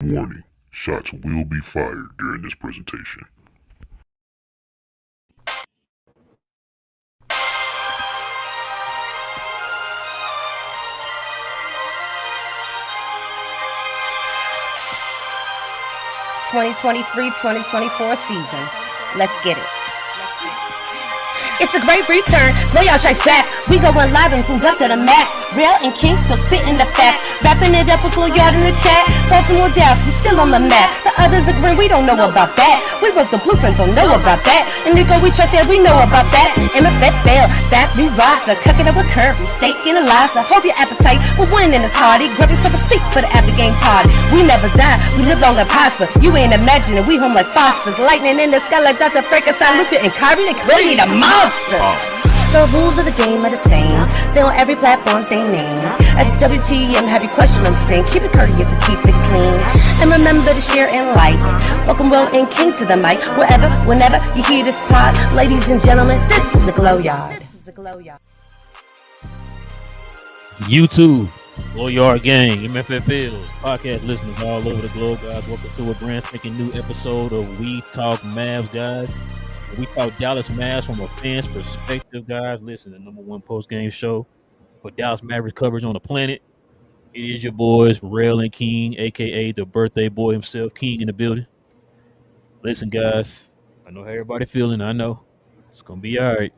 Warning, shots will be fired during this presentation. (2023-2024) season. Let's get it. It's a great return. Playoff strikes back. We going live and tuned up to the match. Real and King still spitting the facts. Wrapping it up with a little yard in the chat. Baltimore, Dallas, we still on the map. The others agree we don't know about that. We wrote the blueprints, don't know about that. And Nico, we trust, yeah, we know about that. MFF fail, that we roster. Cooking up with Kirby, steak and Eliza. Hope your appetite, we're winning this hardy. Grab yourself a seat for the after game party. We never die, we live long and prosper. You ain't imagining, we home like Fosters. Lightning in the sky like Dr. Frankenstein, Luka and Kyrie, they create a monster. The rules of the game are the same. They on every platform, same name. At WTM, have your question on screen. Keep it courteous and keep it clean. And remember to share and like. Welcome Will and King to the mic. Wherever, whenever you hear this pod. Ladies and gentlemen, this is a Glow Yard. YouTube, Glow Yard Gang, MFFLs, podcast listeners all over the globe, guys. Welcome to a brand spanking new episode of We Talk Mavs, guys. We talk Dallas Mavs from a fan's perspective, guys. Listen, the number one post-game show for Dallas Mavericks coverage on the planet. It is your boys, Rail and King, a.k.a. the birthday boy himself, King in the building. Listen, guys, I know how everybody feeling. I know. It's going to be all right.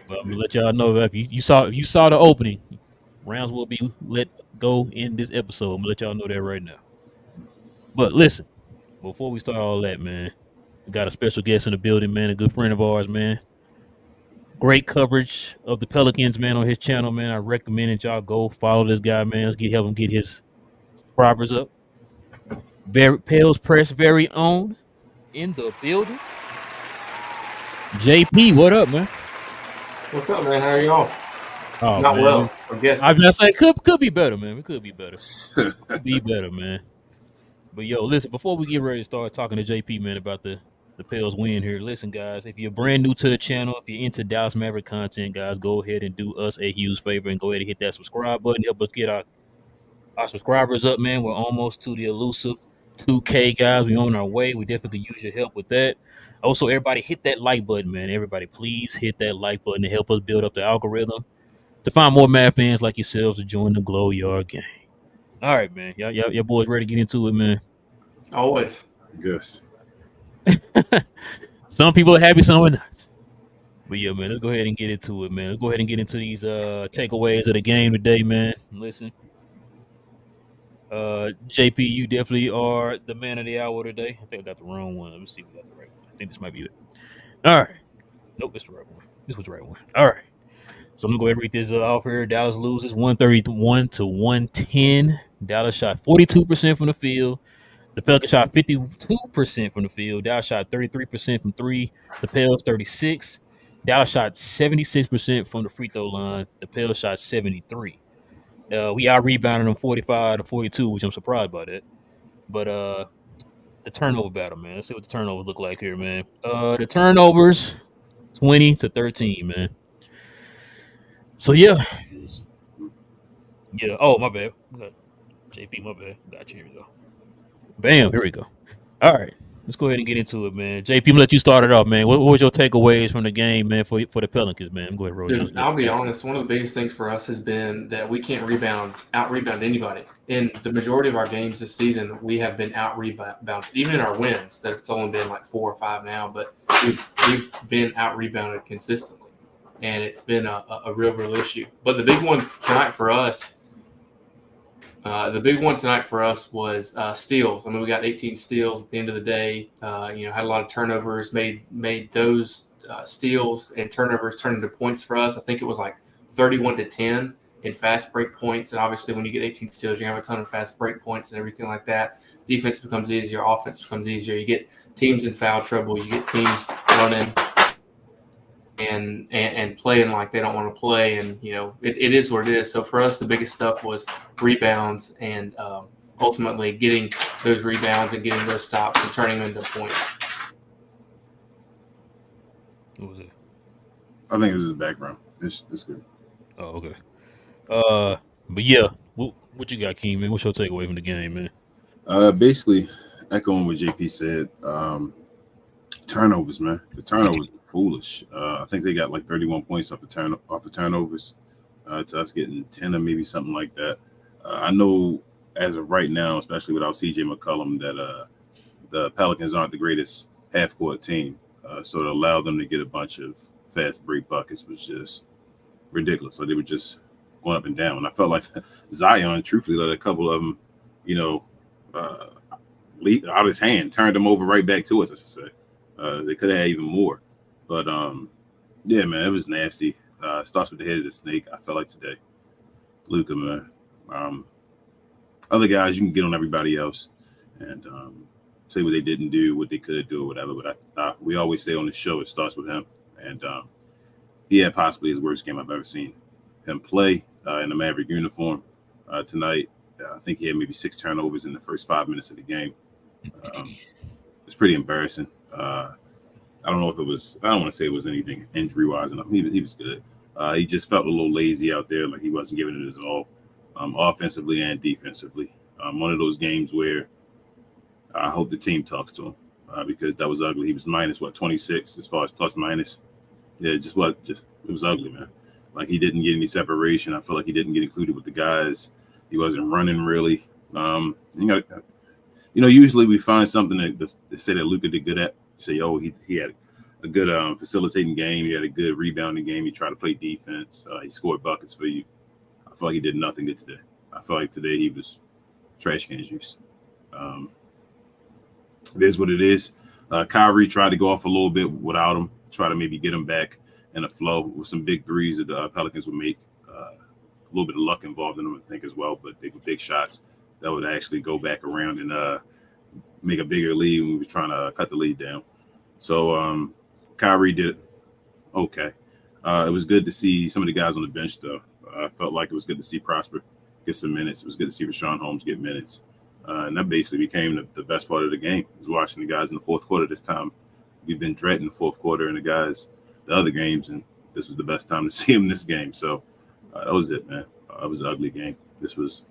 But I'm going to let y'all know if you saw the opening, rounds will be let go in this episode. I'm going to let y'all know that right now. But listen, before we start all that, man, we got a special guest in the building, man, a good friend of ours, man. Great coverage of the Pelicans, man, on his channel, man. I recommend that y'all go follow this guy, man. Let's help him get his subscribers up. Pels Press very own in the building. JP, what up, man? What's up, man? How are y'all? Oh, Not man. well, I guess. I was gonna say could be better, man. It could be better. Could be better, man. But yo, listen, before we get ready to start talking to JP, man, about the Pels win here, listen, guys, if you're brand new to the channel, if you're into Dallas Maverick content, guys, go ahead and do us a huge favor and go ahead and hit that subscribe button. Help us get our subscribers up, man. We're almost to the elusive 2K, guys. We're on our way. We definitely use your help with that. Also, everybody hit that like button, man. Everybody, please hit that like button to help us build up the algorithm to find more Mav fans like yourselves to join the Glow Yard gang. All right, man. Y'all boys ready to get into it, man? Always. Yes. Some people are happy, some are not. But yeah, man, let's go ahead and get into it, man. Let's go ahead and get into these takeaways of the game today, man. Listen. JP, you definitely are the man of the hour today. I think I got the wrong one. Let me see if I got the right one. I think this might be it. All right. Nope, it's the right one. This was the right one. All right. So I'm going to go ahead and read this off here. Dallas loses 131-110. Dallas shot 42% from the field. The Pelicans shot 52% from the field. Dallas shot 33% from three. The Pels 36. Dallas shot 76% from the free throw line. The Pels shot 73. We out-rebounded them 45-42, which I'm surprised by that. But the turnover battle, man. Let's see what the turnovers look like here, man. The turnovers, 20-13, man. So, yeah. Yeah. Oh, my bad. JP, my bad. Got you. Here we go. Bam. Here we go. All right. Let's go ahead and get into it, man. JP, I'm going to let you start it off, man. What was your takeaways from the game, man, for the Pelicans, man? Go ahead, roll. Dude, I'll be honest. One of the biggest things for us has been that we can't out-rebound anybody. In the majority of our games this season, we have been out-rebounded. Even in our wins, that it's only been like 4 or 5 now, but we've been out-rebounded consistently. And it's been a real issue. But the big one tonight for us was steals. I mean, we got 18 steals at the end of the day. Had a lot of turnovers, made those steals and turnovers turn into points for us. I think it was like 31-10 in fast break points. And obviously, when you get 18 steals, you have a ton of fast break points and everything like that. Defense becomes easier. Offense becomes easier. You get teams in foul trouble. You get teams running and playing like they don't want to play, and it is what it is. So for us, the biggest stuff was rebounds and ultimately getting those rebounds and getting those stops and turning them into points. What was it? I think it was his background. It's good. Oh, okay. But yeah, what you got, King, man? What's your takeaway from the game, man? Basically, echoing what JP said. Turnovers, man. The turnovers were foolish. I think they got like 31 points off of turnovers. To us getting 10 or maybe something like that. I know as of right now, especially without CJ McCollum, that the Pelicans aren't the greatest half court team. So to allow them to get a bunch of fast break buckets was just ridiculous. So they were just going up and down. And I felt like Zion, truthfully, let a couple of them, you know, leap out of his hand, turned them over right back to us, I should say. They could have had even more. But yeah, man, it was nasty. Starts with the head of the snake, I felt like today. Luka, man. Other guys, you can get on everybody else and say what they didn't do, what they could do, or whatever. But we always say on the show, it starts with him. And he had possibly his worst game I've ever seen him play in the Maverick uniform tonight. I think he had maybe 6 turnovers in the first 5 minutes of the game. It's pretty embarrassing. I don't know if it was, I don't want to say it was anything injury-wise enough. He was good. He just felt a little lazy out there, like he wasn't giving it his all, offensively and defensively. One of those games where I hope the team talks to him because that was ugly. He was minus, 26 as far as plus minus. Yeah, it was ugly, man. Like he didn't get any separation. I feel like he didn't get included with the guys. He wasn't running really. Usually we find something that say that Luka did good at. Say, oh, he had a good facilitating game. He had a good rebounding game. He tried to play defense. He scored buckets for you. I feel like he did nothing good today. I feel like today he was trash can juice. It is what it is. Kyrie tried to go off a little bit without him, try to maybe get him back in a flow with some big threes that the Pelicans would make. A little bit of luck involved in them, I think, as well, but they were big shots that would actually go back around and make a bigger lead when we were trying to cut the lead down. So Kyrie did okay. It was good to see some of the guys on the bench, though. I felt like it was good to see Prosper get some minutes. It was good to see Rashawn Holmes get minutes. And that basically became the best part of the game, was watching the guys in the fourth quarter this time. We've been dreading the fourth quarter and the other games, and this was the best time to see him in this game. So that was it, man. It was an ugly game. This was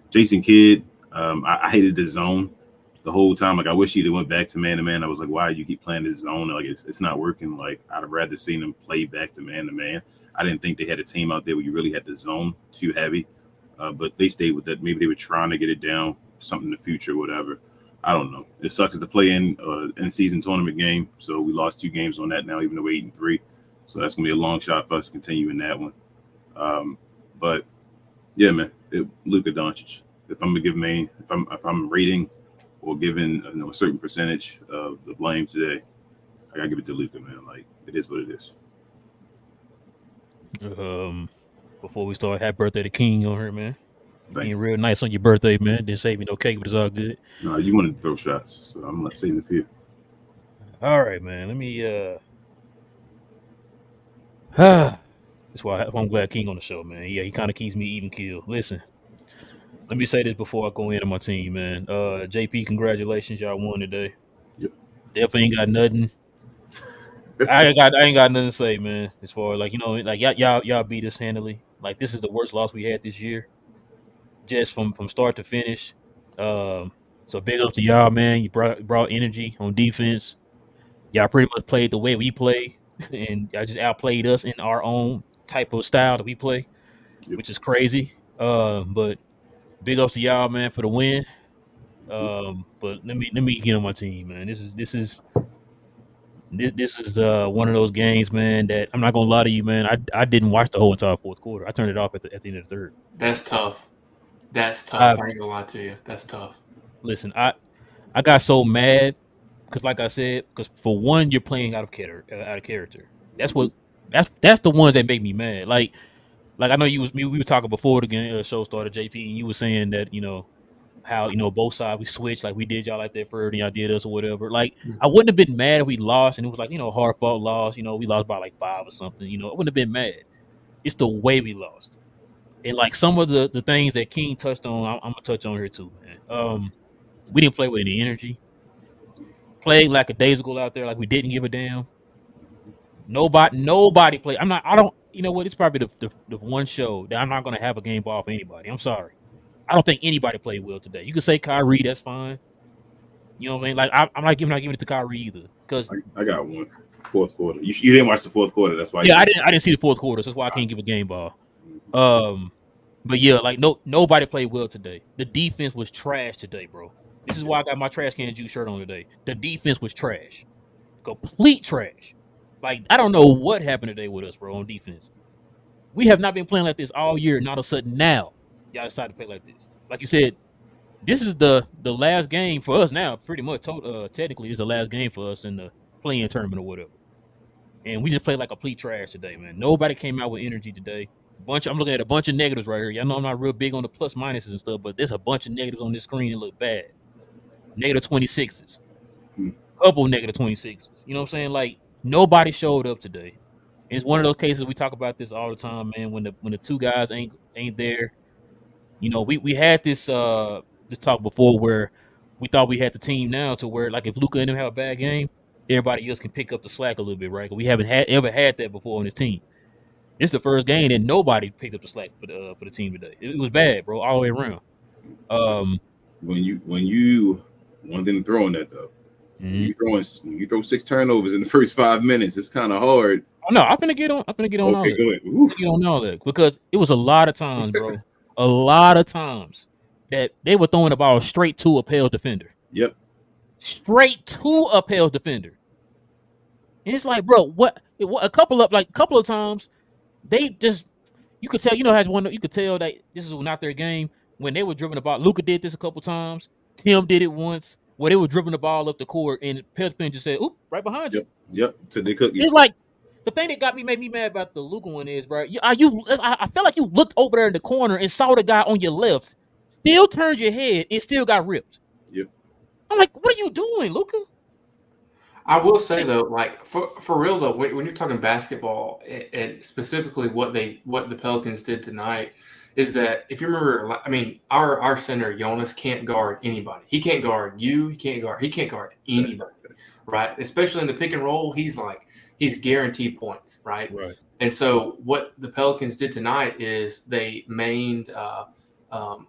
Jason Kidd. I hated the zone the whole time. Like, I wish he'd have went back to man-to-man. I was like, why do you keep playing this zone? Like, it's not working. Like, I'd have rather seen him play back to man-to-man. I didn't think they had a team out there where you really had the zone too heavy. But they stayed with that. Maybe they were trying to get it down, something in the future, whatever. I don't know. It sucks to play in season tournament game. So we lost 2 games on that now, even though we're 8-3. So that's gonna be a long shot for us to continue in that one. But yeah, man, Luka Doncic. If I'm gonna give me, if I'm rating or giving a certain percentage of the blame today, I gotta give it to Luka, man. Like, it is what it is. Before we start, happy birthday to King on her, man. Thank Being you. real nice on your birthday, man. Didn't save me no cake, but it's all good. No, you wanted to throw shots, so I'm not saving the few. All right, man. Let me that's why I'm glad King on the show, man. Yeah, he kind of keeps me even keel. Listen, let me say this before I go into my team, man. JP, congratulations, y'all won today. Yep. Definitely ain't got nothing. I ain't got nothing to say, man. As far as, like, like y'all beat us handily. Like, this is the worst loss we had this year, just from start to finish. So big up to y'all, man. You brought energy on defense. Y'all pretty much played the way we play, and y'all just outplayed us in our own type of style that we play, Yep. which is crazy. But big ups to y'all, man, for the win. But let me get on my team, man. This is one of those games, man, that I'm not gonna lie to you, man. I didn't watch the whole entire fourth quarter. I turned it off at the end of the third. That's tough. I ain't gonna lie to you. That's tough. Listen, I got so mad because, like I said, because for one, you're playing out of character. That's the ones that make me mad. Like I know we were talking before the show started, JP, and you were saying that how both sides we switched, like we did y'all like that first and y'all did us or whatever. Like, I wouldn't have been mad if we lost and it was like hard fought loss. We lost by like 5 or something. I wouldn't have been mad. It's the way we lost, and like some of the things that King touched on, I'm gonna touch on here too, man. We didn't play with any energy. Played like a daisical out there, like we didn't give a damn. Nobody played. I don't. You know what? It's probably the one show that I'm not gonna have a game ball for anybody. I'm sorry. I don't think anybody played well today. You could say Kyrie, that's fine. You know what I mean? Like I'm not giving it to Kyrie either. Because I got one. Fourth quarter. You didn't watch the fourth quarter. That's why. Yeah, I didn't see the fourth quarter. So that's why I can't give a game ball. But yeah, like nobody played well today. The defense was trash today, bro. This is why I got my trash can juice shirt on today. The defense was trash. Complete trash. Like, I don't know what happened today with us, bro, on defense. We have not been playing like this all year, and all of a sudden now, y'all decided to play like this. Like you said, this is the last game for us now, pretty much. Technically, it's the last game for us in the play-in tournament or whatever. And we just played like complete trash today, man. Nobody came out with energy today. I'm looking at a bunch of negatives right here. Y'all know I'm not real big on the plus minuses and stuff, but there's a bunch of negatives on this screen that look bad. Negative 26s. Couple negative 26s. You know what I'm saying? Like, nobody showed up today. And it's one of those cases, we talk about this all the time, man, when the two guys ain't there. You know, we had this talk before where we thought we had the team now to where, like, if Luka and them have a bad game, everybody else can pick up the slack a little bit, right? We haven't ever had that before on the team. It's the first game that nobody picked up the slack for the team today. It was bad, bro, all the way around. When you one thing to throw on that though, when you throw 6 turnovers in the first 5 minutes, it's kind of hard. Oh no, I'm gonna get on. Okay, all that. go ahead. Get on all that because it was a lot of times, bro. A lot of times that they were throwing the ball straight to a Pels defender. Yep. Straight to a Pels defender. And it's like, bro, what? A couple of times, they just, you could tell, you could tell that this is not their game when they were dribbling the ball. Luka did this a couple times. Tim did it once where they were dribbling the ball up the court and Pels defender just said, "Oop, right behind you." Yep. So they could. It's like the thing that made me mad about the Luka one is, bro. I felt like you looked over there in the corner and saw the guy on your left, still turned your head and still got ripped. Yep. I'm like, what are you doing, Luka? I will say though, like for real though, when you're talking basketball and specifically what the Pelicans did tonight, is that if you remember, I mean, our center Jonas can't guard anybody. He can't guard you. He can't guard anybody, right? Especially in the pick and roll, he's guaranteed points, right? Right. And so what the Pelicans did tonight is they mained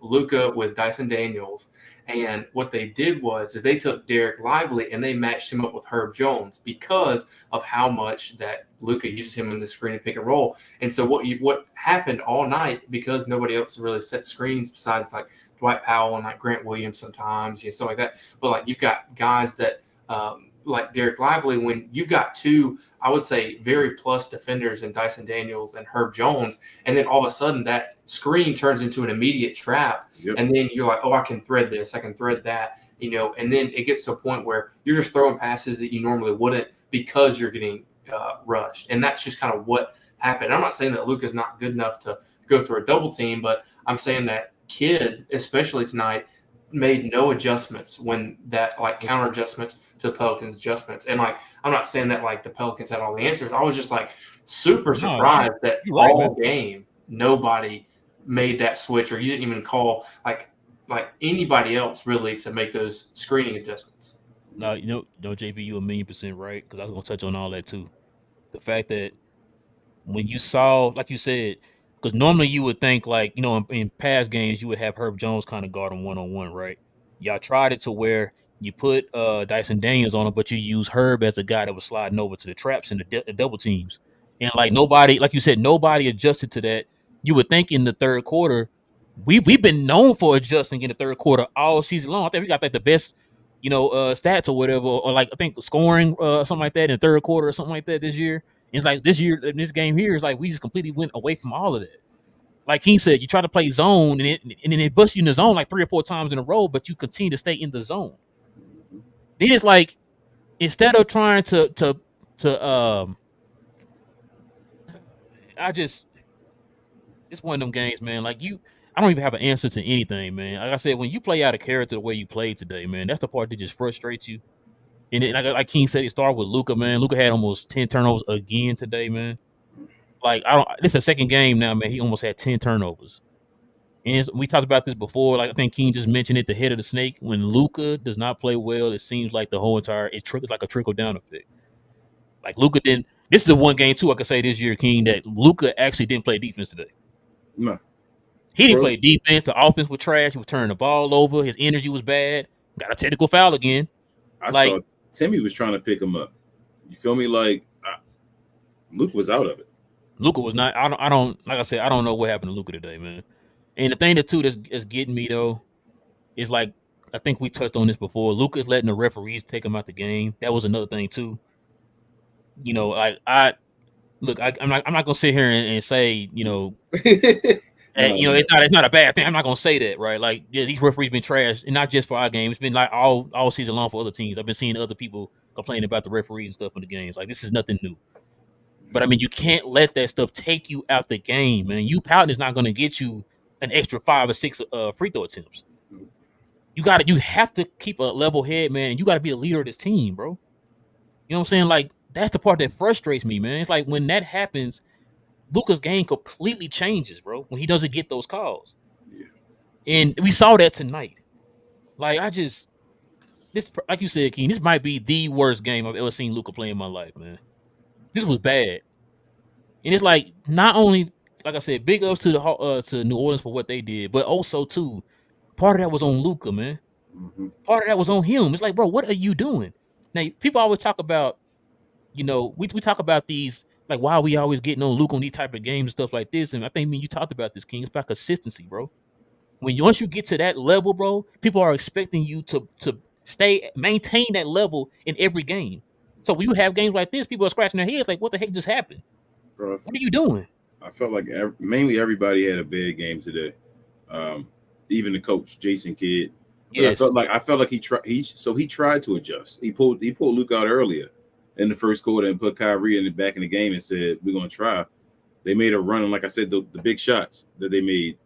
Luka with Dyson Daniels. And what they did is they took Derek Lively and they matched him up with Herb Jones because of how much that Luka uses him in the screen and pick and roll. And so what happened all night, because nobody else really set screens besides like Dwight Powell and like Grant Williams sometimes, stuff like that. But like you've got guys that like Derek Lively, when you've got two, I would say, very plus defenders in Dyson Daniels and Herb Jones, and then all of a sudden that screen turns into an immediate trap, and then you're like, oh, I can thread this, I can thread that, and then it gets to a point where you're just throwing passes that you normally wouldn't because you're getting rushed, and that's just kind of what happened. I'm not saying that Luka's not good enough to go through a double team, but I'm saying that kid, especially tonight, made no adjustments when that like counter adjustments to the Pelicans adjustments. And like, I'm not saying that like the Pelicans had all the answers. I was just like super surprised that all game nobody made that switch, or you didn't even call like anybody else really to make those screening adjustments. No, JP, you 1,000,000% right, because I was gonna touch on all that too. The fact that when you saw, like you said, because normally you would think like, in past games you would have Herb Jones kind of guard him one-on-one, right? Y'all tried it to where you put Dyson Daniels on him, but you use Herb as a guy that was sliding over to the traps and the double teams. And like nobody, like you said, nobody adjusted to that. You would think in the third quarter, we've been known for adjusting in the third quarter all season long. I think we got like the best, stats or whatever, or like I think scoring something like that in the third quarter or something like that this year. And it's like this year, in this game here, is like we just completely went away from all of that. Like King said, you try to play zone and then they bust you in the zone like 3 or 4 times in a row, but you continue to stay in the zone. Then it's like instead of trying to it's one of them games, man. Like I don't even have an answer to anything, man. Like I said, when you play out of character the way you played today, man, that's the part that just frustrates you. And then, like King said, it started with Luka, man. Luka had almost 10 turnovers again today, man. Like this is the second game now, man. He almost had 10 turnovers. And we talked about this before. Like I think King just mentioned it, the head of the snake. When Luka does not play well, it seems like the whole entire it's like a trickle down effect. Like Luka didn't. This is the one game too I could say this year, King, that Luka actually didn't play defense today. No. He didn't play defense. The offense was trash. He was turning the ball over. His energy was bad. Got a technical foul again. I saw Timmy was trying to pick him up. You feel me? Like Luke was out of it. Luka was not. I don't. Like I said, I don't know what happened to Luka today, man. And the thing that's getting me though is like I think we touched on this before. Luka's letting the referees take him out the game. That was another thing too. You know, I'm not gonna sit here and say, you know, it's not a bad thing. I'm not gonna say that, right? Like, yeah, these referees been trashed, and not just for our game. It's been like all season long for other teams. I've been seeing other people complaining about the referees and stuff in the games. Like, this is nothing new. But I mean, you can't let that stuff take you out the game, man. You pouting is not gonna get you an extra 5 or 6 free throw attempts. You have to keep a level head, man. And you got to be a leader of this team, bro. You know what I'm saying? Like, that's the part that frustrates me, man. It's like when that happens, Luka's game completely changes, bro, when he doesn't get those calls. Yeah. And we saw that tonight. Like, like you said, Keen, this might be the worst game I've ever seen Luka play in my life, man. This was bad. And it's like, not only, like I said, big ups to New Orleans for what they did, but also, too, part of that was on Luka, man. Mm-hmm. Part of that was on him. It's like, bro, what are you doing? Now, people always talk about, you know, we talk about these, like, why are we always getting on Luka on these type of games and stuff like this? And I think, you talked about this, King. It's about consistency, bro. Once you get to that level, bro, people are expecting you to maintain that level in every game. So when you have games like this, people are scratching their heads like, what the heck just happened? Bro, what are you doing? I felt like mainly everybody had a bad game today. Even the coach, Jason Kidd. Yes. I felt like he tried to adjust. He pulled Luka out earlier in the first quarter and put Kyrie back in the game and said, we're going to try. They made a run, and like I said, the big shots that they made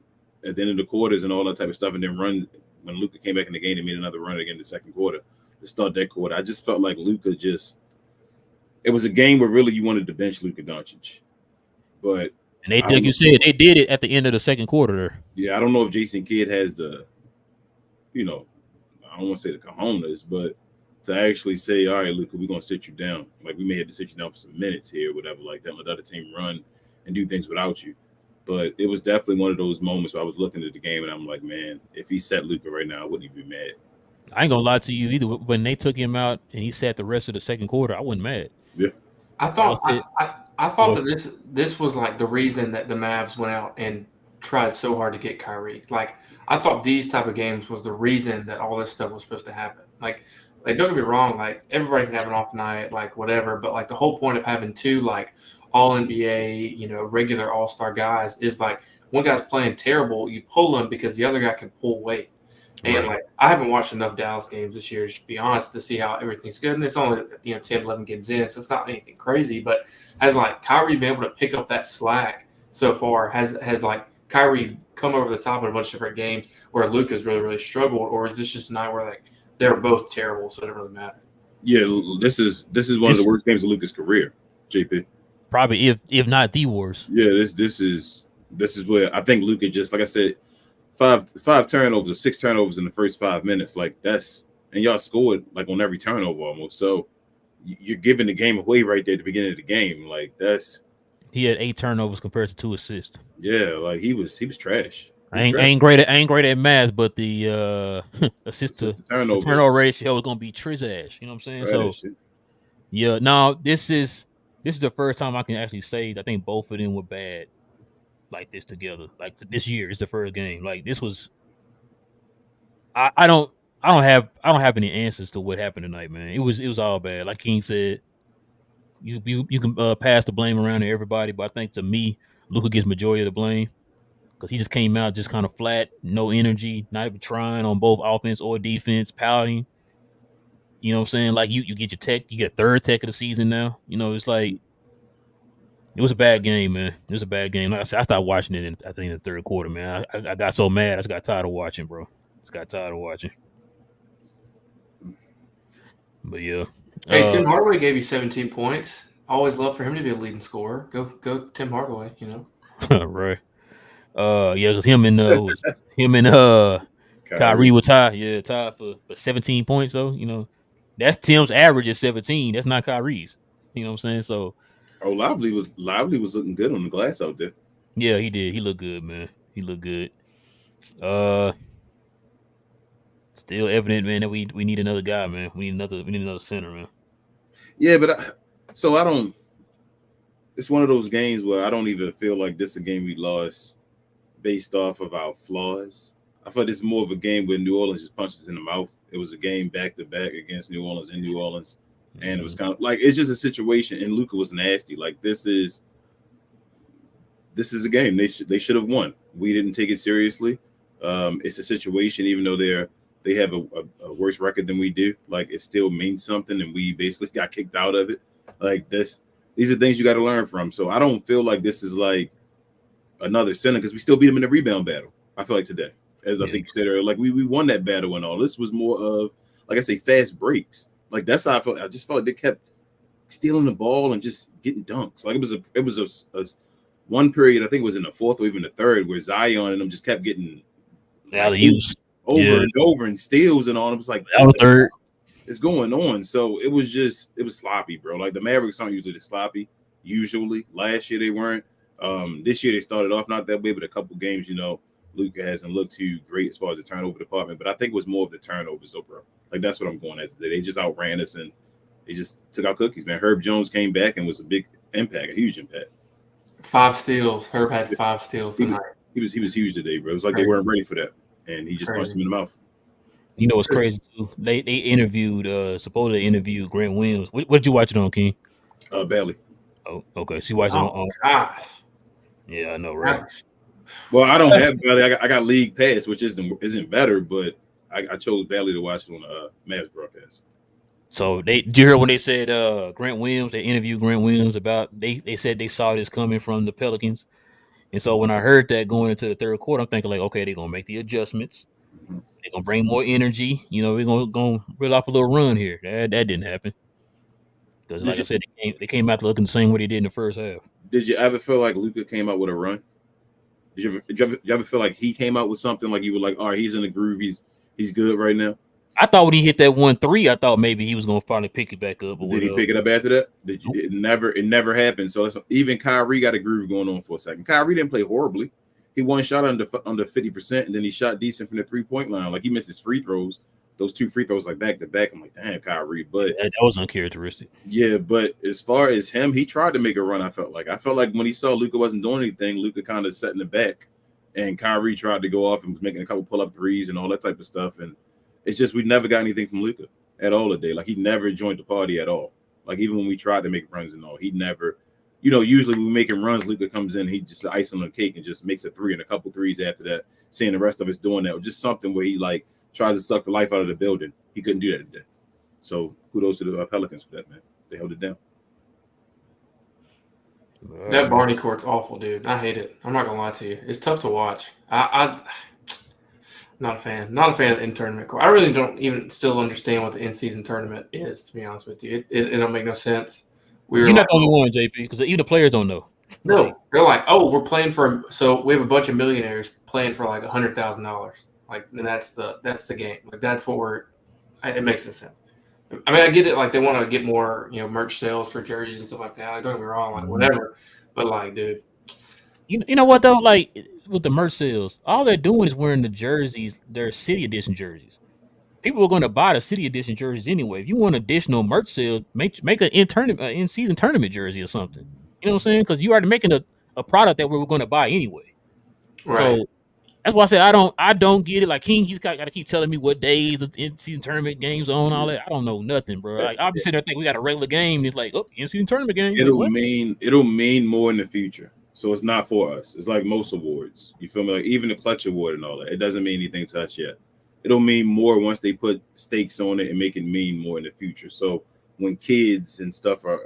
at the end of the quarters and all that type of stuff, and then run when Luka came back in the game, they made another run again in the second quarter to start that quarter. I just felt like Luka it was a game where really you wanted to bench Luka Doncic. But and they, like you said, they did it at the end of the second quarter there. Yeah, I don't know if Jason Kidd has the, I don't want to say the cojones, but to actually say, all right, Luka, we're going to sit you down. Like, we may have to sit you down for some minutes here, whatever, like that, let the other team run and do things without you. But it was definitely one of those moments where I was looking at the game and I'm like, man, if he sat Luka right now, I wouldn't even be mad. I ain't going to lie to you either. When they took him out and he sat the rest of the second quarter, I wasn't mad. Yeah. I thought that this was like the reason that the Mavs went out and tried so hard to get Kyrie. Like, I thought these type of games was the reason that all this stuff was supposed to happen. Like don't get me wrong, like everybody can have an off night, like whatever, but like the whole point of having two like all NBA, regular all-star guys is like one guy's playing terrible, you pull him because the other guy can pull weight. And like I haven't watched enough Dallas games this year, to be honest, to see how everything's good. And it's only 10, 11 games in, so it's not anything crazy. But has like Kyrie been able to pick up that slack so far? Has like Kyrie come over the top in a bunch of different games where Luka's really, really struggled, or is this just a night where like they're both terrible, so it doesn't really matter? Yeah, this is one of the worst games of Luka's career, JP. Probably if not the worst. Yeah, this is where I think Luka just, like I said, five turnovers or 6 turnovers in the first 5 minutes. Like and y'all scored like on every turnover almost. So you're giving the game away right there at the beginning of the game. Like he had 8 turnovers compared to 2 assists. Yeah, like he was trash. I ain't great at math, but the assist to turnover ratio is gonna be trizash. You know what I'm saying? Trash. So yeah, no, this is the first time I can actually say that I think both of them were bad like this together. Like this year is the first game. Like this was. I don't have any answers to what happened tonight, man. It was all bad. Like King said, you can pass the blame around to everybody, but I think to me, Luka gets majority of the blame because he just came out just kind of flat, no energy, not even trying on both offense or defense, pouting. You know what I'm saying? Like you get your tech, you get a third tech of the season now. It's like it was a bad game, man. It was a bad game. Like I said, I stopped watching it I think in the third quarter, man. I got so mad, I just got tired of watching, bro. But yeah. Hey, Tim Hardaway gave you 17 points. Always love for him to be a leading scorer. Go Tim Hardaway, Right. Yeah, because him and Kyrie were tied. Yeah, tied for 17 points though. That's Tim's average is 17. That's not Kyrie's. You know what I'm saying? So Lively was looking good on the glass out there. Yeah, he did. He looked good, man. He looked good. Uh, Still evident, man, that we need another guy, man. We need another center, man. Yeah, but I don't. It's one of those games where I don't even feel like this is a game we lost based off of our flaws. I thought this is more of a game where New Orleans just punches in the mouth. It was a game back to back against New Orleans in New Orleans, and it was kind of like it's just a situation. And Luka was nasty. Like this is a game they should have won. We didn't take it seriously. It's a situation, even though they have a worse record than we do. Like it still means something, and we basically got kicked out of it. Like this, these are things you got to learn from. So I don't feel like this is like another center because we still beat them in the rebound battle. I feel like today, as I think you said earlier, like we won that battle and all. This was more of, like I say, fast breaks. Like that's how I felt. I just felt like they kept stealing the ball and just getting dunks. Like it was a one period, I think it was in the fourth or even the third, where Zion and them just kept getting Out of use over and over and steals and all. It was like out of third. It's going on. So it was sloppy, bro. Like the Mavericks aren't usually sloppy. Usually, last year they weren't. This year they started off not that way, but a couple games, Luka hasn't looked too great as far as the turnover department. But I think it was more of the turnovers, though, bro. Like that's what I'm going at today. They just outran us and they just took our cookies, man. Herb Jones came back and was a big impact, a huge impact. 5 steals. Herb had 5 steals tonight. He was huge today, bro. It was like they weren't ready for that, and he just punched him in the mouth. You know what's crazy too? They interviewed supposedly interviewed Grant Williams. What did you watch it on, King? Barely. Oh, okay. So you watched it on. Gosh. Yeah, I know, right? Well, I don't have Barely. I got League Pass, which isn't better, but I chose Barely to watch it on the Mavs broadcast. So did you hear when they said Grant Williams? They interviewed Grant Williams about they said they saw this coming from the Pelicans, and so when I heard that going into the third quarter, I'm thinking like, okay, they're gonna make the adjustments. Mm-hmm. They're gonna bring more energy. We're gonna reel off a little run here. That didn't happen because, like I said, they came out looking the same way they did in the first half. Did you ever feel like Luka came out with a run? Did you ever feel like he came out with something like you were like, all right, he's in the groove, he's good right now? I thought when he hit that 1-3, I thought maybe he was gonna finally pick it back up. Did he pick it up after that? It never happened. So even Kyrie got a groove going on for a second. Kyrie didn't play horribly. He one shot under 50%, and then he shot decent from the 3-point line. Like he missed his free throws, those 2 free throws like back to back. I'm like, damn, Kyrie. But that was uncharacteristic. Yeah, but as far as him, he tried to make a run. I felt like when he saw Luka wasn't doing anything, Luka kind of sat in the back, and Kyrie tried to go off and was making a couple pull-up threes and all that type of stuff. And it's just we never got anything from Luka at all today. Like he never joined the party at all. Like even when we tried to make runs and all, he never. Usually when we're making runs, Luka comes in, he just ice on the cake and just makes a 3 and a couple threes after that. Seeing the rest of us doing that, or just something where he like tries to suck the life out of the building. He couldn't do that today. So kudos to the Pelicans for that, man. They held it down. That Barney court's awful, dude. I hate it. I'm not gonna lie to you. It's tough to watch. I'm not a fan. Not a fan of the in-tournament court. I really don't even still understand what the in-season tournament is, to be honest with you. It don't make no sense. You're not the only one, JP, because even the players don't know. No, they're like, oh, we're playing for. So we have a bunch of millionaires playing for like $100,000. Like, and that's the game. Like that's what it makes no sense. I mean, I get it. Like they want to get more, merch sales for jerseys and stuff like that. Like, don't get me wrong, like whatever. But like, dude, you know what though? Like with the merch sales, all they're doing is wearing the jerseys, their city edition jerseys. People are going to buy the city edition jerseys anyway. If you want additional merch sales, make an in-season tournament jersey or something. You know what I'm saying? Because you already making a product that we're going to buy anyway. right? So that's why I said I don't get it. Like King, he's got to keep telling me what days the in-season tournament games on, all that. I don't know nothing, bro. Like I'll be sitting there thinking we got a regular game. It's like, oh, in-season tournament game. It'll mean more in the future. So it's not for us. It's like most awards. You feel me? Like even the Clutch Award and all that. It doesn't mean anything to us yet. It'll mean more once they put stakes on it and make it mean more in the future. So when kids and stuff are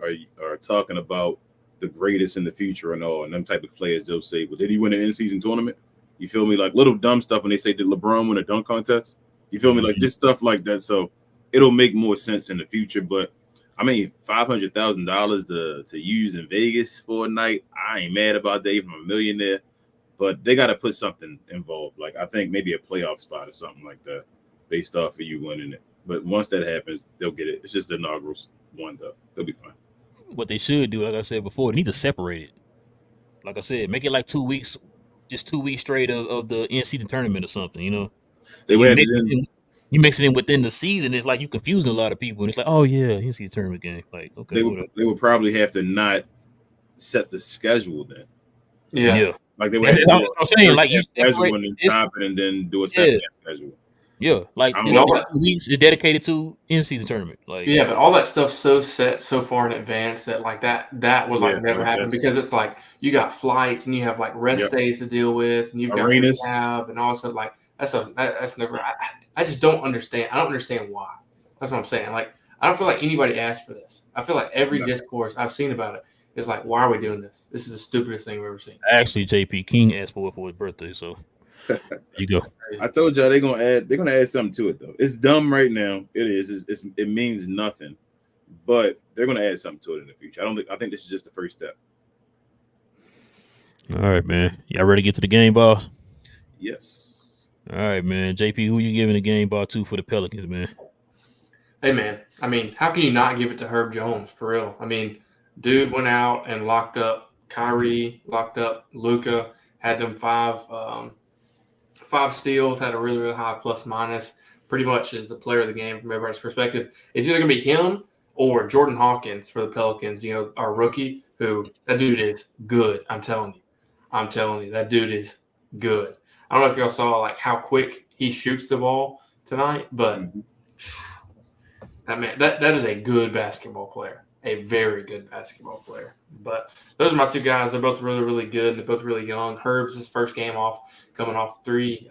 talking about the greatest in the future and all, and them type of players, they'll say, well, did he win an in-season tournament? You feel me? Like little dumb stuff when they say, did LeBron win a dunk contest? You feel me? Like just stuff like that. So it'll make more sense in the future. But I mean, $500,000 to use in Vegas for a night, I ain't mad about that. Even I'm a millionaire. But they got to put something involved. Like I think maybe a playoff spot or something like that based off of you winning it. But once that happens, they'll get it. It's just the inaugural one, though. They'll be fine. What they should do, like I said before, they need to separate it. Like I said, make it like 2 weeks just 2 weeks straight of the in-season tournament or something. You know, They you would have mix to it then in, you mix it in within the season. It's like you confusing a lot of people. And it's like, oh yeah, in-season tournament game. Like, okay, whatever. they would probably have to not set the schedule then. Yeah. Yeah, Like they would that's have to what do I'm a saying. first Like you half schedule separate and then this. stop it and then do a Yeah, second half schedule. yeah. Like I don't this, know. this 2 weeks is dedicated to in-season tournament. Like, Yeah, but all that stuff's so set so far in advance that like that would Yeah, like never like happen because it's like you got flights and you have like rest Yep. days to deal with and you've got Arenas. rehab and also like that's never. I just don't understand. I don't understand why. That's what I'm saying. Like I don't feel like anybody asked for this. I feel like every No. discourse I've seen about it is like, why are we doing this? This is the stupidest thing we've ever seen. actually, JP King asked for it for his birthday, so there you go. I told y'all they're gonna add something to it though. It's dumb right now. It is. It means nothing, but they're gonna add something to it in the future. I think this is just the first step. All right, man. Y'all ready to get to the game, boss? Yes. All right, man. JP, who you giving the game ball to for the Pelicans, man? Hey, man. I mean, how can you not give it to Herb Jones for real? I mean, dude went out and locked up Kyrie, locked up Luka, had them five steals, had a really, really high plus minus. Pretty much is the player of the game from everybody's perspective. It's either going to be him or Jordan Hawkins for the Pelicans, you know, our rookie, who that dude is good. I'm telling you, that dude is good. I don't know if y'all saw like how quick he shoots the ball tonight, but that is a good basketball player, a very good basketball player. But those are my two guys. They're both really, really good. They're both really young. Herb's his first game off, coming off three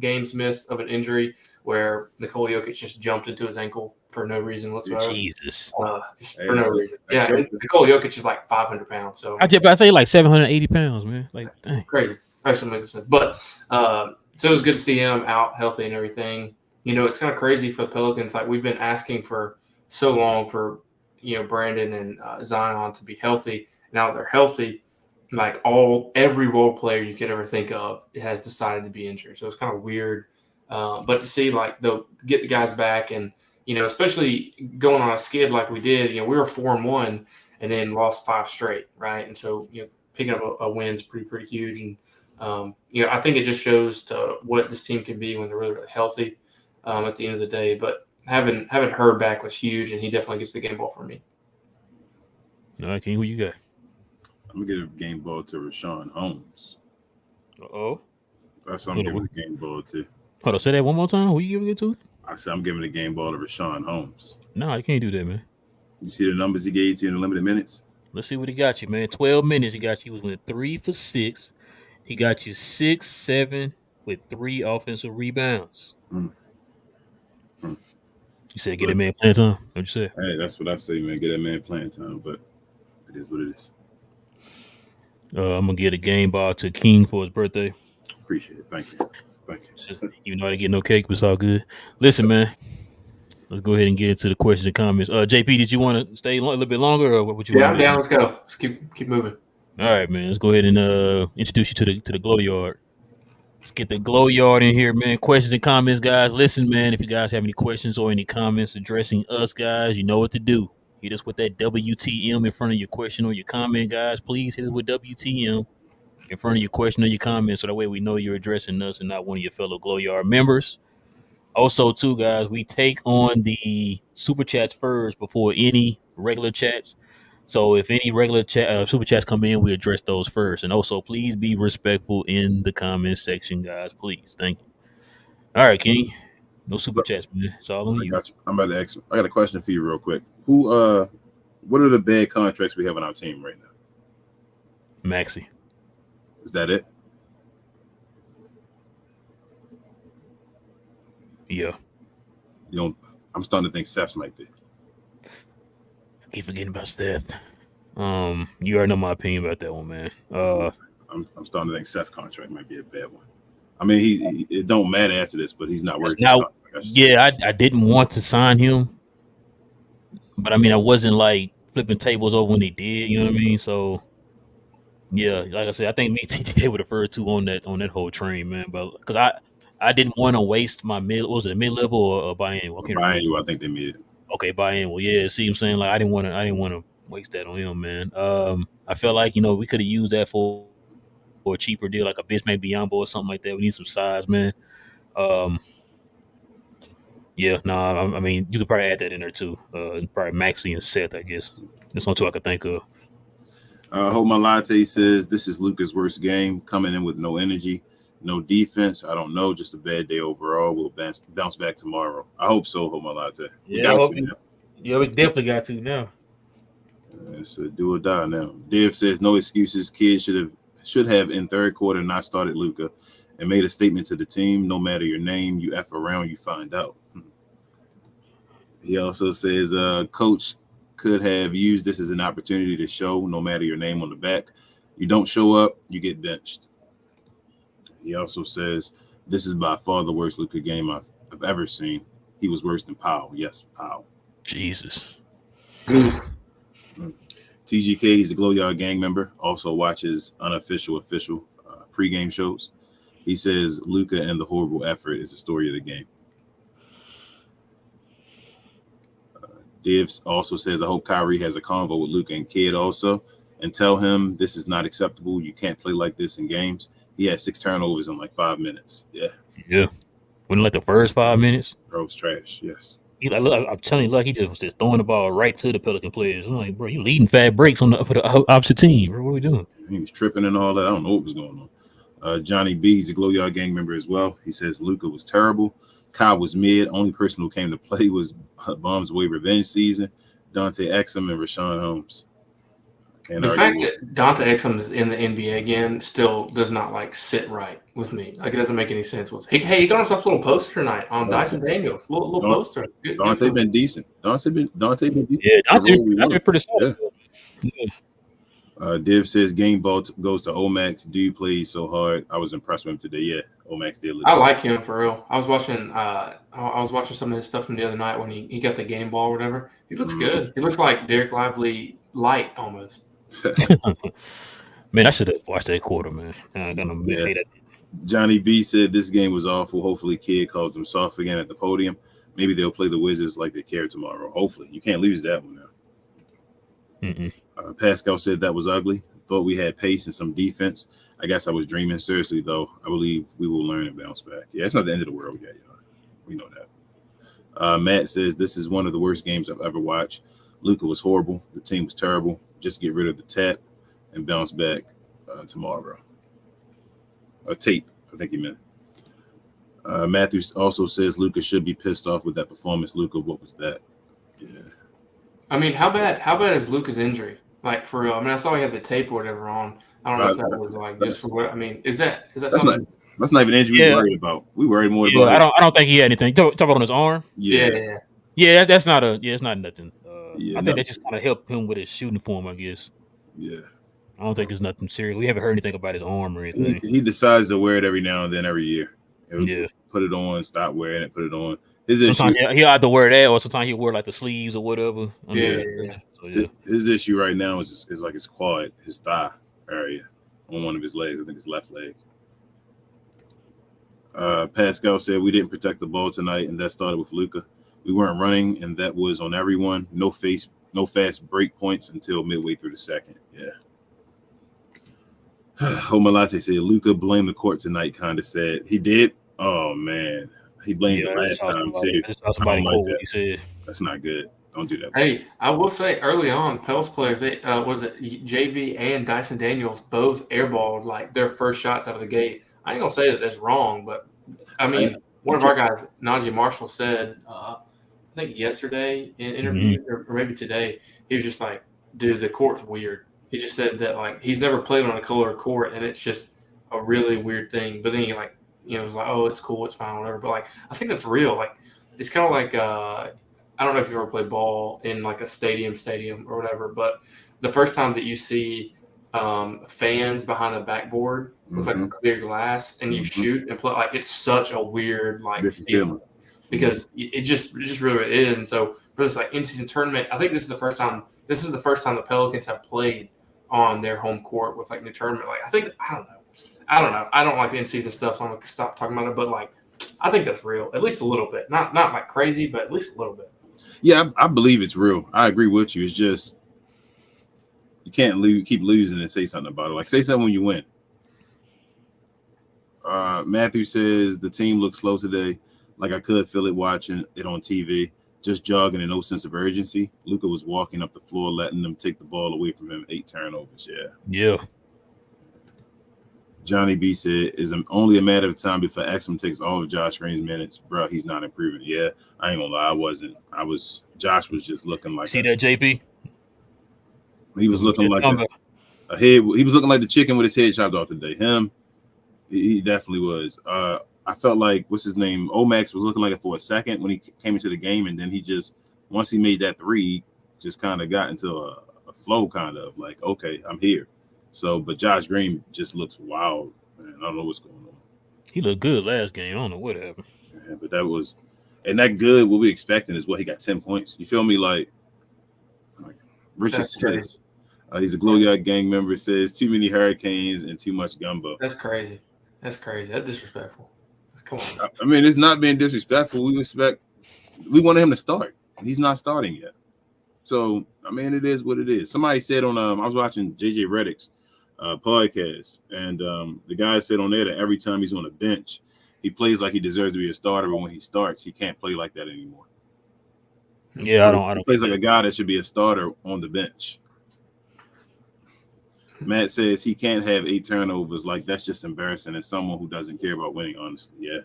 games missed of an injury where Nikola Jokic just jumped into his ankle for no reason whatsoever. Jesus. For no reason. Yeah, Nikola Jokic is like 500 pounds. So I say like 780 pounds, man. Like, dang. it's crazy. But so it was good to see him out healthy and everything. You know, it's kind of crazy for the Pelicans. Like we've been asking for so long for, you know, Brandon and Zion to be healthy. Now that they're healthy, like every role player you could ever think of has decided to be injured. So it's kind of weird. But to see like they'll get the guys back and, you know, especially going on a skid like we did, you know, we were 4-1 and then lost 5 straight. Right. And so, you know, picking up a win is pretty huge. And, you know, I think it just shows to what this team can be when they're really, really healthy at the end of the day. But having Herb back was huge, and he definitely gets the game ball for me. All right, King, who you got? I'm gonna give a game ball to Rashawn Holmes. Uh-oh. That's what I'm giving the game ball to. Hold on, say that one more time. Who you giving it to? I said I'm giving the game ball to Rashawn Holmes. No, you can't do that, man. You see the numbers he gave you in the limited minutes? Let's see what he got you, man. 12 minutes he got you. He was went 3 for 6. He got you 6-7 with 3 offensive rebounds. You said get that man playing time? What'd you say? Hey, that's what I say, man. Get that man playing time, but it is what it is. I'm gonna get a game ball to King for his birthday. Appreciate it. Thank you. Even though I didn't get no cake, but it's all good. Listen, man. Let's go ahead and get into the questions and comments. JP, did you want to stay a little bit longer, or what would you? Yeah, want I'm down. Let's go. Let's keep moving. All right, man. Let's go ahead and introduce you to the Glow Yard. Let's get the Glow Yard in here, man. Questions and comments, guys. Listen, man, if you guys have any questions or any comments addressing us, guys, you know what to do. Hit us with that WTM in front of your question or your comment, guys. Please hit us with WTM in front of your question or your comment so that way we know you're addressing us and not one of your fellow Glow Yard members. Also, too, guys, we take on the super chats first before any regular chats. So if any regular super chats come in, we address those first. And also, please be respectful in the comment section, guys. Please. Thank you. All right, King. No super chats, man. It's all on you. Got you. I'm about to ask. I got a question for you real quick. What are the bad contracts we have on our team right now? Maxey. Is that it? Yeah. You don't. I'm starting to think Seth's might be. I keep forgetting about Seth. You already know my opinion about that one, man. I'm starting to think Seth's contract might be a bad one. I mean, he it don't matter after this, but he's not worth it. Yeah, I didn't want to sign him, but I mean, I wasn't like flipping tables over when he did. You know what I mean? So, yeah, like I said, I think me and TJ were the first two on that whole train, man. But because I didn't want to waste my was it a mid level or biannual? Biannual, I think they made it. Okay, biannual. Yeah, see what I'm saying? Like I didn't want to waste that on him, man. I felt like, we could have used that for for a cheaper deal, like a Bismack Biyombo or something like that. We need some size, man. Yeah, no, I mean, you could probably add that in there too. Probably Maxey and Seth, I guess. That's one two I could think of. Hope My Latte says this is Luka's worst game, coming in with no energy, no defense. I don't know, just a bad day overall. We'll bounce back tomorrow. I hope so, Hope My Latte. We we definitely got to now. It's a do or die now. Div says no excuses. Kids should have in third quarter not started Luka and made a statement to the team. No matter your name, you F around, you find out. He also says coach could have used this as an opportunity to show no matter your name on the back. You don't show up, you get benched. He also says this is by far the worst Luka game I've ever seen. He was worse than Powell. Yes, Powell. Jesus. TGK, he's a Glow Yard gang member, also watches official pregame shows. He says Luka and the horrible effort is the story of the game. Divs also says, I hope Kyrie has a convo with Luka and Kid also and tell him this is not acceptable. You can't play like this in games. He had 6 turnovers in like 5 minutes. Yeah. Yeah. When like the first 5 minutes? Bro, it's trash. Yes. I'm telling you, like he just was just throwing the ball right to the Pelican players. I'm like, bro, you leading fast breaks for the opposite team. Bro, what are we doing? He was tripping and all that. I don't know what was going on. Johnny B, he's a Glow Yard gang member as well. He says Luka was terrible. Kyle was mid. Only person who came to play was Bombs Away Revenge season. Dante Exum and Rashawn Holmes. The fact that Dante Exum is in the NBA again still does not like sit right with me. Like it doesn't make any sense. Hey, he got himself a little poster tonight on Dyson Daniels. Little poster. Dante been decent. Dante been decent. Yeah, Dante pretty solid. Yeah. Div says game ball goes to Omax. Dude plays so hard. I was impressed with him today. Yeah, Omax did. I like him for real. I was watching some of his stuff from the other night when he got the game ball or whatever. He looks good. He looks like Derek Lively light almost. Man, I should have watched that quarter, man. Johnny B said this game was awful. Hopefully, Kid calls them soft again at the podium. Maybe they'll play the Wizards like they care tomorrow. Hopefully, you can't lose that one now. Pascal said that was ugly. Thought we had pace and some defense. I guess I was dreaming. Seriously, though, I believe we will learn and bounce back. Yeah, it's not the end of the world yet. We know that. Matt says this is one of the worst games I've ever watched. Luka was horrible. The team was terrible. Just get rid of the tap and bounce back tomorrow. Tape, I think he meant. Matthews also says Luka should be pissed off with that performance. Luka, what was that? Yeah. I mean, how bad is Luka's injury? Like for real. I mean, I saw he had the tape or whatever on. I don't know if that was like just for what. I mean, is that something? That's not even an injury we're worried about. We worried more about. I don't think he had anything. Talk about on his arm. Yeah. That's not it's not nothing. I think that just kind of helped him with his shooting form, I guess. Yeah. I don't think it's nothing serious. We haven't heard anything about his arm or anything. He decides to wear it every now and then, every year. Put it on, stop wearing it, put it on. Sometimes he'll have to wear that, or sometimes he'll wear like the sleeves or whatever. His issue right now is like his quad, his thigh area on one of his legs. I think his left leg. Pascal said we didn't protect the ball tonight, and that started with Luka. We weren't running, and that was on everyone. No fast break points until midway through the second. Yeah. Homalate said Luka blamed the court tonight. Kind of said he did. Oh man, he blamed the last time too. He said that's not good. Don't do that. Hey, I will say early on, Pels players, JV and Dyson Daniels both airballed like their first shots out of the gate. I ain't gonna say that that's wrong, but I mean, one of our guys, Najee Marshall, said, I think yesterday in an interview or maybe today, he was just like, dude, the court's weird. He just said that like he's never played on a colored court and it's just a really weird thing. But then he was like, oh, it's cool, it's fine, whatever. But like I think that's real. Like it's kind of like I don't know if you've ever played ball in like a stadium or whatever, but the first time that you see fans behind a backboard with like a clear glass and you shoot and play, like it's such a weird like feeling because it just really is. And so for this like in-season tournament, I think this is the first time the Pelicans have played on their home court with like new tournament. Like I don't know. I don't like the in-season stuff, so I'm gonna stop talking about it. But like, I think that's real, at least a little bit. Not like crazy, but at least a little bit. Yeah, I believe it's real. I agree with you. It's just you can't keep losing and say something about it. Like say something when you win. Matthew says the team looks slow today. Like I could feel it watching it on TV. Just jogging and no sense of urgency. Luka was walking up the floor, letting them take the ball away from him. 8 turnovers. Yeah. Johnny B said, "Is only a matter of time before Exum takes all of Josh Green's minutes, bro. He's not improving." Yeah, I ain't gonna lie, I wasn't. Josh was just looking like. See that, JP? He was looking like a head. He was looking like the chicken with his head chopped off today. He definitely was. I felt like what's his name? Omax was looking like it for a second when he came into the game, and then he just once he made that 3, just kind of got into a flow, kind of like, okay, I'm here. So, but Josh Green just looks wild, man. I don't know what's going on. He looked good last game. I don't know what happened. Yeah, but that good. What we expecting is what he got 10 points. You feel me? Like Richard says, he's a Glow Yard gang member. Says too many hurricanes and too much gumbo. That's crazy. That's disrespectful. Come on. I mean, it's not being disrespectful. We wanted him to start. He's not starting yet. So, I mean, it is what it is. Somebody said on I was watching JJ Redick's podcast, and the guy said on there that every time he's on the bench, he plays like he deserves to be a starter, but when he starts, he can't play like that anymore. Yeah, I don't. He plays like a guy that should be a starter on the bench. Matt says he can't have 8 turnovers. Like, that's just embarrassing as someone who doesn't care about winning, honestly. Yeah,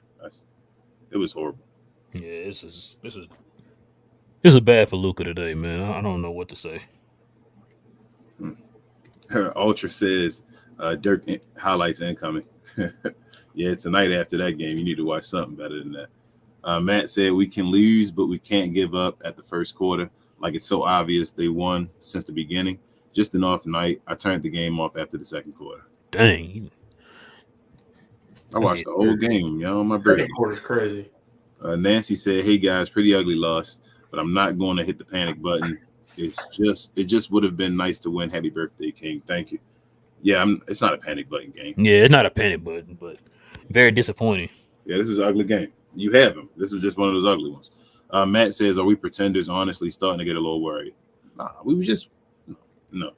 it was horrible. Yeah, this is bad for Luka today, man. I don't know what to say. Ultra says Dirk highlights incoming. Yeah, tonight after that game, you need to watch something better than that. Matt said we can lose, but we can't give up at the first quarter. Like, it's so obvious they won since the beginning. Just an off night. I turned the game off after the second quarter. Dang. I watched the whole game, yo. My birthday. Second quarter's crazy. Nancy said, "Hey guys, pretty ugly loss, but I'm not going to hit the panic button. It just would have been nice to win. Happy birthday, King. Thank you." Yeah, it's not a panic button game. Yeah, it's not a panic button, but very disappointing. Yeah, this is an ugly game. You have him. This was just one of those ugly ones. Matt says, "Are we pretenders?" Honestly, starting to get a little worried. Nah, we were just no.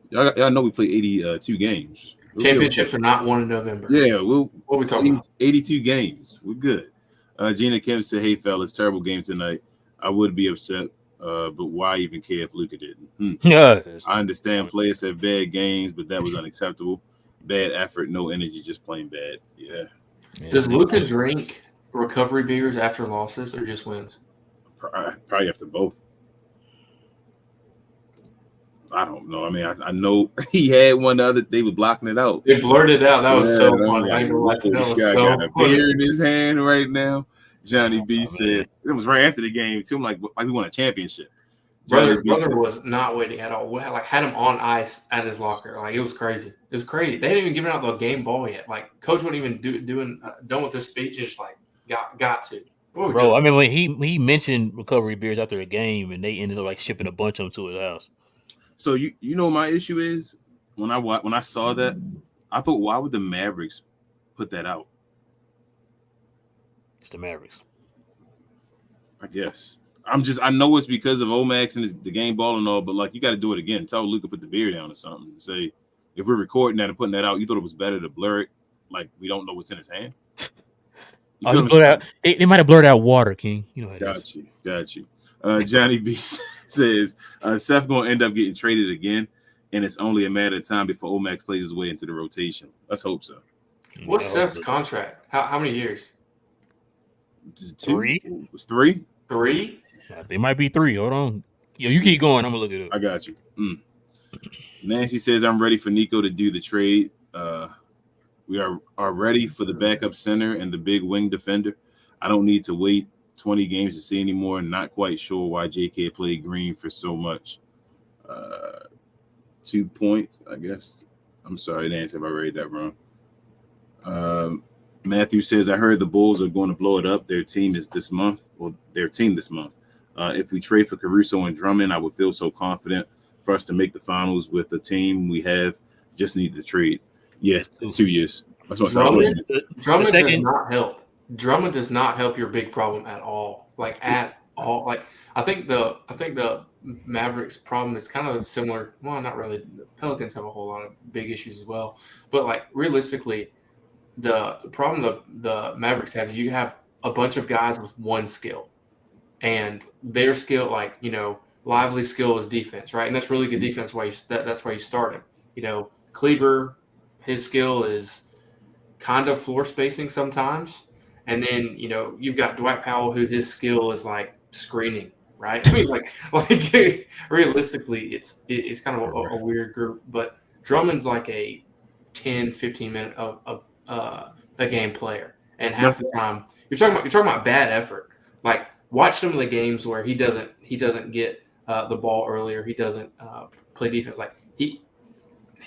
Y'all know we play 82 games. Championships are not won in November. Yeah, what are we talking about? 82 games. We're good. Gina Kim said, "Hey, fellas, terrible game tonight. I would be upset, but why even care if Luka didn't?" Yeah, I understand players have bad games, but that was unacceptable. Bad effort, no energy, just plain bad. Yeah. Does Luka drink recovery beers after losses or just wins? Probably after both. I don't know. I mean, I know he had one the other. They were blocking it out. They blurted out. That was so funny. This guy got a beer in his hand right now. Johnny B said it was right after the game too. I'm like we won a championship. Brother was not waiting at all. Like, had him on ice at his locker. Like, it was crazy. It was crazy. They hadn't even given out the game ball yet. Like, coach wasn't even done with this speech. Just like got to. Bro, I mean, when he mentioned recovery beers after a game, and they ended up like shipping a bunch of them to his house. So you know what my issue is when I saw that, I thought, why would the Mavericks put that out? It's the Mavericks. I guess. I know it's because of Omax and the game ball and all, but like, you got to do it again. Tell Luka put the beer down or something. And say, if we're recording that and putting that out, you thought it was better to blur it like we don't know what's in his hand. They might have blurred out water, King. You know how Got you. Johnny B says Seth going to end up getting traded again, and it's only a matter of time before Omax plays his way into the rotation. Let's hope so. What's Seth's contract? How many years? 3. It was 3. 3? They might be 3. Hold on. Yo, you keep going. I'm gonna look it up. I got you. Nancy says I'm ready for Nico to do the trade. We are ready for the backup center and the big wing defender. I don't need to wait 20 games to see anymore. Not quite sure why JK played Green for so much. 2 points, I guess. I'm sorry, Nancy, if I read that wrong. Matthew says, I heard the Bulls are going to blow it up. Their team this month. If we trade for Caruso and Drummond, I would feel so confident for us to make the finals with the team we have. Just need to trade. Yes, it's 2 years. That's what Drummond does not help. Drummond does not help your big problem at all. Like, at all. Like, I think the Mavericks problem is kind of similar. Well, not really. The Pelicans have a whole lot of big issues as well. But like realistically, the problem the Mavericks have is you have a bunch of guys with one skill, and their skill, like Lively's skill is defense, right? And that's really good defense. That's why you start him. Kleber, his skill is kind of floor spacing sometimes, and then you've got Dwight Powell, who his skill is like screening, right? I mean, like realistically, it's kind of a weird group, but Drummond's like a 10, 15 minute a game player, and half the time you're talking about bad effort. Like watch some of the games where he doesn't get the ball earlier, he doesn't play defense. Like he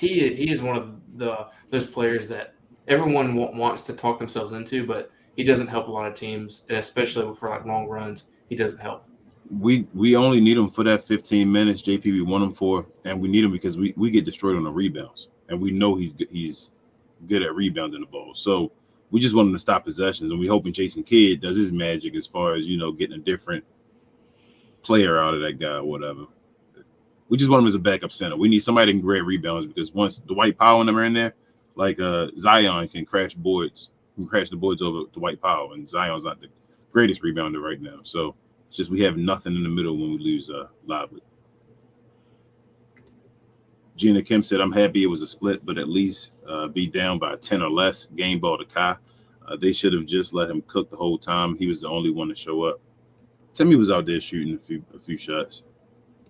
is one of those players that everyone wants to talk themselves into, but he doesn't help a lot of teams, and especially for like long runs, he doesn't help. We only need him for that 15 minutes. JP, we want him for, and we need him because we get destroyed on the rebounds, and we know he's good at rebounding the ball. So we just want him to stop possessions, and we hoping Jason Kidd does his magic as far as getting a different player out of that guy or whatever. We just want him as a backup center. We need somebody that can grab rebounds, because once Dwight Powell and them are in there, like Zion can crash the boards over Dwight Powell, and Zion's not the greatest rebounder right now. So it's just we have nothing in the middle when we lose Lively. Gina Kim said, I'm happy it was a split, but at least be down by 10 or less. Game ball to Kai. They should have just let him cook the whole time. He was the only one to show up. Timmy was out there shooting a few shots.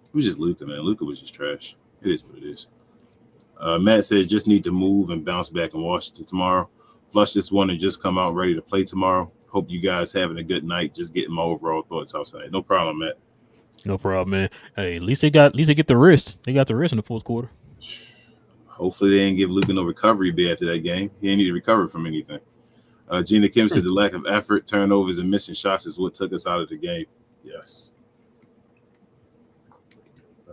It was just Luka, man. Luka was just trash. It is what it is. Matt said, just need to move and bounce back in Washington tomorrow. Flush this one and just come out ready to play tomorrow. Hope you guys having a good night. Just getting my overall thoughts outside. No problem, Matt. No problem, man. Hey, at least they get the wrist. They got the wrist in the fourth quarter. Hopefully they didn't give Luka no recovery bid after that game. He didn't need to recover from anything. Gina Kim said the lack of effort, turnovers, and missing shots is what took us out of the game. Yes.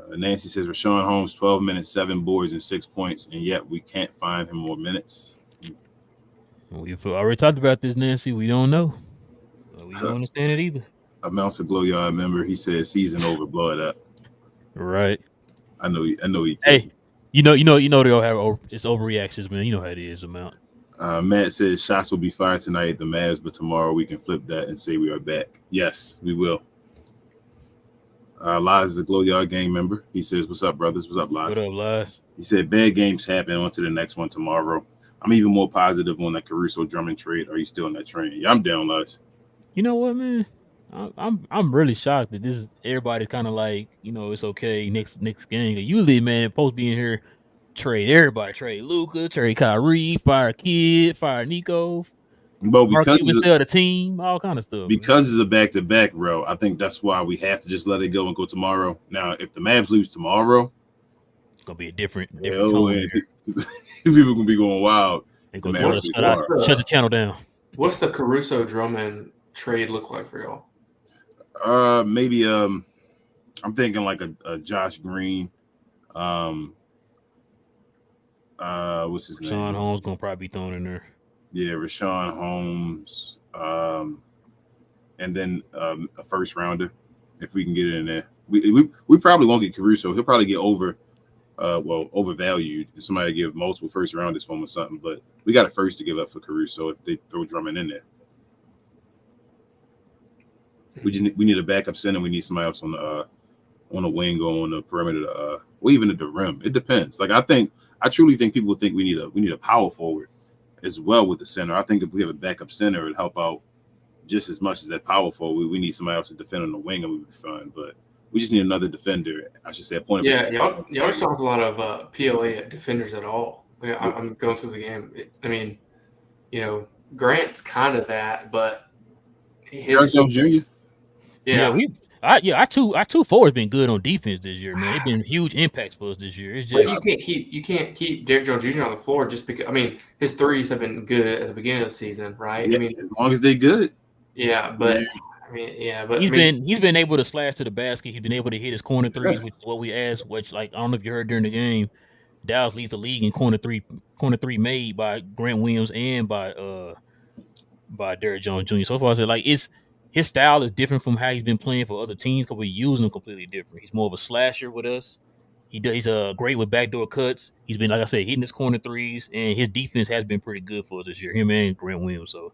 Nancy says Rashawn Holmes, 12 minutes, 7 boards, and 6 points, and yet we can't find him more minutes. We've already talked about this, Nancy. We don't know. We don't understand it either. Amounts of blow yard member. He said season over, blow it up. Right. I know he. Hey, you know they'll have it's overreactions, man. You know how it is, Amount. Matt says shots will be fired tonight at the Mavs, but tomorrow we can flip that and say we are back. Yes, we will. Liz is a Glow Yard gang member. He says, what's up, brothers? What's up, Liz? What up, Liz? He said, bad games happen. On to the next one tomorrow. I'm even more positive on that Caruso Drummond trade. Are you still in that train? Yeah, I'm down, Liz. You know what, man? I'm really shocked that this is everybody kind of like, it's okay next game. Usually, man, supposed to be in here, trade everybody. Trade Luka, trade Kyrie, fire Kid, fire Nico. But because it's the team, all kind of stuff. Because it's a back-to-back, bro, I think that's why we have to just let it go and go tomorrow. Now, if the Mavs lose tomorrow, it's gonna be a different tone. People gonna be going wild. They're gonna shut the channel down. What's the Caruso Drummond trade look like for y'all? Maybe I'm thinking like a Josh Green. What's his name? Rashawn Holmes gonna probably be thrown in there. Yeah, Rashawn Holmes, and then a first rounder if we can get it in there. We probably won't get Caruso. He'll probably get overvalued. Somebody give multiple first rounders for him or something. But we got a first to give up for Caruso if they throw Drummond in there. We need a backup center. We need somebody else on the wing or on the perimeter, or even at the rim. It depends. Like I truly think people think we need a power forward as well with the center. I think if we have a backup center, it'd help out just as much as that power forward. We need somebody else to defend on the wing, and we'd be fine. But we just need another defender. I should say a point. Yeah, y'all don't have a lot of POA at defenders at all. I'm going through the game. I mean, Grant's kind of that, but Derrick Jones Jr. Yeah, our two forwards been good on defense this year, man. They've been huge impacts for us this year. It's just you can't keep Derrick Jones Jr. on the floor just because. I mean, his threes have been good at the beginning of the season, right? Yeah, I mean, as long as they're good. Yeah, but he's been able to slash to the basket. He's been able to hit his corner threes, which is what we asked. Which, like, I don't know if you heard during the game, Dallas leads the league in corner three made by Grant Williams and by Derrick Jones Jr. So far, I said, like, his style is different from how he's been playing for other teams because we're using him completely different. He's more of a slasher with us. He's great with backdoor cuts. He's been, like I said, hitting his corner threes, and his defense has been pretty good for us this year. Him and Grant Williams. So,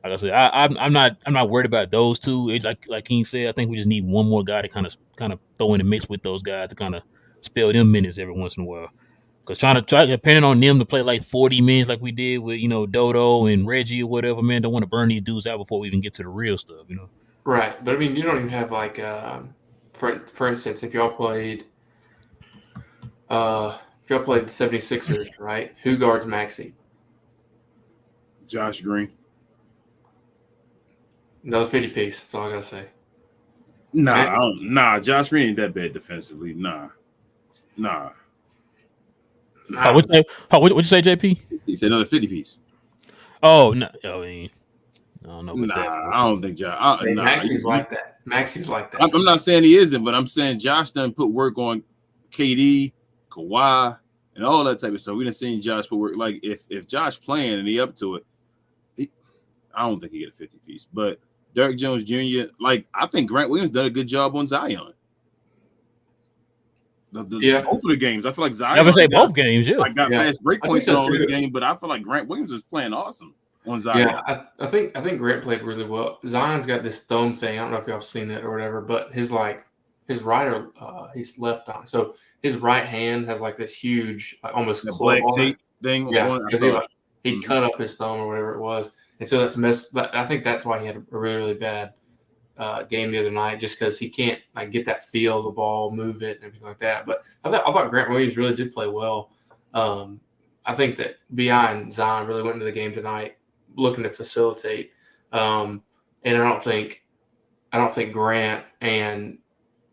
like I said, I'm not worried about those two. It's like King said, I think we just need one more guy to kind of throw in the mix with those guys to kind of spell them minutes every once in a while. Because depending on them to play like 40 minutes like we did with Dodo and Reggie or whatever, man, don't want to burn these dudes out before we even get to the real stuff, Right, but I mean, you don't even have like, for instance, if y'all played the 76ers, right? Who guards Maxey? Josh Green. Another 50 piece. That's all I gotta say. Nah, Josh Green ain't that bad defensively. Nah. What'd you say, JP? He said another 50 piece. Oh no, I mean, I don't know. Nah, I don't think Josh. Maxey's like that. Maxey's like that. I'm not saying he isn't, but I'm saying Josh done put work on KD, Kawhi, and all that type of stuff. We done seen Josh put work. Like if Josh playing and he up to it, I don't think he get a 50 piece. But Derrick Jones Jr., like I think Grant Williams done a good job on Zion. Both of the games, I feel like Zion. I would say both games. Yeah, I got fast break points in all this game, but I feel like Grant Williams is playing awesome on Zion. Yeah, I think Grant played really well. Zion's got this thumb thing. I don't know if y'all have seen it or whatever, but his right he's left on. So his right hand has like this huge, almost black tape thing. Yeah, because he cut up his thumb or whatever it was, and so that's messed. But I think that's why he had a really, really bad game the other night, just because he can't like get that feel of the ball, move it, and everything like that. But I thought Grant Williams really did play well. I think that Bi and Zion really went into the game tonight looking to facilitate, and I don't think Grant and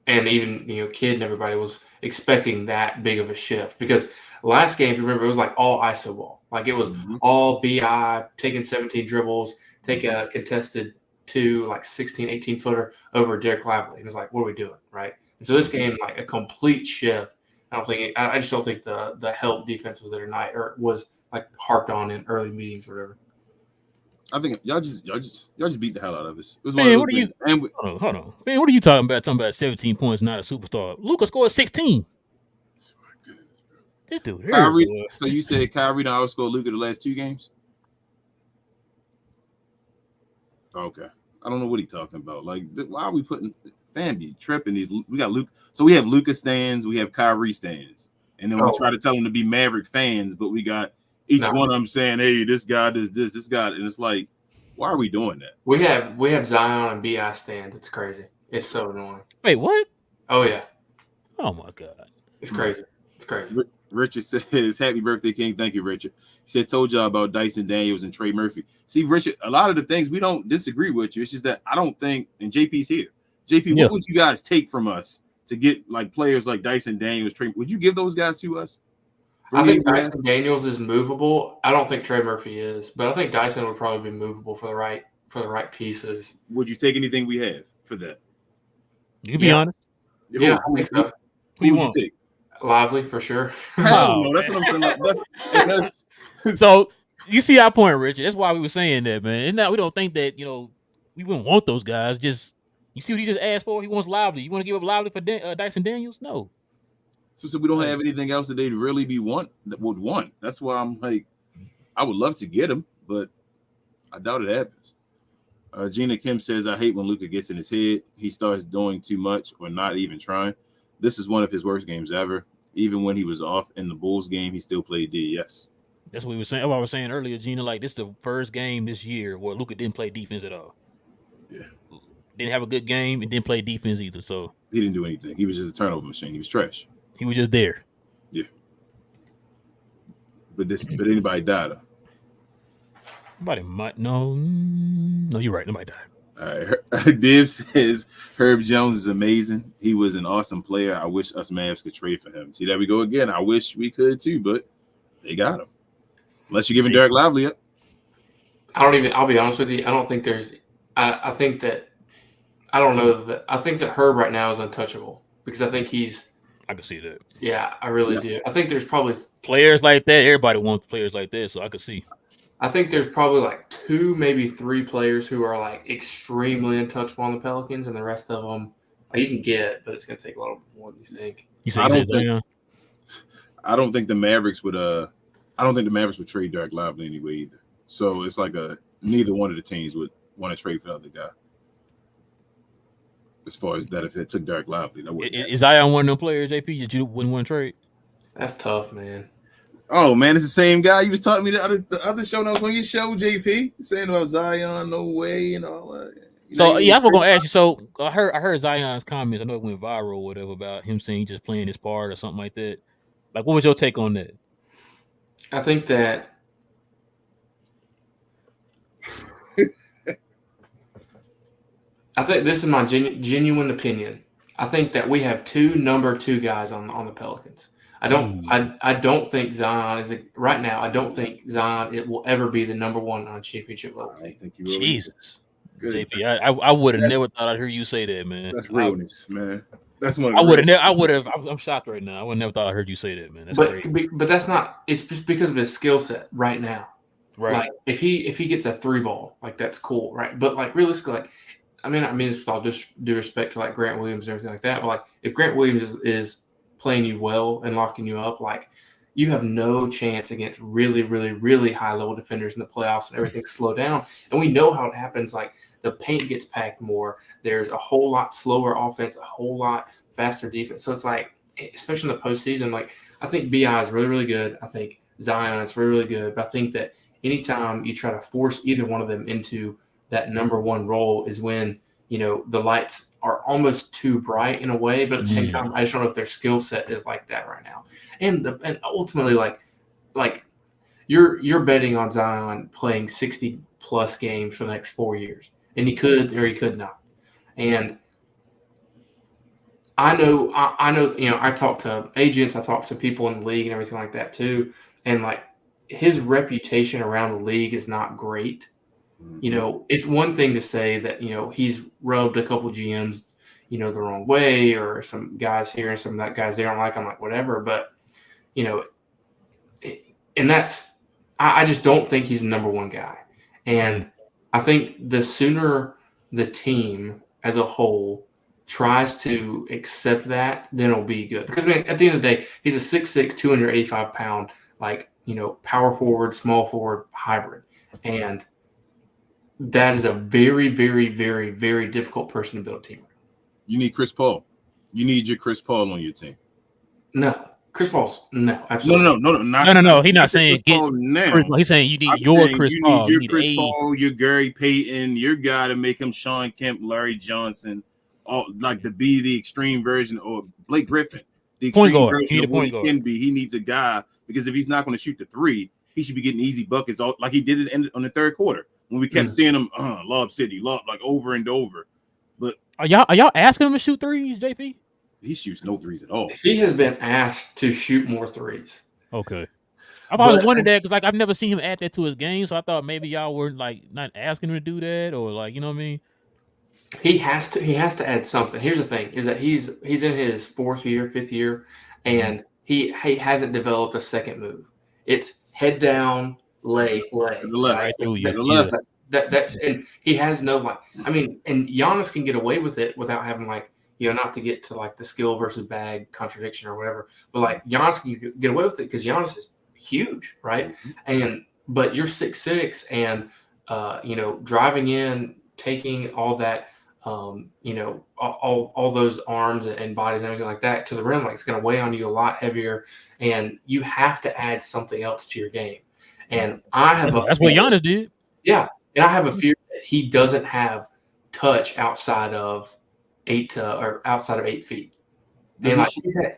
even Kidd and everybody was expecting that big of a shift, because last game, if you remember, it was like all ISO ball, like it was all Bi taking 17 dribbles, take a contested 16, 18 footer over Derek Lively. It was like, what are we doing, right? And so this game, like a complete shift. I just don't think the help defense was there tonight, or was like harped on in early meetings or whatever. I think y'all just beat the hell out of us. It was man, what are you? Hold on, man. What are you talking about? Talking about 17 points, not a superstar. Luka scored 16. This dude, Kyrie. So you said Kyrie done outscored Luka the last 2 games? Okay, I don't know what he's talking about. Like, why are we putting Fanby tripping these? We got Luka, so we have Luka stands, we have Kyrie stands, and then we try to tell them to be Maverick fans, but we got each one of them saying, "Hey, this guy does this guy," and it's like, why are we doing that? We have Zion and Bi stands. It's crazy. It's so annoying. Wait, what? Oh yeah. Oh my god. It's crazy. It's crazy. Richard says, "Happy birthday, King." Thank you, Richard. He said, "Told y'all about Dyson Daniels and Trey Murphy." See, Richard, a lot of the things we don't disagree with you. It's just that I don't think, and JP's here. JP, what would you guys take from us to get like players like Dyson Daniels, Trey? Would you give those guys to us? I think Dyson Daniels is movable. I don't think Trey Murphy is, but I think Dyson would probably be movable for the right pieces. Would you take anything we have for that? You can be honest. Yeah, I think so. Who would you take? Lively for sure. Hell no, that's what I'm saying. That's so you see our point, Richard. That's why we were saying that, man. It's not we don't think that we wouldn't want those guys. Just you see what he just asked for. He wants Lively. You want to give up Lively for Dyson Daniels? No. So we don't have anything else that they'd really would want. That's why I'm like, I would love to get him, but I doubt it happens. Gina Kim says, "I hate when Luka gets in his head. He starts doing too much or not even trying. This is one of his worst games ever. Even when he was off in the Bulls game, he still played D." Yes. That's what we were saying. What I was saying earlier, Gina. Like, this is the first game this year where Luka didn't play defense at all. Yeah. Didn't have a good game and didn't play defense either. So he didn't do anything. He was just a turnover machine. He was trash. He was just there. Yeah. But anybody died. Nobody might. No, you're right. Nobody died. All right. Div says Herb Jones is amazing. He was an awesome player. I wish us Mavs could trade for him. See, there we go again. I wish we could too, but they got him. Unless you're giving Derek Lively up. I'll be honest with you. I don't think there's. I think that. I don't know that. I think that Herb right now is untouchable because I think he's. I can see that. Yeah, I really do. I think there's probably players like that. Everybody wants players like that, so I can see. I think there's probably like 2, maybe 3 players who are like extremely untouchable on the Pelicans, and the rest of them you can get, but it's going to take a lot more than you think. You said Zion? I don't think the Mavericks would. I don't think the Mavericks would trade Derek Lively anyway either. So it's like neither one of the teams would want to trade for the other guy. As far as that, if it took Derek Lively, that wouldn't. Is Zion one of them players, JP, that you wouldn't want to trade? That's tough, man. Oh man, it's the same guy you was talking to me the other show that was on your show, JP, saying about Zion, no way, and all that. So I was gonna ask you. So I heard Zion's comments. I know it went viral or whatever about him saying he's just playing his part or something like that. Like, what was your take on that? I think that this is my genuine opinion. I think that we have 2 number 2 guys on the Pelicans. I don't think Zion is right now. I don't think Zion it will ever be the number 1 on a championship level team. Jesus, good. JP, I would have never thought I'd hear you say that, man. That's realness, man. That's one. I would have. I'm shocked right now. I would never thought I heard you say that, man. That's crazy. But that's not. It's just because of his skill set right now. Right. Like if he gets a 3 ball, like that's cool, right? But like realistically, like I mean this with all due respect to like Grant Williams and everything like that. But like if Grant Williams is playing you well and locking you up, like you have no chance against really, really, really high level defenders in the playoffs and everything's slow down. And we know how it happens. Like the paint gets packed more. There's a whole lot slower offense, a whole lot faster defense. So it's like, especially in the postseason, like I think BI is really, really good. I think Zion is really, really good. But I think that anytime you try to force either one of them into that number 1 role is when, the lights are almost too bright in a way, but at the same time, I just don't know if their skill set is like that right now. And ultimately, like you're betting on Zion playing 60 plus games for the next 4 years, and he could or he could not. And I know. I talk to agents, I talk to people in the league and everything like that too, and like his reputation around the league is not great. It's one thing to say that, he's rubbed a couple GMs, the wrong way, or some guys here and some of that guys they don't like. I'm like, whatever. But, and I just don't think he's the number 1 guy. And I think the sooner the team as a whole tries to accept that, then it'll be good. Because, at the end of the day, he's a 6'6", 285-pound, power forward, small forward hybrid. And that is a very, very, very, very difficult person to build a team around. You need Chris Paul. You need your Chris Paul on your team. No. Chris Paul's no, absolutely. No. He's not saying get now. He's saying you need your Chris Paul. You need your Chris Paul, your Gary Payton, your guy to make him Sean Kemp, Larry Johnson, like to be the extreme version, or Blake Griffin, the extreme version of what he can be. He needs a guy, because if he's not going to shoot the 3, he should be getting easy buckets, like he did it on the third quarter. When we kept seeing him, Lob City, like over and over. But are y'all asking him to shoot 3s, JP? He shoots no 3s at all. He has been asked to shoot more 3s. Okay. I've always wondered that, because I've never seen him add that to his game, so I thought maybe y'all were like not asking him to do that, or like, you know what I mean? He has to add something. Here's the thing: is that he's in his 4th year, 5th year, and he hasn't developed a second move. It's head down, lay. To the left. Right? That's and he has no and Giannis can get away with it without having not to get to like the skill versus bag contradiction or whatever. But like Giannis can get away with it because Giannis is huge, right? But you're 6'6", and driving in, taking all that, all those arms and bodies and everything like that to the rim, like it's going to weigh on you a lot heavier, and you have to add something else to your game. And that's what Giannis did. Yeah. And I have a fear that he doesn't have touch outside of 8 feet. And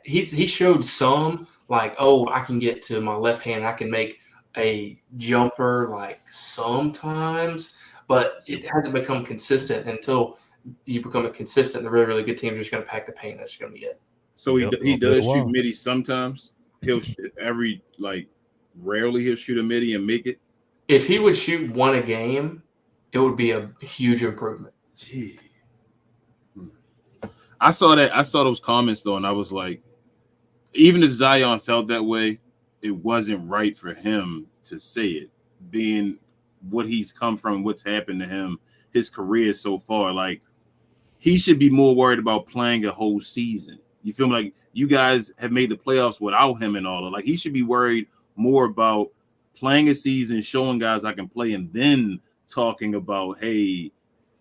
he showed some I can get to my left hand, I can make a jumper sometimes, but it hasn't become consistent. Until you become a consistent, the really, really good teams are just going to pack the paint. That's going to be it. So he does shoot midi sometimes. He'll rarely he'll shoot a midi and make it. If he would shoot 1 a game, it would be a huge improvement. Gee. I saw those comments though, and I was like, even if Zion felt that way, it wasn't right for him to say it. being what he's come from, what's happened to him, his career so far, like he should be more worried about playing a whole season. You feel me? Like you guys have made the playoffs without him and all. Like he should be worried more about playing a season, showing guys I can play, and then talking about, hey,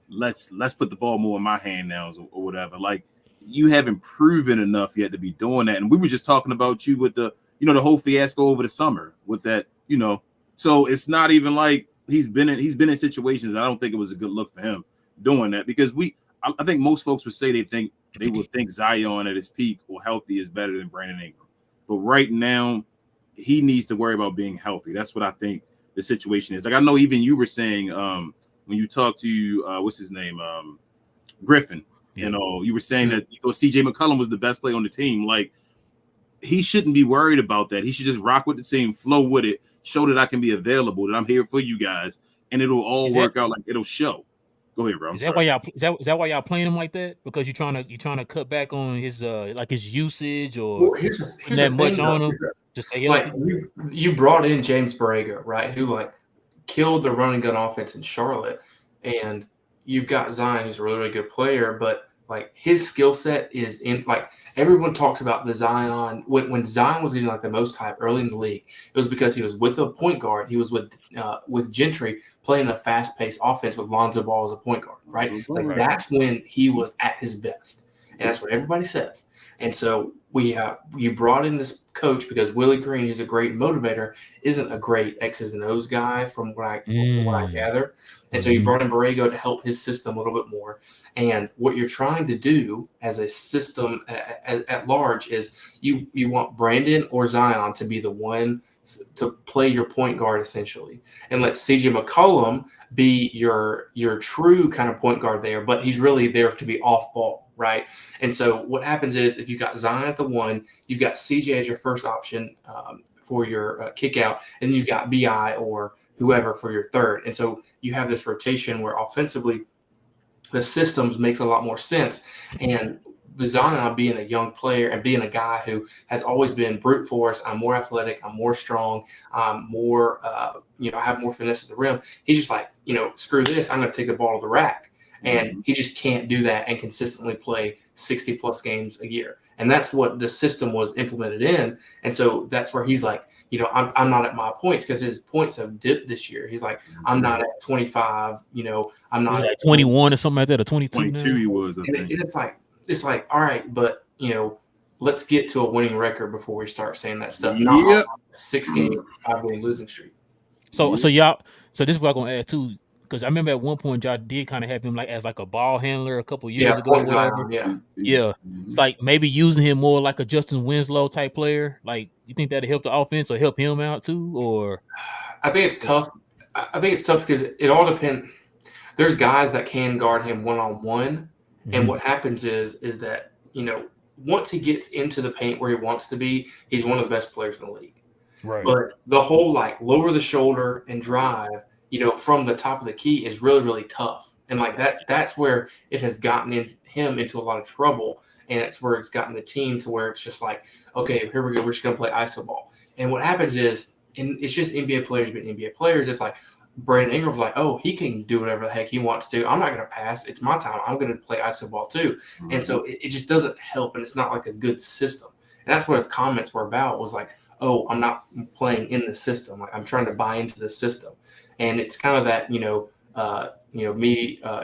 let's put the ball more in my hand now or whatever. Like you haven't proven enough yet to be doing that. And we were just talking about you with the whole fiasco over the summer with that, So it's not even like he's been in situations. I don't think it was a good look for him doing that, because I think most folks would say they would think Zion at his peak or healthy is better than Brandon Ingram. But right now, he needs to worry about being healthy. That's what I think the situation is. Like I know even you were saying when you talked to what's his name, Griffin, you were saying that you thought CJ McCollum was the best player on the team. Like he shouldn't be worried about that. He should just rock with the team, flow with it, show that I can be available, that I'm here for you guys, and it'll all work out. Like it'll show. Go ahead, bro. Is that why y'all playing him like that? Because you're trying to cut back on his like his usage, or here's that much on him? Just like you brought in James Borrego, right? Who like killed the running gun offense in Charlotte, and you've got Zion, who's a really, really good player, but like his skill set is in, like everyone talks about the Zion when Zion was getting like the most hype early in the league, it was because he was with a point guard. He was with Gentry playing a fast-paced offense with Lonzo Ball as a point guard, right? Like that's when he was at his best, and that's what everybody says. And so you brought in this coach because Willie Green, who's a great motivator, isn't a great X's and O's guy from what I gather. And so you brought in Borrego to help his system a little bit more. And what you're trying to do as a system at large is you want Brandon or Zion to be the one to play your point guard essentially, and let CJ McCollum be your true kind of point guard there, but he's really there to be off ball, right? And so what happens is if you've got Zion at the one, you've got CJ as your first option for your kick out, and you've got BI or whoever for your third. And so you have this rotation where offensively the systems makes a lot more sense. And Zion being a young player and being a guy who has always been brute force, I'm more athletic, I'm more strong, I'm more, I have more finesse at the rim. He's just like, screw this, I'm going to take the ball to the rack. And he just can't do that and consistently play 60-plus games a year. And that's what the system was implemented in. And so that's where he's like, I'm not at my points, because his points have dipped this year. He's like, I'm not at 25, I'm not at 21 or something like that, or 22. 22 he was, I think. And it's like, all right, but, let's get to a winning record before we start saying that stuff. Not 6-game, 5-game losing streak. So this is what I'm going to add too, because I remember at one point y'all did kind of have him like as like a ball handler a couple years ago. Or whatever. Yeah. It's like maybe using him more like a Justin Winslow type player. Like, you think that'd help the offense or help him out too? Or I think it's tough. I think it's tough because it all depends. There's guys that can guard him one-on-one, and what happens is that once he gets into the paint where he wants to be, he's one of the best players in the league. Right. But the whole like lower the shoulder and drive, from the top of the key is really, really tough. And like that's where it has gotten him into a lot of trouble. And it's where it's gotten the team to where it's just like, okay, here we go. We're just going to play iso ball. And what happens is, and it's just NBA players being NBA players. It's like Brandon Ingram's like, oh, he can do whatever the heck he wants to. I'm not going to pass. It's my time. I'm going to play iso ball too. And so it just doesn't help. And it's not like a good system. And that's what his comments were about, was like, oh, I'm not playing in the system. Like, I'm trying to buy into the system. And it's kind of that, me,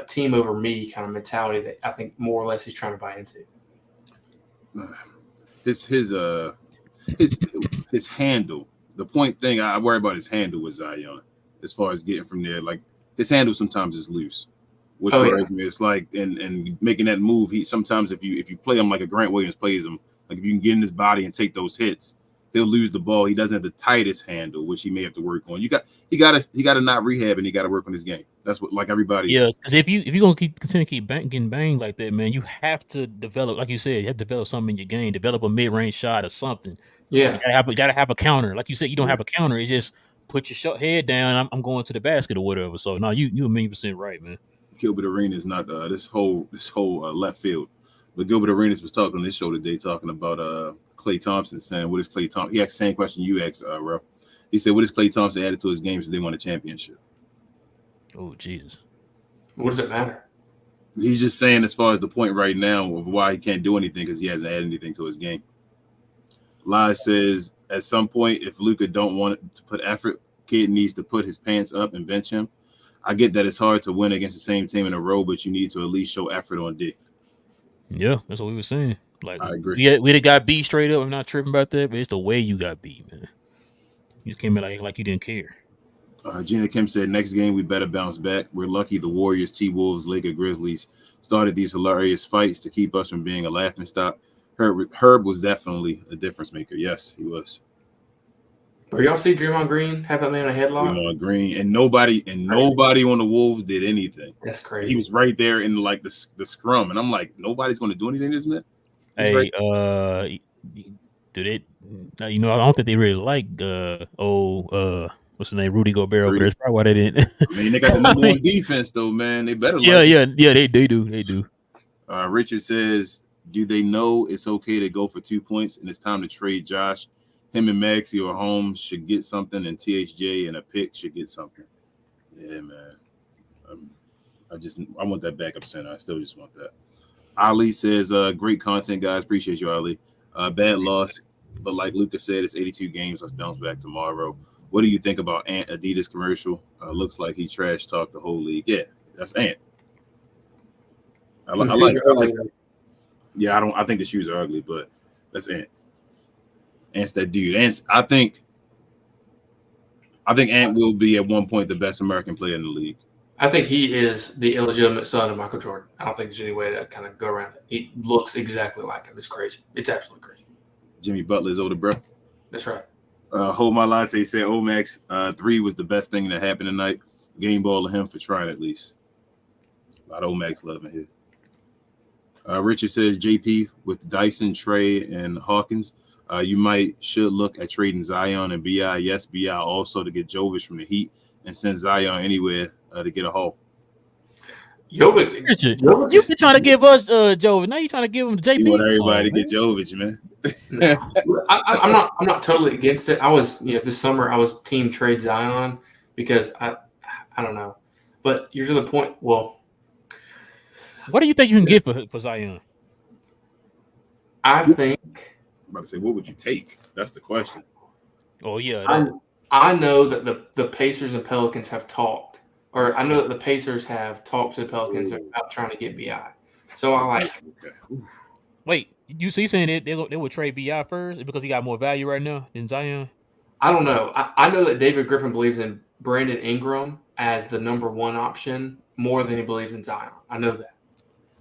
team over me kind of mentality that I think more or less he's trying to buy into. His handle. The point thing I worry about his handle with Zion, as far as getting from there. Like his handle sometimes is loose, which worries me. It's like and making that move. He sometimes if you play him like a Grant Williams plays him, like if you can get in his body and take those hits, he'll lose the ball. He doesn't have the tightest handle, which he may have to work on. He got to not rehab, and he got to work on his game. That's what, like everybody. Yeah, because if you're gonna continue to keep getting banged like that, man, you have to develop, like you said, you have to develop something in your game. Develop a mid-range shot or something. Yeah, you gotta have a counter. Like you said, you don't have a counter. It's just put your head down. I'm going to the basket or whatever. So no, you 1,000,000% right, man. Gilbert Arenas not this whole left field, but Gilbert Arenas was talking on this show today, talking about Klay Thompson, saying what is Klay Thompson. He asked the same question you asked, Ralph. He said, "What does Klay Thompson added to his game since they won a championship?" Oh, Jesus. What does it matter? He's just saying, as far as the point right now of why he can't do anything because he hasn't added anything to his game. Lai says, at some point, if Luka don't want to put effort, kid needs to put his pants up and bench him. I get that it's hard to win against the same team in a row, but you need to at least show effort on D. Yeah, that's what we were saying. Like, I agree. We got beat straight up. I'm not tripping about that, but it's the way you got beat, man. You just came in like you didn't care. Gina Kim said, next game we better bounce back. We're lucky the Warriors, T-Wolves, Lakers, Grizzlies started these hilarious fights to keep us from being a laughingstock. Herb was definitely a difference maker. Yes, he was. But y'all see Draymond Green have that man in a headlock? Draymond Green and nobody on the Wolves did anything. That's crazy. He was right there in like the scrum, and I'm like, nobody's going to do anything to this man. Hey, right. Did it? I don't think they really like what's the name, Rudy Gobert over there. That's probably why they didn't. I mean, they got the number one defense though, man. They better. Yeah, they do. Richard says, do they know it's okay to go for 2 points and it's time to trade Josh? Him and Maxey or Holmes should get something, and THJ and a pick should get something. Yeah, man. I want that backup center. I still just want that. Ali says, great content, guys. Appreciate you, Ali. Bad loss, but like Luka said, it's 82 games. Let's bounce back tomorrow. What do you think about Ant Adidas commercial? Looks like he trash talked the whole league. Yeah, that's Ant. I like that. Yeah, I think the shoes are ugly, but that's Ant. Ant's that dude. I think Ant will be at one point the best American player in the league. I think he is the illegitimate son of Michael Jordan. I don't think there's any way to kind of go around it. He looks exactly like him. It's crazy. It's absolutely crazy. Jimmy Butler's older brother. That's right. Hold My Latte said Omax 3 was the best thing that happened tonight. Game ball to him for trying at least. A lot of Omax love in here. Richard says JP with Dyson, Trey, and Hawkins. You should look at trading Zion and BI. Yes, BI also to get Jovic from the Heat and send Zion anywhere to get a haul. Richard, you've been trying to give us Jovic. Now you're trying to give him JP. You want everybody to get Jovic, man. I'm not totally against it. I was, this summer I was team trade Zion because I don't know, but you're to the point. Well, what do you think you can get for Zion? I think. I'm about to say, what would you take? That's the question. Oh yeah, I know that the Pacers and Pelicans have talked, or I know that the Pacers have talked to the Pelicans about trying to get BI. So I like. Okay. Wait, you see, saying they would trade BI first because he got more value right now than Zion? I don't know. I know that David Griffin believes in Brandon Ingram as the number one option more than he believes in Zion. I know that.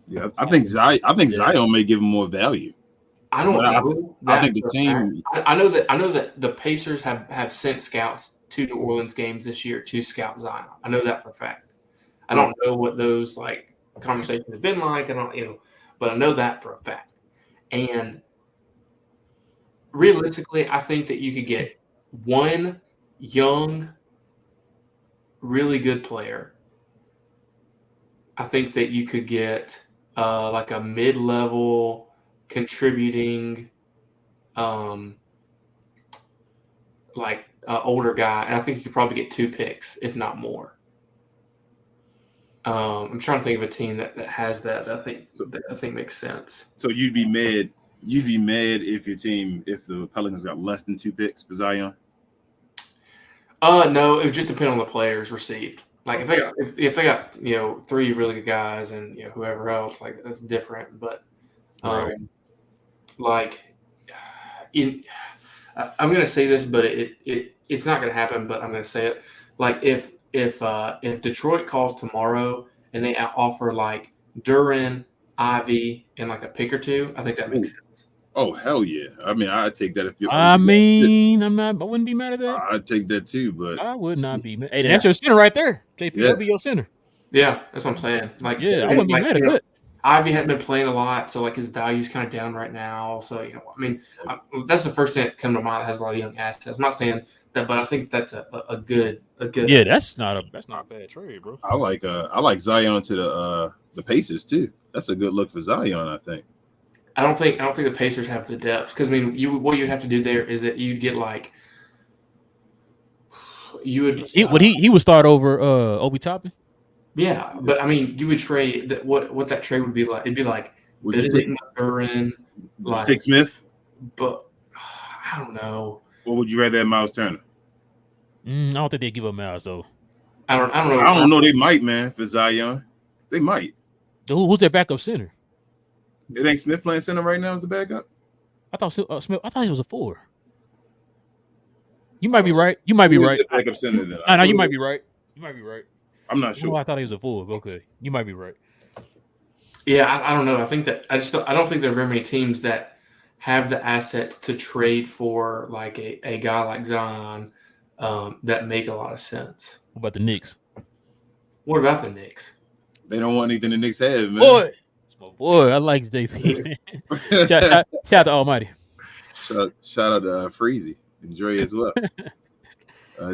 Yeah, I think Zion may give him more value. I don't know. I think the team. I know that the Pacers have sent scouts to New Orleans games this year to scout Zion. I know that for a fact. I don't know what those conversations have been like. I don't, but I know that for a fact. And realistically, I think that you could get one young, really good player. I think that you could get like a mid-level contributing older guy, and I think you could probably get 2 picks, if not more. I'm trying to think of a team that has that. I think makes sense. So you'd be mad if the Pelicans got less than 2 picks for Zion? No, it would just depend on the players received. Like if they got 3 really good guys and whoever else, that's different. But I'm gonna say this, but it's not gonna happen. But I'm gonna say it. Like if Detroit calls tomorrow and they offer Duren, Ivy, and a pick or 2, I think that makes sense. Oh hell yeah! I mean, I'd take that if you. I wouldn't be mad at that. I'd take that too, but I would not be mad. Hey, that's your center right there. JP will be your center. Yeah, that's what I'm saying. I wouldn't be mad at that. Ivy hadn't been playing a lot, so his value's kind of down right now. So that's the first thing that comes to mind that has a lot of young assets. I'm not saying that, but I think that's a good. Yeah, that's not a bad trade, bro. I like Zion to the Pacers too. That's a good look for Zion, I think. I don't think the Pacers have the depth because what you'd have to do there is that you'd get you would he would start over Obi Toppin. Yeah, but I mean, you would trade that. What that trade would be like? It'd be like Would you Benedict Mathurin, Would you take Smith, but I don't know. or would you rather have Miles Turner? I don't think they give up Miles though. I don't know. I don't know. They might, man. For Zion, they might. Who's their backup center? It ain't Smith playing center right now as the backup. I thought Smith. I thought he was a 4. You might be right. You might be Who is right. the backup center then? No, you might be right. You might be right. I'm not sure. Oh, I thought he was a 4. Okay, you might be right. Yeah, I don't know. I think that I don't think there are very many teams that have the assets to trade for like a guy like Zion that make a lot of sense. What about the Knicks? What about the Knicks? They don't want anything the Knicks have, man. Boy, it's my boy. I like JP. Man. shout out to Almighty. Shout out to Freezy and Dre as well.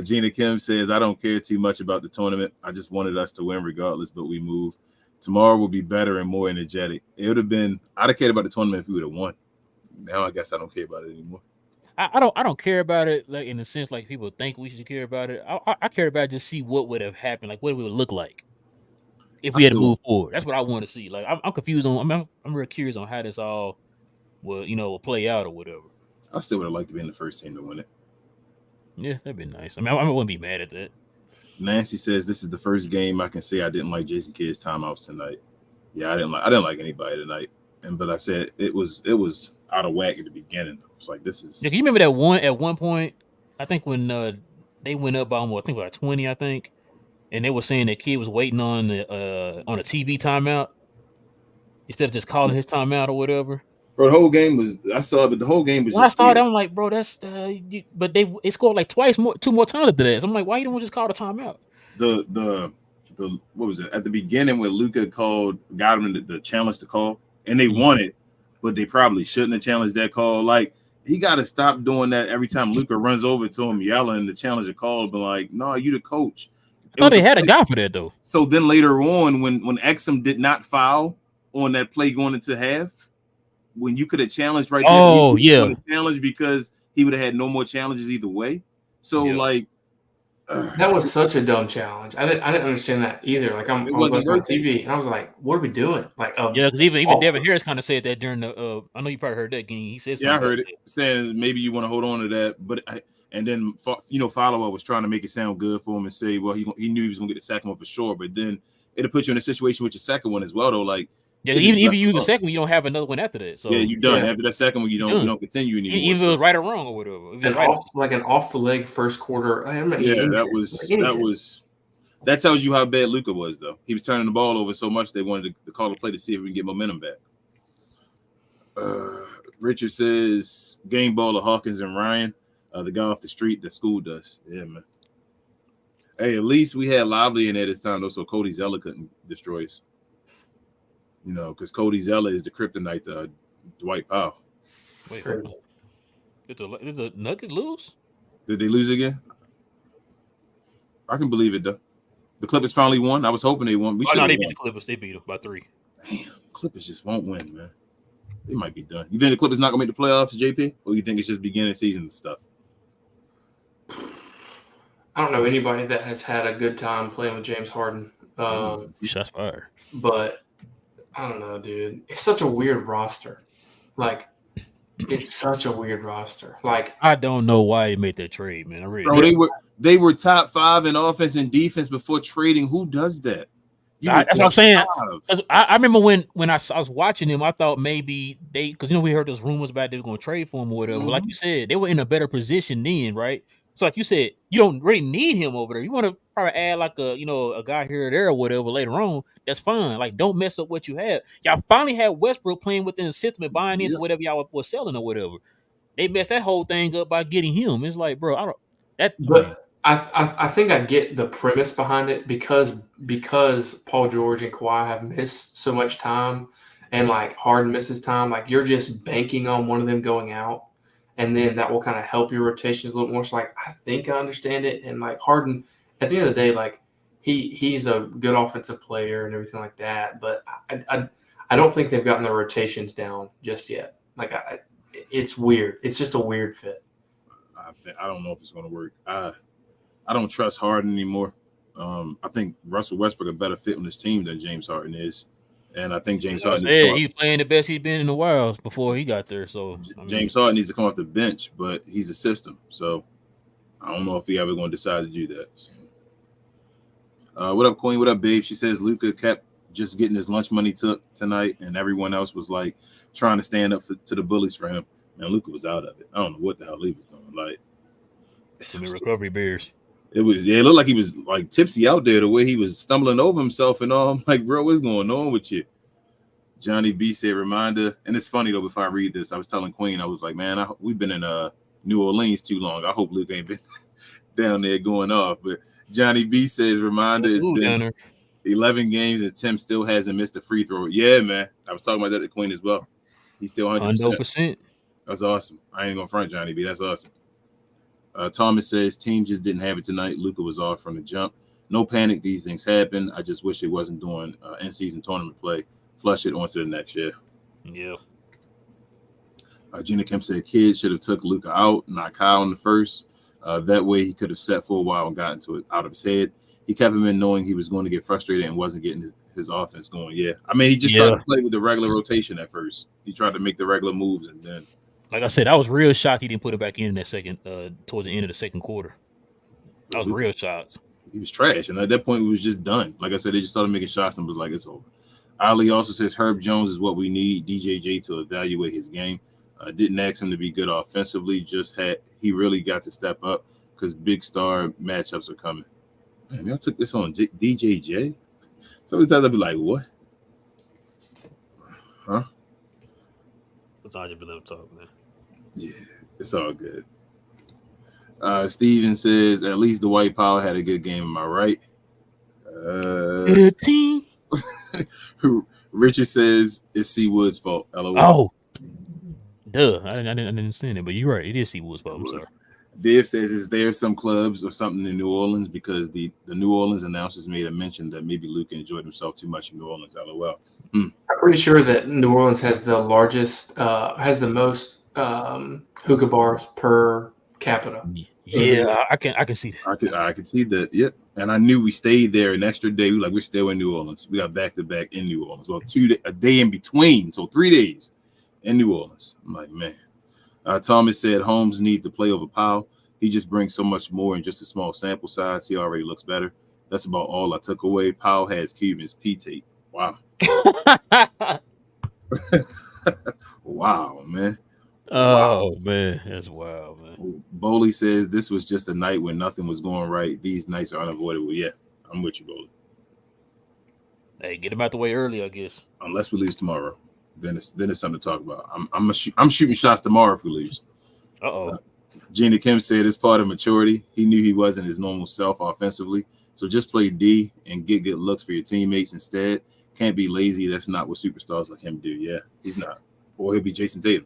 Gina Kim says, I don't care too much about the tournament. I just wanted us to win regardless, but we move. Tomorrow will be better and more energetic. It would have been, I'd have cared about the tournament if we would have won. Now I guess I don't care about it anymore. I don't care about it like in the sense like people think we should care about it. I care about it just see what would have happened, like what it would look like if we had to move forward. That's what I want to see. Like I'm confused on. I'm real curious on how this all will play out or whatever. I still would have liked to be in the first team to win it. Yeah, that'd be nice. I mean, I wouldn't be mad at that. Nancy says this is the first game I can say I didn't like Jason Kidd's timeouts tonight. Yeah, I didn't like anybody tonight. But I said it was out of whack at the beginning. It's like this is. Yeah, you remember that one at one point? I think when they went up by almost, I think about 20, I think, and they were saying that Kid was waiting on a TV timeout instead of just calling his timeout or whatever. Bro, the whole game was. I saw it, but the whole game was. When I saw it, I'm like, bro, that's. But they scored like two more times after that. So I'm like, why you don't just call the timeout? The what was it at the beginning when Luka got him the challenge to call, and they won it, but they probably shouldn't have challenged that call. Like he got to stop doing that every time Luka runs over to him yelling the challenge to call. But like, no, you the coach. I thought they had a guy for that though. So then later on, when Exum did not foul on that play going into half. When you could have challenged right there. Oh, yeah. Challenge because he would have had no more challenges either way. So, like. That was such a dumb challenge. I didn't understand that either. Like, I was on TV, and I was like, what are we doing? Like, yeah, because even Devin Harris kind of said that during the I know you probably heard that game. He said something. Yeah, I heard it. Saying maybe you want to hold on to that. But and then, follow-up was trying to make it sound good for him and say, well, he knew he was going to get the second one for sure. But then it'll put you in a situation with your second one as well, though. Like, yeah, even if you use the second one, you don't have another one after that. So yeah, you're done. After that second one, you don't continue anymore. Even if it was right or wrong or whatever. An off the leg first quarter. That tells you how bad Luka was, though. He was turning the ball over so much they wanted to call a play to see if we can get momentum back. Richard says game ball of Hawkins and Ryan, the guy off the street that school does. Yeah, man. Hey, at least we had Lively in there this time, though, so Cody Zeller couldn't destroy us. Because Cody Zeller is the kryptonite to Dwight Powell. Wait, did the Nuggets lose? Did they lose again? I can believe it, though. The Clippers finally won. I was hoping they won. No, they beat the Clippers. They beat them by 3. Damn, Clippers just won't win, man. They might be done. You think the Clippers not going to make the playoffs, JP? Or you think it's just beginning season stuff? I don't know anybody that has had a good time playing with James Harden. Shots fired. But I don't know, dude. It's such a weird roster. Like, it's such a weird roster. Like, I don't know why he made that trade, man. They were top 5 in offense and defense before trading. Who does that? That's what I'm saying. I remember when I was watching him, I thought maybe because we heard those rumors about they were going to trade for him or whatever. Mm-hmm. Like you said, they were in a better position then, right? So like you said, you don't really need him over there. You want to probably add like a guy here or there or whatever later on. That's fine. Like don't mess up what you have. Y'all finally had Westbrook playing within the system and buying into whatever y'all was selling or whatever. They messed that whole thing up by getting him. It's like, bro, I don't. But I think I get the premise behind it because Paul George and Kawhi have missed so much time, and like Harden misses time. Like you're just banking on one of them going out. And then that will kind of help your rotations a little more. So, like, I think I understand it. And, like, Harden, at the end of the day, like, he's a good offensive player and everything like that. But I don't think they've gotten their rotations down just yet. Like, it's weird. It's just a weird fit. I don't know if it's going to work. I I don't trust Harden anymore. I think Russell Westbrook a better fit on this team than James Harden is, and I think James Harden. He's playing the best he's been in a while before he got there. So James Harden needs to come off the bench, but he's a system, so I don't know if he ever going to decide to do that. So. What up, Queen? What up, babe? She says Luka kept just getting his lunch money took tonight, and everyone else was like trying to stand up to the bullies for him. Man, Luka was out of it. I don't know what the hell he was doing. Like, too many recovery bears. It looked like he was like tipsy out there the way he was stumbling over himself and all. I'm like, bro, what's going on with you? Johnny B said, reminder, and it's funny though, before I read this, I was telling Queen, I was like, man, we've been in New Orleans too long. I hope Luke ain't been down there going off. But Johnny B says, reminder, it's been 11 games and Tim still hasn't missed a free throw. Yeah, man. I was talking about that to Queen as well. He's still 100%. That's awesome. I ain't gonna front Johnny B. That's awesome. Thomas says, team just didn't have it tonight. Luka was off from the jump. No panic. These things happen. I just wish it wasn't doing in-season tournament play. Flush it onto the next year. Yeah. Gina Kemp said, kids should have took Luka out, not Kyle in the first. That way he could have sat for a while and got into it out of his head. He kept him in knowing he was going to get frustrated and wasn't getting his offense going. Yeah. I mean, he just tried to play with the regular rotation at first. He tried to make the regular moves and then. Like I said, I was real shocked he didn't put it back in that second, towards the end of the second quarter. I was real shocked. He was trash, and at that point, we was just done. Like I said, they just started making shots and was like, it's over. Ali also says Herb Jones is what we need DJJ to evaluate his game. Didn't ask him to be good offensively, he really got to step up because big star matchups are coming. Man, y'all took this on DJJ? Sometimes I'll be like, what? Huh? Sometimes you be able to talk, man. Yeah, it's all good. Steven says, at least Dwight Powell had a good game. Am I right? Team. Richard says, it's C. Wood's fault. LOL. Oh, duh. I didn't understand it, but you're right. It is C. Wood's fault. I'm sorry. Dave says, is there some clubs or something in New Orleans? Because the New Orleans announcers made a mention that maybe Luka enjoyed himself too much in New Orleans. LOL. I'm pretty sure that New Orleans has the most hookah bars per capita. Yeah, I can see that. I can see that. Yep. And I knew we stayed there an extra day. We're still in New Orleans. We got back to back in New Orleans. Well, a day in between, so 3 days in New Orleans. I'm like, man. Thomas said Holmes need to play over Powell. He just brings so much more in just a small sample size. He already looks better. That's about all I took away. Powell has Cuban's P tape. Wow. Wow, man. Oh, man. That's wild, man. Bowley says this was just a night when nothing was going right. These nights are unavoidable. Yeah, I'm with you, Bowley. Hey, get him out the way early, I guess. Unless we lose tomorrow. Then it's something to talk about. I'm shooting shots tomorrow if we lose. Gina Kim said it's part of maturity. He knew he wasn't his normal self offensively. So just play D and get good looks for your teammates instead. Can't be lazy. That's not what superstars like him do. Yeah, he's not. Or he'll be Jason Tatum.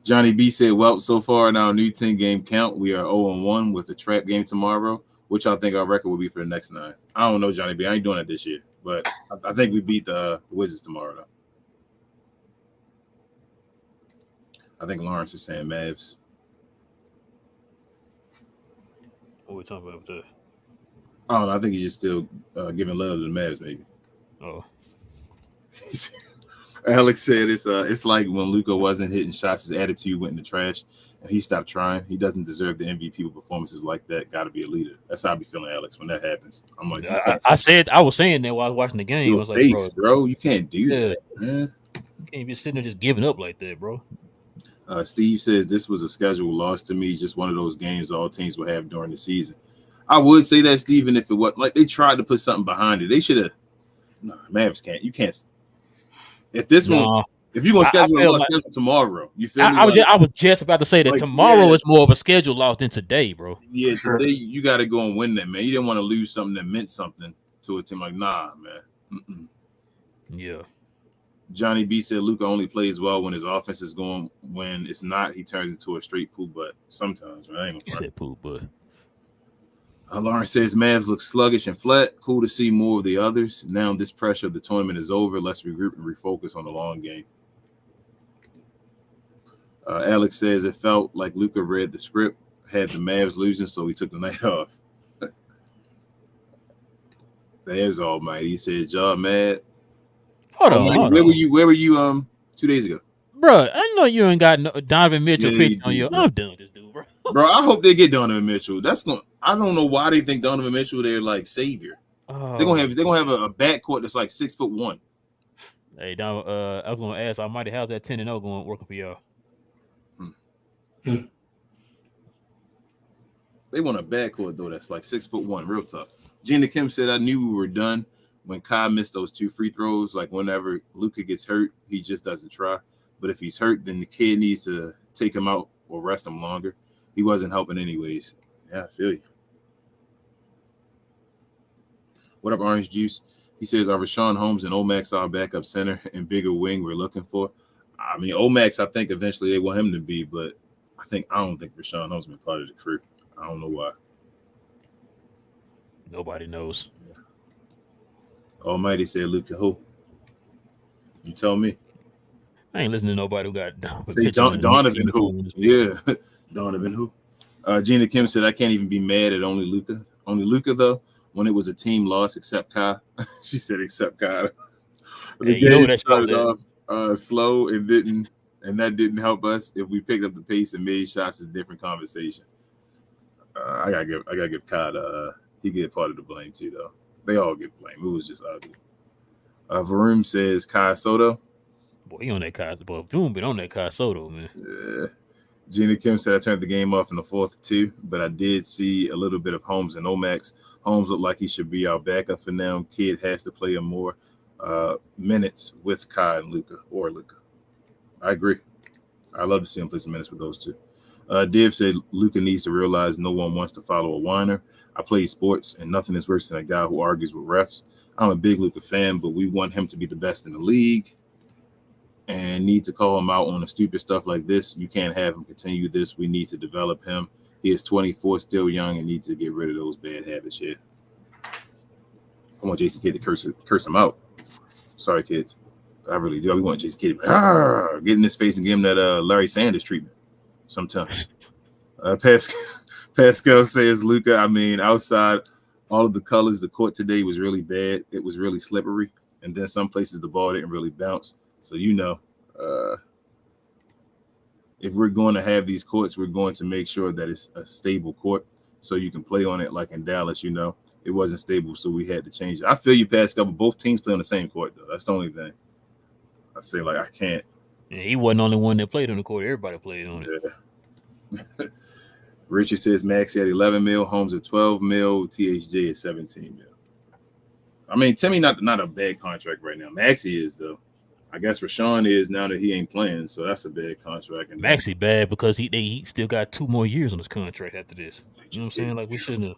Johnny B said, well, so far in our new 10-game count, we are 0-1 with the trap game tomorrow. Which I think our record will be for the next 9. I don't know, Johnny B. I ain't doing it this year. But I think we beat the Wizards tomorrow, though. I think Lawrence is saying Mavs. What are we talking about there? I don't know. I think he's just still giving love to the Mavs, maybe. Oh. Alex said it's like when Luka wasn't hitting shots, his attitude went in the trash, and he stopped trying. He doesn't deserve the MVP with performances like that. Got to be a leader. That's how I be feeling, Alex, when that happens. I'm like, I was saying that while I was watching the game. I was like, bro, you can't do that, man. You can't be sitting there just giving up like that, bro. Steve says this was a schedule loss to me, just one of those games all teams will have during the season. I would say that, Steven, if it was like they tried to put something behind it. They should have. No, Mavs can't. You can't. If this one, if you're gonna schedule schedule tomorrow, you feel me? I was just about to say that tomorrow is more of a schedule loss than today, bro. Yeah, today you got to go and win that, man. You didn't want to lose something that meant something to a team. Like, nah, man. Mm-mm. Yeah. Johnny B said Luka only plays well when his offense is going. When it's not, he turns into a straight poop butt. Sometimes, man. I ain't gonna said poop butt. Lawrence says Mavs look sluggish and flat. Cool to see more of the others. Now this pressure of the tournament is over. Let's regroup and refocus on the long game. Alex says it felt like Luka read the script, had the Mavs losing, so he took the night off. There's Almighty. He said, "Y'all mad?" Hold Almighty, on. Where were you 2 days ago? Bro, I know you ain't got no Donovan Mitchell Yeah, picture you on do, your. bro. I'm done with this dude, bro. Bro, I hope they get Donovan Mitchell. I don't know why they think Donovan Mitchell they're like savior. Oh, They're gonna have a backcourt that's like 6'1". hey, Don, I was gonna ask Almighty, how's that 10-0 going working for y'all? They want a backcourt though that's like 6'1", real tough. Gina Kim said, "I knew we were done when Kai missed those 2 free throws. Like whenever Luka gets hurt, he just doesn't try. But if he's hurt, then the kid needs to take him out or rest him longer. He wasn't helping anyways." Yeah, I feel you. What up, Orange Juice? He says, "Are Rashawn Holmes and Omax our backup center and bigger wing we're looking for?" I mean, Omax, I think eventually they want him to be, but I don't think Rashawn Holmes been part of the crew. I don't know why. Nobody knows. Almighty said, "Luka who?" You tell me. I ain't listening to nobody who got Donovan Say Mitchell. Donovan who? Yeah, Donovan who? Gina Kim said, "I can't even be mad at only Luka. Only Luka though. When it was a team loss, except Kai." She said, "Except Kai." The game started off slow and that didn't help us. If we picked up the pace and made shots, it's a different conversation." I gotta give Kai he get part of the blame too though. They all get blamed. It was just ugly. Varun says Kai Soto. Boy, he on that Kai. Boy, Doom been on that Kai Soto, man. Yeah. Gina Kim said, "I turned the game off in the 4th too, but I did see a little bit of Holmes and Omax. Holmes looked like he should be our backup for now. Kid has to play him more minutes with Kai and Luka or Luka." I agree. I love to see him play some minutes with those two. Div said Luka needs to realize no one wants to follow a whiner. I play sports, and nothing is worse than a guy who argues with refs. I'm a big Luka fan, but we want him to be the best in the league and need to call him out on the stupid stuff like this. You can't have him continue this. We need to develop him. He is 24, still young, and needs to get rid of those bad habits here. I want Jason Kidd to curse him out. Sorry, kids. I really do. We want Jason Kidd to get in his face and give him that Larry Sanders treatment sometimes. Pascal says, "Luka, I mean, outside all of the colors, the court today was really bad. It was really slippery. And then some places the ball didn't really bounce. So, if we're going to have these courts, we're going to make sure that it's a stable court so you can play on it like in Dallas, It wasn't stable, so we had to change it. I feel you, Pascal, but both teams play on the same court, though. That's the only thing. I say, I can't. Yeah, he wasn't the only one that played on the court. Everybody played on it. Yeah. Richard says Maxey at 11 mil, Holmes at 12 mil, THJ at 17 mil. I mean, Timmy not a bad contract right now. Maxey is, though. I guess Rashawn is now that he ain't playing, so that's a bad contract. And Maxey bad because he still got 2 more years on his contract after this. You know what I'm saying? Like we shouldn't have.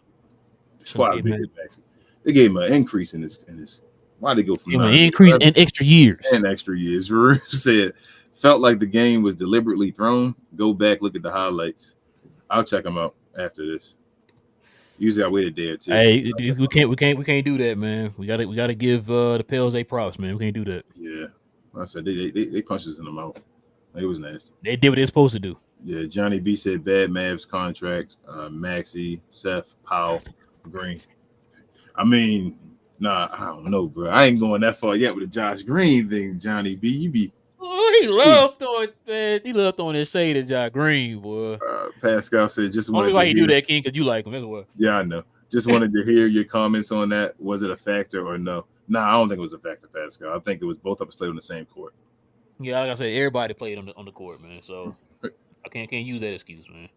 They gave him an increase in this. Why'd they go from an increase in extra years? And extra years. Varun said, "Felt like the game was deliberately thrown. Go back, look at the highlights. I'll check them out after this. Usually I wait a day or two. Hey, we can't do that, man. We gotta give the Pels props, man. We can't do that. Yeah, I said they punched us in the mouth. It was nasty. They did what they're supposed to do. Yeah, Johnny B said bad Mavs contracts. Maxey, Seth, Powell, Green. I mean, nah, I don't know, bro. I ain't going that far yet with the Josh Green thing, Johnny B. You be. Oh, he loved throwing, man. He loved throwing that shade at Josh Green, boy. Pascal said just wanted. Only why you do that, King, because you like him. That's what. Yeah, I know. Just wanted to hear your comments on that. Was it a factor or no? Nah, I don't think it was a factor, Pascal. I think it was both of us played on the same court. Yeah, like I said, everybody played on the court, man. So I can't use that excuse, man.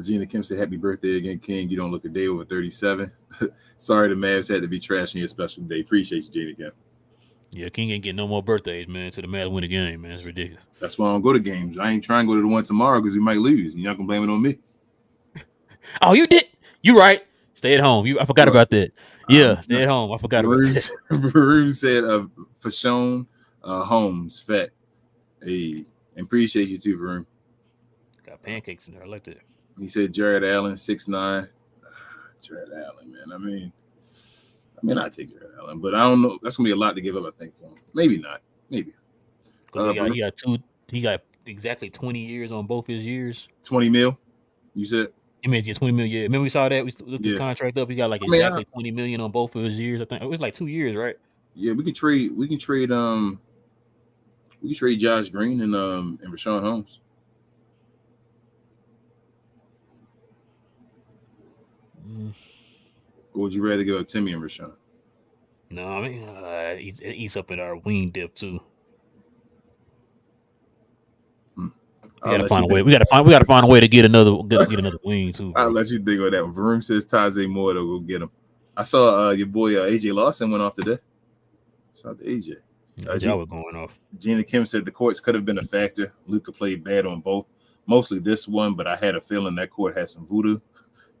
Gina Kim said, "Happy birthday again, King. You don't look a day over 37. Sorry the Mavs had to be trashing your special day. Appreciate you, Gina Kim." Yeah, King ain't getting no more birthdays, man, until the Mavs win the game, man. It's ridiculous. That's why I don't go to games. I ain't trying to go to the one tomorrow because we might lose, and y'all can blame it on me. Oh, you did? You right. Stay at home. I forgot about that. Yeah, stay at home. I forgot about that. Varun said, "For Sean Holmes, fat. Hey, and appreciate you too, Varun." Got pancakes in there. I like that. He said Jared Allen, 6'9". Jared Allen, man. I mean, I take Jared Allen, but I don't know. That's gonna be a lot to give up, I think, for him. Maybe not. Maybe. He got exactly 20 years on both his years. 20 mil, you said? You mean just $20 million? Yeah. Remember we saw that? We looked his Yeah. contract up. He got like I mean, exactly $20 million on both of his years. I think it was like 2 years, right? yeah, we can trade Josh Green and Rashawn Holmes. Or would you rather give up Timmy and Rashawn? No, I mean he's up at our wing depth too. We gotta find a way. We gotta find a way to get another wing too. Bro. I'll let you think on that one. Varun says Taze Moore to go get him. I saw your boy AJ Lawson went off today. Shout out to AJ. Y'all were going off. Gina Kim said the courts could have been a factor. Luka played bad on both, mostly this one, but I had a feeling that court had some voodoo.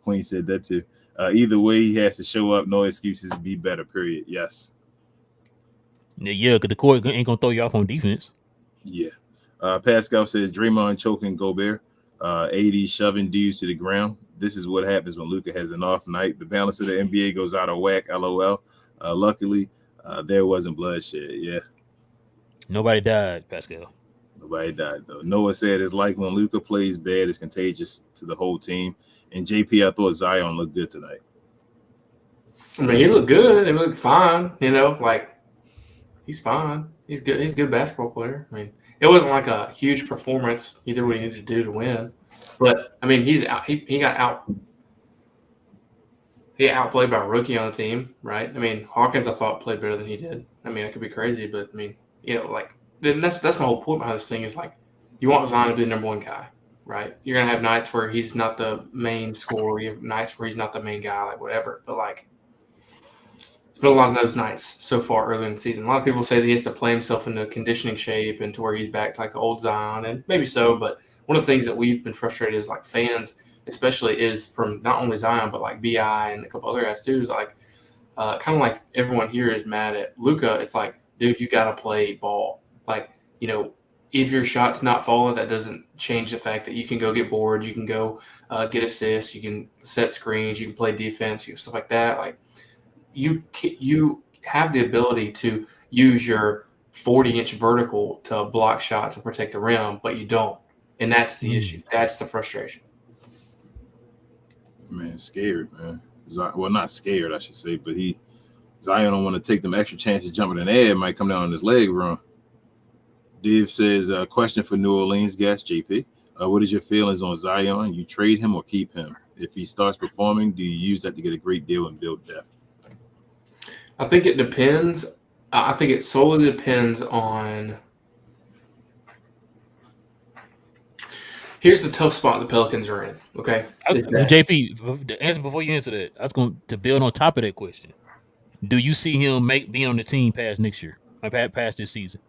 Queen said that too. Either way, he has to show up. No excuses. Be better. Period. Yes. Yeah, because the court ain't gonna throw you off on defense. Yeah. Pascal says Draymond choking Gobert. AD shoving dudes to the ground. This is what happens when Luka has an off night. The balance of the NBA goes out of whack. LOL. Luckily, there wasn't bloodshed. Yeah. Nobody died, Pascal. Nobody died though. Noah said it's like when Luka plays bad, it's contagious to the whole team. And JP, I thought Zion looked good tonight. I mean, he looked good. He looked fine. You know, like he's fine. He's good. He's a good basketball player. I mean, it wasn't like a huge performance. He did what he needed to do to win. But I mean, he got outplayed by a rookie on the team, right? I mean, Hawkins I thought played better than he did. I mean, I could be crazy, but I mean, you know, like then that's my whole point behind this thing is like you want Zion to be the number one guy, right? You're gonna have nights where he's not the main scorer, you have nights where he's not the main guy, like whatever. But like it's been a lot of those nights so far early in the season. A lot of people say that he has to play himself into conditioning shape and to where he's back to like the old Zion, and maybe so, but one of the things that we've been frustrated as like fans, especially, is from not only Zion but like BI and a couple other guys too. Is like kind of like everyone here is mad at Luka. It's like, dude, you got to play ball. Like, you know, if your shot's not falling, that doesn't change the fact that you can go get boards, you can go get assists, you can set screens, you can play defense, you stuff like that. Like you have the ability to use your 40-inch vertical to block shots and protect the rim, but you don't. And that's the issue. That's the frustration. Man, scared, man. Well, not scared, I should say, but Zion don't want to take them extra chances jumping in the air. It might come down on his leg wrong. Div says, question for New Orleans guest, JP. What is your feelings on Zion? You trade him or keep him? If he starts performing, do you use that to get a great deal and build depth? I think it depends. I think it solely depends on – here's the tough spot the Pelicans are in, okay? JP, the answer before you answer that, I was going to build on top of that question. Do you see him being on the team past next year, past this season?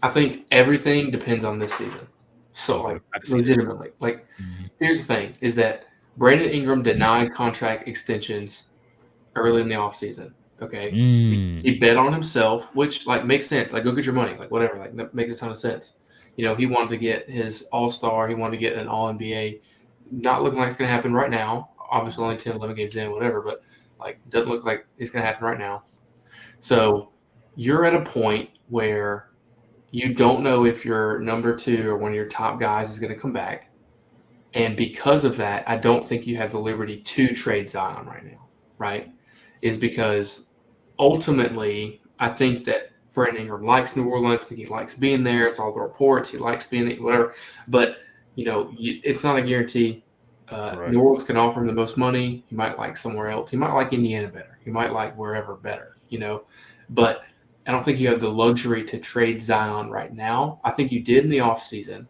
I think everything depends on this season. So, like, legitimately. Like, here's the thing, is that Brandon Ingram denied contract extensions early in the offseason, okay? He bet on himself, which, like, makes sense. Like, go get your money. Like, whatever. Like, that makes a ton of sense. You know, he wanted to get his all-star. He wanted to get an all-NBA. Not looking like it's going to happen right now. Obviously, only 10, 11 games in, whatever. But, like, doesn't look like it's going to happen right now. So you're at a point where you don't know if your number two or one of your top guys is going to come back. And because of that, I don't think you have the liberty to trade Zion right now, right? Is because ultimately I think that Brandon Ingram likes New Orleans. I think he likes being there. It's all the reports. He likes being there, whatever. But, you know, it's not a guarantee. Right. New Orleans can offer him the most money. He might like somewhere else. He might like Indiana better. He might like wherever better, you know. But I don't think you have the luxury to trade Zion right now. I think you did in the offseason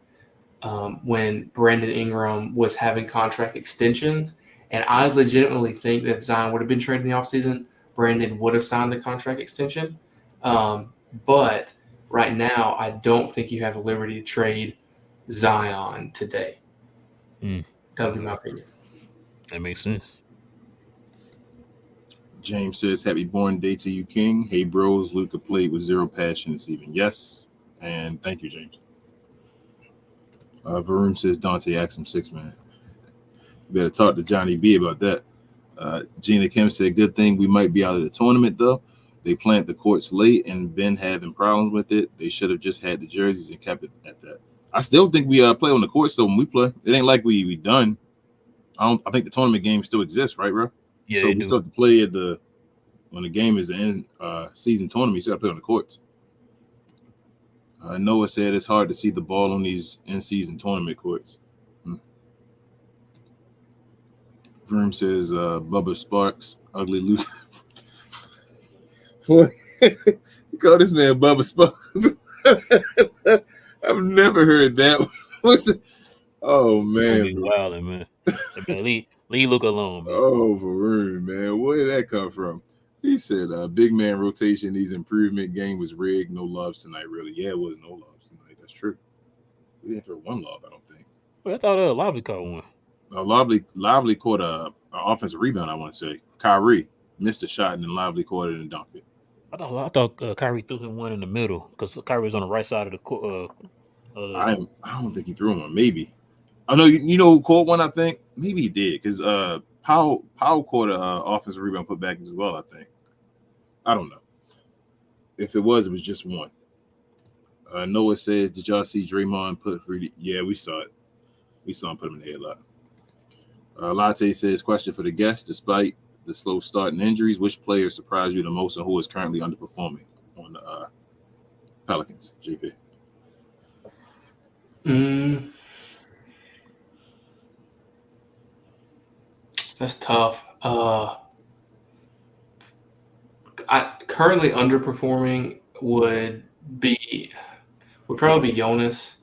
when Brandon Ingram was having contract extensions. And I legitimately think that if Zion would have been traded in the offseason, Brandon would have signed the contract extension. But right now, I don't think you have the liberty to trade Zion today. That would be my opinion. That makes sense. James says, happy born day to you, King. Hey, bros, Luka played with zero passion this evening. Yes, and thank you, James. Varun says, Dante asked him 6-man. You better talk to Johnny B about that. Gina Kim said, good thing we might be out of the tournament, though. They plant the courts late and been having problems with it. They should have just had the jerseys and kept it at that. I still think we play on the courts, though, when we play. It ain't like we done. I think the tournament game still exists, right, bro? Yeah, So they we do. still have to play when the game is in season tournament. You still got to play on the courts. Noah said it's hard to see the ball on these in-season tournament courts. Vroom says Bubba Sparks, ugly Luke. What? You call this man Bubba Sparks? I've never heard that. Oh man, Wildin', man. Man, leave Luka alone, man. oh Varun, man, where did that come from? He said, "Big man rotation needs improvement. Game was rigged. No lobs tonight, really. Yeah, it was no lobs tonight. That's true. We didn't throw one lob, I don't think. Well, I thought Lively caught one. Lively caught a offensive rebound. I want to say Kyrie missed a shot and then Lively caught it and dunked it. I thought Kyrie threw him one in the middle because Kyrie was on the right side of the court. I don't think he threw one. Maybe. I know you know who caught one. I think maybe he did because Powell caught a offensive rebound put back as well. I think. I don't know. If it was just one. Noah says, "Did y'all see Draymond put Rudy?" Yeah, we saw it. We saw him put him in the headlock. Latte says, "Question for the guest: despite the slow start and injuries, which player surprised you the most and who is currently underperforming on the Pelicans?" JP. That's tough. Currently underperforming would probably be Jonas.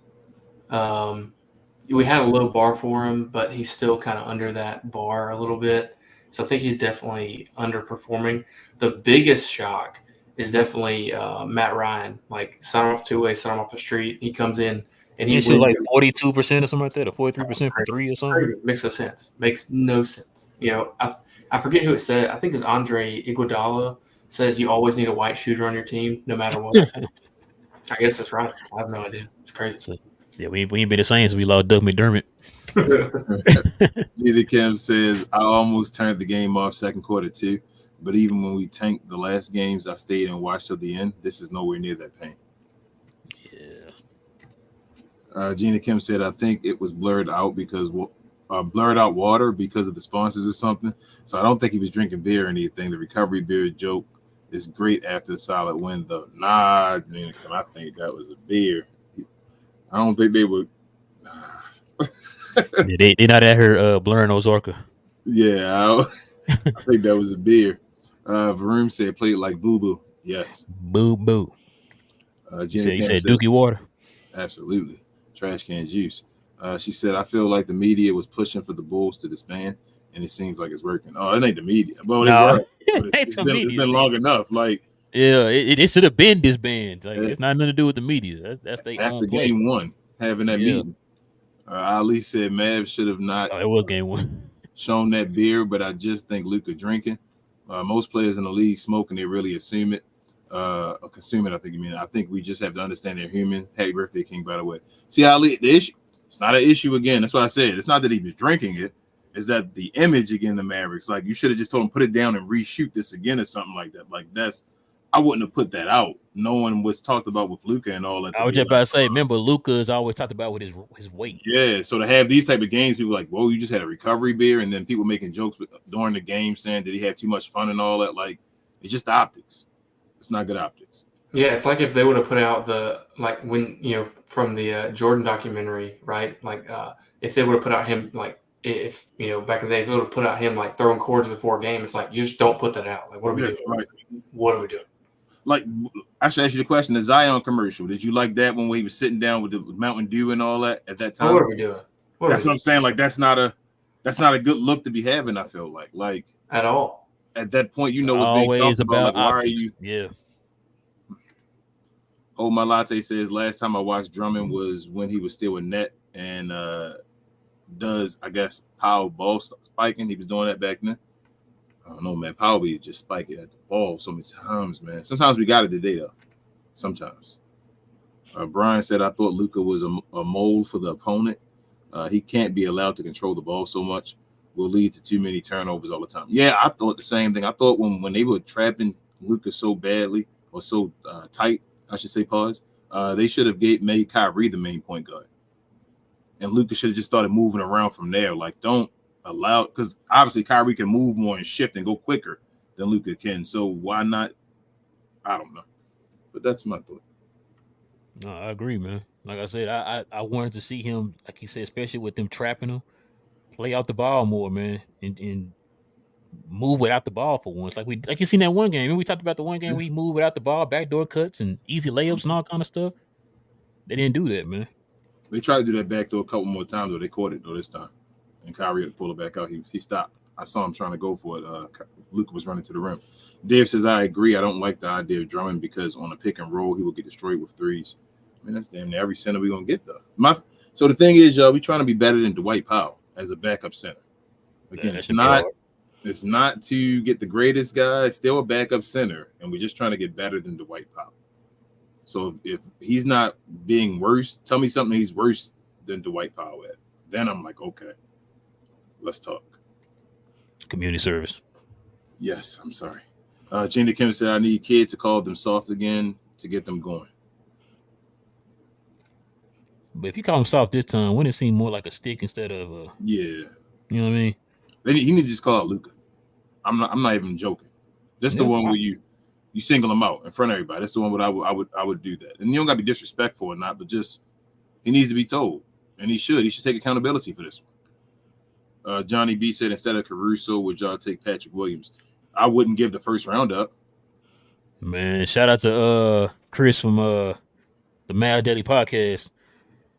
We had a low bar for him, but he's still kind of under that bar a little bit. So I think he's definitely underperforming. The biggest shock is definitely Matt Ryan. Like, sign off two-way, sign off the street. He comes in and he shoot like 42% or something like that, or 43% from three or something. Crazy. Makes no sense. Makes no sense. You know, I forget who it said. I think it's Andre Iguodala says you always need a white shooter on your team, no matter what. I guess that's right. I have no idea. It's crazy. So, yeah, we ain't been the same since we lost Doug McDermott. Gita Kim says, "I almost turned the game off second quarter too, but even when we tanked the last games, I stayed and watched till the end. This is nowhere near that pain." Yeah. Gina Kim said, "I think it was blurred out water because of the sponsors or something. So I don't think he was drinking beer or anything. The recovery beer joke is great after a solid win, though." Nah, Gina Kim, I think that was a beer. I don't think they would. Yeah, they not at her blurring Ozarka. Yeah, I think that was a beer. Varun said, "Played like boo boo." Yes. Boo boo. You said Dookie water. Absolutely. Trash can juice. She said, "I feel like the media was pushing for the Bulls to disband, and it seems like it's working." Oh, it ain't the media. Well, No, it's been long enough. Like, yeah, it should have been disbanded. Like, it's not nothing to do with the media. That's the after game one, having that meeting. Ali said Mavs should have not. Oh, it was game one. Shown that beer, but I just think Luka drinking. Most players in the league smoking, they really assume it. Consuming, I think you mean. I think we just have to understand they're human. Happy birthday, King, by the way. See, Ali, the issue, it's not an issue again. That's what I said. It's not that he was drinking it. It's that the image again, the Mavericks. Like, you should have just told him, put it down and reshoot this again or something like that. Like, I wouldn't have put that out, knowing what's talked about with Luka and all that. I was just about to say, remember, Luka is always talked about with his weight. Yeah, so to have these type of games, people like, whoa, you just had a recovery beer, and then people making jokes during the game saying, did he have too much fun and all that? Like, it's just the optics. It's not good optics. Yeah, it's like if they would have put out from the Jordan documentary, right? Like, if they would have put out him, like, if, back in the day, if they would have put out him, like, throwing cords before a game, it's like, you just don't put that out. Like, what are we doing? Right. What are we doing? Like, I should ask you the question: the Zion commercial. Did you like that when he was sitting down with the Mountain Dew and all that at that time? What are we doing? That's what I'm saying. Like, that's not a good look to be having. I feel like at all. At that point, what's being talked about. Like, why are you? Yeah. Oh, my latte says last time I watched Drummond was when he was still in net and does I guess Powell ball spiking. He was doing that back then. I don't know, man. Powell be just spiking at the ball so many times, man. Sometimes we got it today, though. Sometimes. Brian said, "I thought Luka was a mold for the opponent. He can't be allowed to control the ball so much. Will lead to too many turnovers all the time." Yeah, I thought the same thing. I thought when they were trapping Luka so badly or so tight, I should say, pause, they should have made Kyrie the main point guard. And Luka should have just started moving around from there. Like, don't allow, because obviously Kyrie can move more and shift and go quicker than Luka can. So why not? I don't know. But that's my thought. No, I agree, man. Like I said, I wanted to see him, like you said, especially with them trapping him, play out the ball more, man, and move without the ball for once. Like you seen that one game. Remember we talked about the one game we moved without the ball, backdoor cuts and easy layups and all kind of stuff. They didn't do that, man. They tried to do that backdoor a couple more times, though. They caught it, though, this time. And Kyrie had to pull it back out. He stopped. I saw him trying to go for it. Luka was running to the rim. Dave says, I agree. I don't like the idea of Drummond because on a pick and roll, he will get destroyed with threes. I mean, that's damn near every center we're going to get, though. So the thing is, y'all, we're trying to be better than Dwight Powell as a backup center. Again, it's not to get the greatest guy. It's still a backup center, and we're just trying to get better than Dwight Powell. So if he's not being worse, tell me something he's worse than Dwight Powell at. Then I'm like, okay, let's talk. Community service. Yes, I'm sorry. Gina Kim said, I need kids to call them soft again to get them going. But if you call him soft this time, wouldn't it seem more like a stick instead of a? Yeah. You know what I mean? He need to just call out Luka. I'm not even joking. That's the one where you single him out in front of everybody. That's the one where I would do that. And you don't got to be disrespectful or not, but just he needs to be told, and he should take accountability for this one. Johnny B said, instead of Caruso, would y'all take Patrick Williams? I wouldn't give the first round up. Man, shout out to Chris from the Mad Daily Podcast.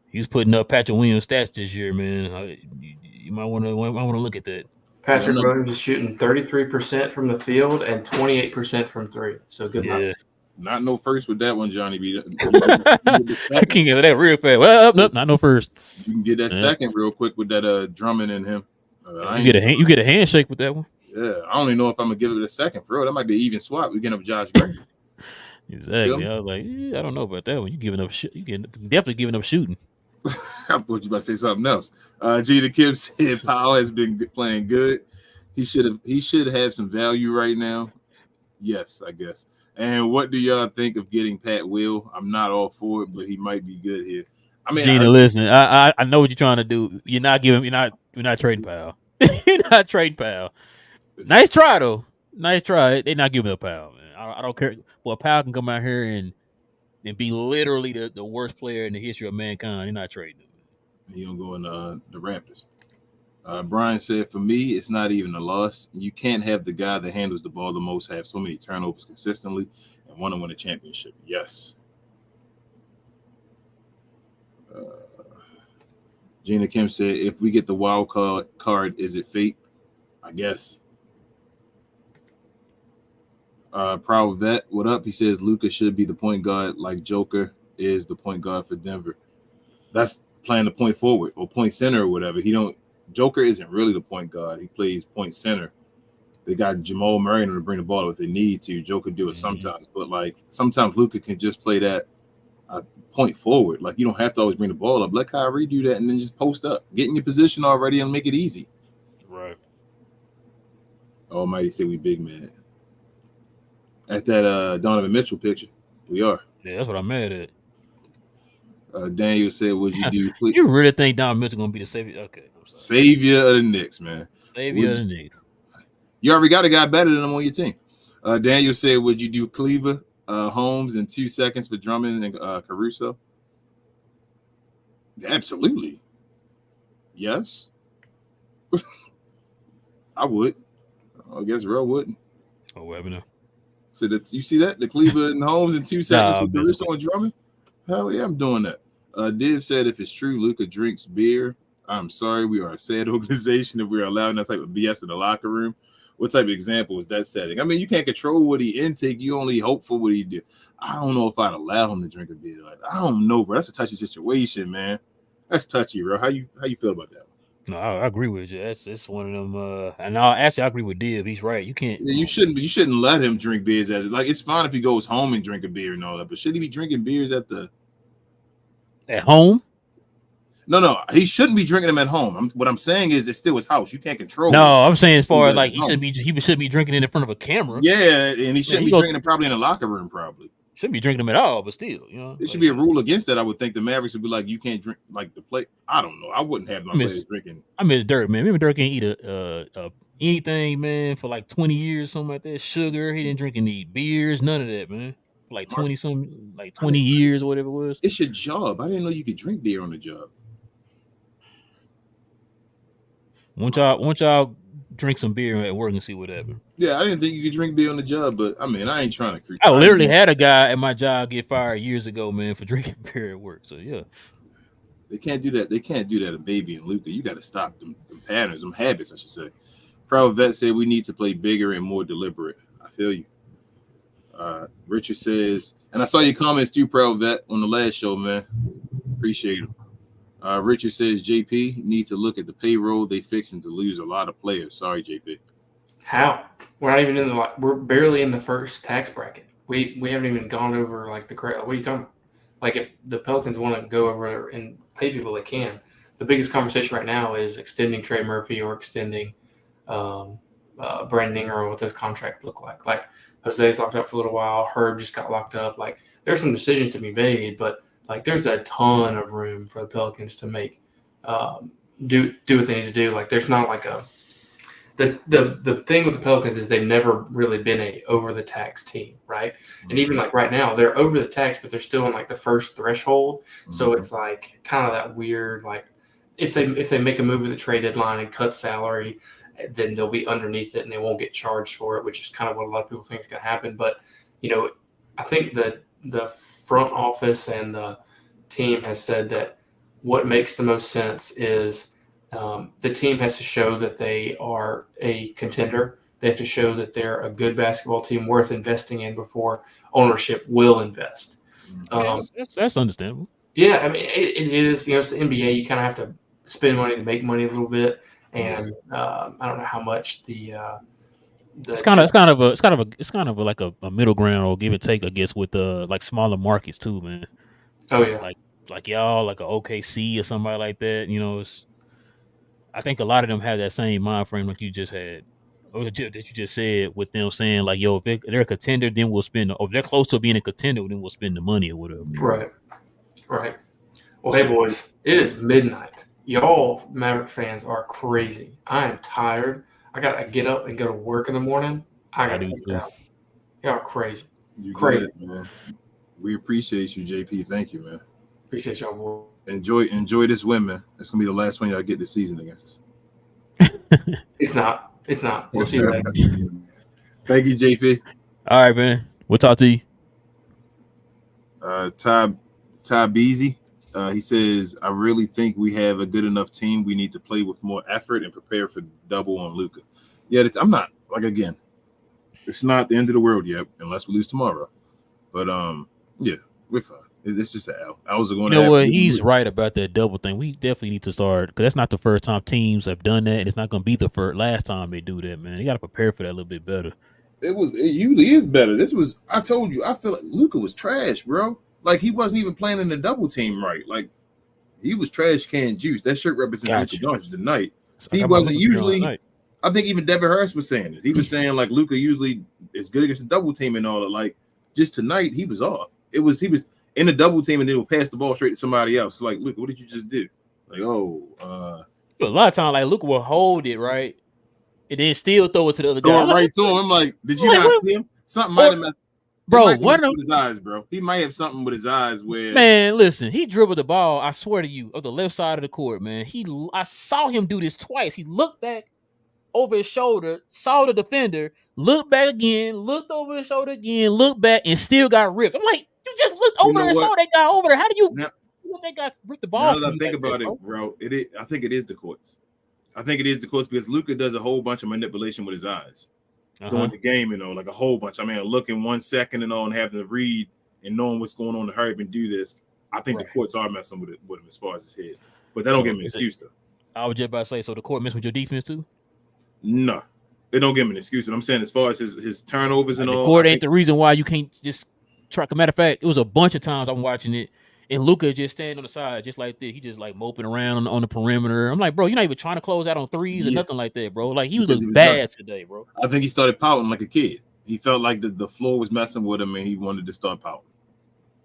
He's putting up Patrick Williams stats this year, man. You might want to look at that. Patrick Williams is shooting 33% from the field and 28% from three. So good luck. Not no first with that one, Johnny B. I can't get that real fast. Well, nope, not no first. You can get that second real quick with that Drummond and him. You get a handshake with that one. Yeah, I don't even know if I'm gonna give it a second for real. That might be an even swap. We getting up Josh Green. Exactly. I was like, I don't know about that one. You giving up definitely giving up shooting. I thought you about to say something else. Gina Kim said Powell has been playing good. He should have some value right now. Yes, I guess. And what do y'all think of getting Pat Will? I'm not all for it, but he might be good here. I mean, Gina, listen, I know what you're trying to do. You're not trading Powell. You're not trading Powell. Nice try though. Nice try. They're not giving up Powell, man. I don't care. Well, Powell can come out here and be literally the worst player in the history of mankind. You're not trading him. He don't go in the Raptors. Brian said, for me, it's not even a loss. You can't have the guy that handles the ball the most have so many turnovers consistently and want to win a championship. Yes. Gina Kim said, if we get the wild card, is it fate? I guess. Proud Vet, what up? He says Luka should be the point guard like Joker is the point guard for Denver. That's playing the point forward or point center or whatever. Joker isn't really the point guard. He plays point center. They got Jamal Murray to bring the ball if they need to. Joker do it sometimes, but like sometimes Luka can just play that point forward. Like you don't have to always bring the ball up. Let Kyrie do that and then just post up. Get in your position already and make it easy. Right. Almighty said we big man. At that Donovan Mitchell picture, we are. Yeah, that's what I'm mad at. Daniel said, would you do? You really think Donovan Mitchell going to be the savior? Okay. Savior of the Knicks, man. Savior of the Knicks. You already got a guy better than him on your team. Daniel said, would you do Cleaver, Holmes in 2 seconds for Drummond and Caruso? Absolutely. Yes. I would. I guess Real wouldn't. Oh, webinar. So that you see that? The Cleaver and Holmes in 2 seconds with Caruso and Drummond? Hell yeah, I'm doing that. Div said, if it's true, Luka drinks beer. I'm sorry, we are a sad organization if we're allowing that type of BS in the locker room. What type of example is that setting? I mean, you can't control what he intake. You only hope for what he do. I don't know if I'd allow him to drink a beer. Like, I don't know, bro. That's a touchy situation, man. That's touchy, bro. How you feel about that? No, I agree with you. It's one of them. And I agree with Div. He's right. You can't. Yeah, you shouldn't let him drink beers. Like it's fine if he goes home and drink a beer and all that, but should he be drinking beers at home? No, he shouldn't be drinking them at home. What I'm saying is it's still his house. You can't control. No, I'm saying as far as like he should be drinking it in front of a camera. Yeah, and he shouldn't be drinking it probably in the locker room. Probably Shouldn't be drinking them at all, but still, There should be a rule against that. I would think the Mavericks would be like, you can't drink like the play. I don't know. I wouldn't have my players drinking. I miss Dirk, man. Remember Dirk ain't eat anything, man, for like 20 years, something like that. Sugar, he didn't drink any beers, none of that, man. For like 20 years or whatever it was. It's your job. I didn't know you could drink beer on the job. Once y'all drink some beer at work and see what happens. Yeah, I didn't think you could drink beer on the job, but I mean, I ain't trying to creep. I literally had a guy at my job get fired years ago, man, for drinking beer at work. So yeah. They can't do that. They can't do that to Baby and Luka. You got to stop them patterns, them habits, I should say. Proud Vet said we need to play bigger and more deliberate. I feel you. Richard says, and I saw your comments too, Proud Vet, on the last show, man. Appreciate them. Richard says JP need to look at the payroll they fixing to lose a lot of players. Sorry, JP. How? We're not even in we're barely in the first tax bracket. We haven't even gone over like the what are you talking about? Like if the Pelicans want to go over and pay people, they can. The biggest conversation right now is extending Trey Murphy or extending Brandon Ingram, or what those contracts look like. Like Jose's locked up for a little while. Herb just got locked up. Like there's some decisions to be made, but like there's a ton of room for the Pelicans to make do what they need to do. Like there's not like the thing with the Pelicans is they've never really been a over the tax team, right? Mm-hmm. And even like right now they're over the tax, but they're still in like the first threshold. Mm-hmm. So it's like kind of that weird, like if they make a move at the trade deadline and cut salary, then they'll be underneath it and they won't get charged for it, which is kind of what a lot of people think is going to happen. But I think that the front office and the team has said that what makes the most sense is the team has to show that they are a contender. They have to show that they're a good basketball team worth investing in before ownership will invest. That's understandable. Yeah, I mean, it is. It's the NBA. You kind of have to spend money to make money a little bit, and I don't know how much it's kind of like a middle ground or give and take, I guess, with like smaller markets too, man. Oh yeah, like y'all, like a OKC or somebody like that. I think a lot of them have that same mind frame like you just had, or that you just said, with them saying like, yo, if they're a contender, then we'll spend. Or if they're close to being a contender, then we'll spend the money or whatever. Right. Well, hey boys, it is midnight. Y'all Maverick fans are crazy. I am tired. I gotta get up and go to work in the morning. I gotta do that. Y'all are crazy. You crazy, man. We appreciate you, JP. Thank you, man. Appreciate y'all, boy. Enjoy this win, man. It's gonna be the last one y'all get this season against us. It's not. We'll see you later. Thank you, JP. All right, man. We'll talk to you. Ty Beasy. He says, I really think we have a good enough team. We need to play with more effort and prepare for double on Luka. Yeah, I'm not, like, again, it's not the end of the world yet, unless we lose tomorrow. But, yeah, we're fine. It's just an L. I was going to what? He's right about that double thing. We definitely need to start, because that's not the first time teams have done that, and it's not going to be the last time they do that, man. You got to prepare for that a little bit better. It usually is better. I told you, I feel like Luka was trash, bro. Like, he wasn't even playing in the double team right. Like, he was trash can juice. That shirt represents Luka Doncic tonight. He wasn't usually. I think even Devin Harris was saying it. He was saying, like, Luka usually is good against the double team and all that. Like, just tonight, he was off. He was in a double team and then would pass the ball straight to somebody else. Like, Luka, what did you just do? Like, a lot of times, like, Luka will hold it, right? And then still throw it to the other guy. Going right to him. I'm like, did you not see him? Something might have messed. Bro, with his eyes, bro. He might have something with his eyes where. Man, listen, he dribbled the ball, I swear to you, of the left side of the court, man. I saw him do this twice. He looked back over his shoulder, saw the defender, looked back again, looked over his shoulder again, looked back, and still got ripped. I'm like, you just looked over there and saw that guy over there. How do you let that guy rip the ball? Now that I think about it, bro, I think it is the courts. I think it is the courts because Luka does a whole bunch of manipulation with his eyes. During the game, like a whole bunch. I mean, looking 1 second and all and having to read and knowing what's going on to hurry up and do this. I think the courts are messing with him as far as his head. But that don't give him an excuse, though. I was just about to say, so the court mess with your defense, too? No. It don't give him an excuse. But I'm saying as far as his turnovers and all. The court ain't the reason why you can't just track. As a matter of fact, it was a bunch of times I'm watching it, and Luka just standing on the side just like this. He just like moping around on the perimeter. I'm like, bro, you're not even trying to close out on threes or nothing like that, bro. Like he was bad today, bro. I think he started pouting like a kid. he felt like the floor was messing with him, and he wanted to start pouting,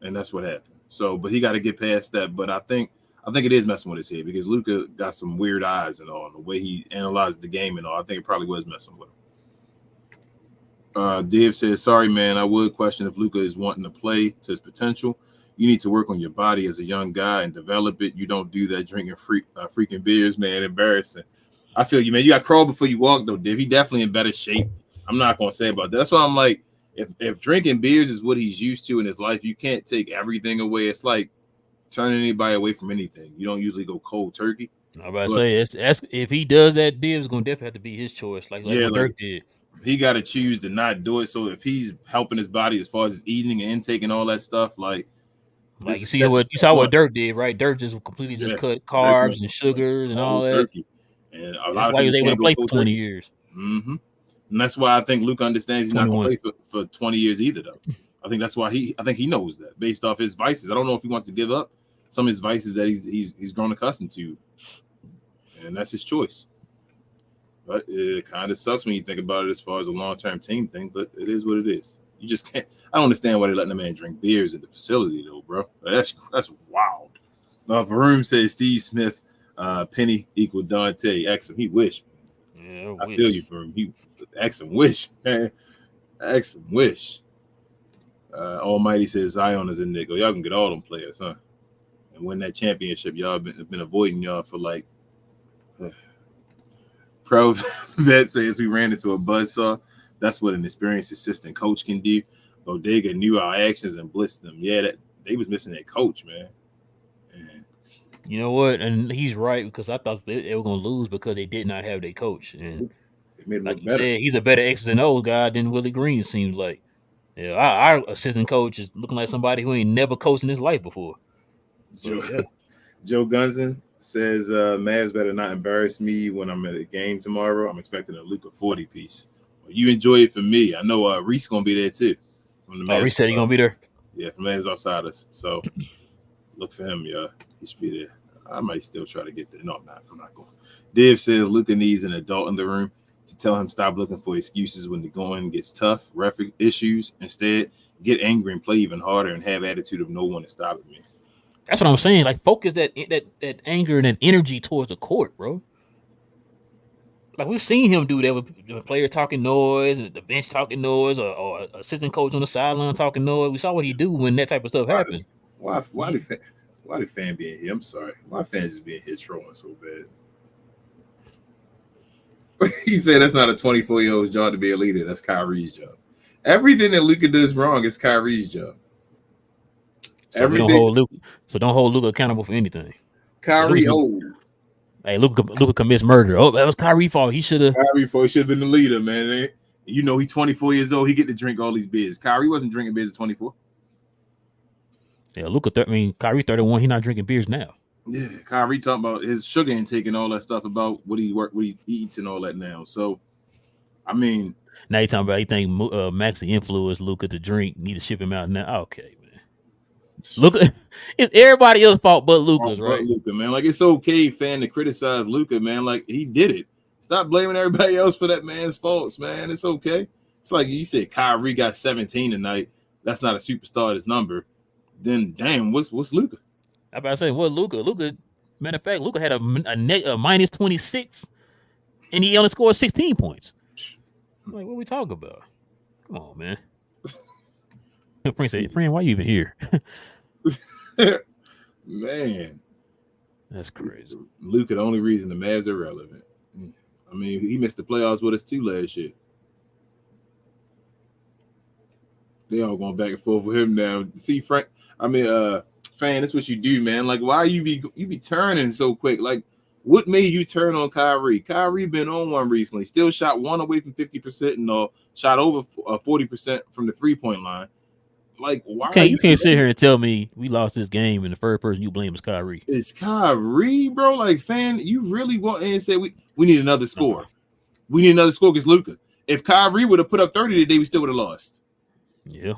and that's what happened. So, but he got to get past that. But I think it is messing with his head because Luka got some weird eyes and all, and the way he analyzed the game and all. I think it probably was messing with him. Dave says, "Sorry, man. I would question if Luka is wanting to play to his potential. You need to work on your body as a young guy and develop it. You don't do that drinking freaking beers, man. Embarrassing. I feel you, man. You got crawl before you walk, though, Div. He definitely in better shape. I'm not gonna say about that. That's why I'm like, if drinking beers is what he's used to in his life, you can't take everything away. It's like turning anybody away from anything. You don't usually go cold turkey. I'm about to say, that's if he does that, Div is gonna definitely have to be his choice, like what Dirk did. He got to choose to not do it. So if he's helping his body as far as his eating and intake and all that stuff, like you saw what Dirk did, right? Dirk just completely just cut carbs and sugars and all that. Turkey. And that's why he was able to play for 20 years. Mm-hmm. And that's why I think Luka understands he's 21. Not going to play for 20 years either, though. I think that's why I think he knows that based off his vices. I don't know if he wants to give up some of his vices that he's grown accustomed to, and that's his choice. But it kind of sucks when you think about it as far as a long-term team thing. But it is what it is. You just can't. I don't understand why they're letting the man drink beers at the facility, though, bro. That's wild. Varun says Steve Smith, Penny equal Dante. Exum, he wish. Yeah, I feel you for him. He Exum wish, man. Exum wish. Almighty says Zion is a nigga. Y'all can get all them players, huh? And win that championship. Y'all been avoiding y'all for like. Pro Vet says we ran into a buzzsaw. That's what an experienced assistant coach can do. Bodega knew our actions and blitzed them. Yeah, they was missing that coach, man. You know what? And he's right because I thought they were going to lose because they did not have their coach. And like you said, he's a better X's and O's guy than Willie Green seems like. Yeah, our assistant coach is looking like somebody who ain't never coached in his life before. Joe Gunson says Mavs better not embarrass me when I'm at a game tomorrow. I'm expecting a Luka 40 piece. Well, you enjoy it for me. I know Reese gonna be there too. Reese said he's gonna be there. Yeah, from Mavs Outsiders. So look for him, y'all. He should be there. I might still try to get there. No, I'm not going. Div says Luka needs an adult in the room to tell him stop looking for excuses when the going gets tough, ref issues. Instead, get angry and play even harder and have attitude of no one is stopping me. That's what I'm saying. Like, focus that anger and that energy towards the court, bro. Like, we've seen him do that with the player talking noise, and the bench talking noise, or assistant coach on the sideline talking noise. We saw what he do when that type of stuff happens. Why did fan be in here? I'm sorry. Why fans just being here trolling so bad? He said that's not a 24-year-old's job to be a leader. That's Kyrie's job. Everything that Luka does wrong is Kyrie's job. So don't hold Luka accountable for anything. Kyrie old. Hey, Luka commits murder. Oh, that was Kyrie's fault. He should have been the leader, man. You know, he's 24 years old. He get to drink all these beers. Kyrie wasn't drinking beers at 24. Yeah, Kyrie 31. He not drinking beers now. Yeah, Kyrie talking about his sugar intake and all that stuff about what he eats and all that now. So, I mean, now you talking about he think Maxey influenced Luka to drink. Need to ship him out now. Okay. Luka, it's everybody else's fault but Luka's, right? Luka, man. Like, it's okay, fan, to criticize Luka, man. Like, he did it. Stop blaming everybody else for that man's faults, man. It's okay. It's like you said, Kyrie got 17 tonight. That's not a superstar at his number. Then, damn, what's Luka? I about to say, what Luka? Matter of fact, Luka had a minus 26, and he only scored 16 points. Like, what are we talking about? Come on, man. Friend said, "Friend, why are you even here?" Man, that's crazy. Luka, the only reason the Mavs are relevant. I mean, he missed the playoffs with us too last year. They all going back and forth with him now. See, Frank. I mean, fan, that's what you do, man. Like, why you be turning so quick? Like, what made you turn on Kyrie? Kyrie been on one recently. Still shot one away from 50% and shot over 40% from the 3-point line. Like, why? You can't sit here and tell me we lost this game and the first person you blame is Kyrie. It's Kyrie, bro. Like, fan, you really want in and say we need another score. We need another score against Luka. If Kyrie would have put up 30 today, we still would have lost. Yeah.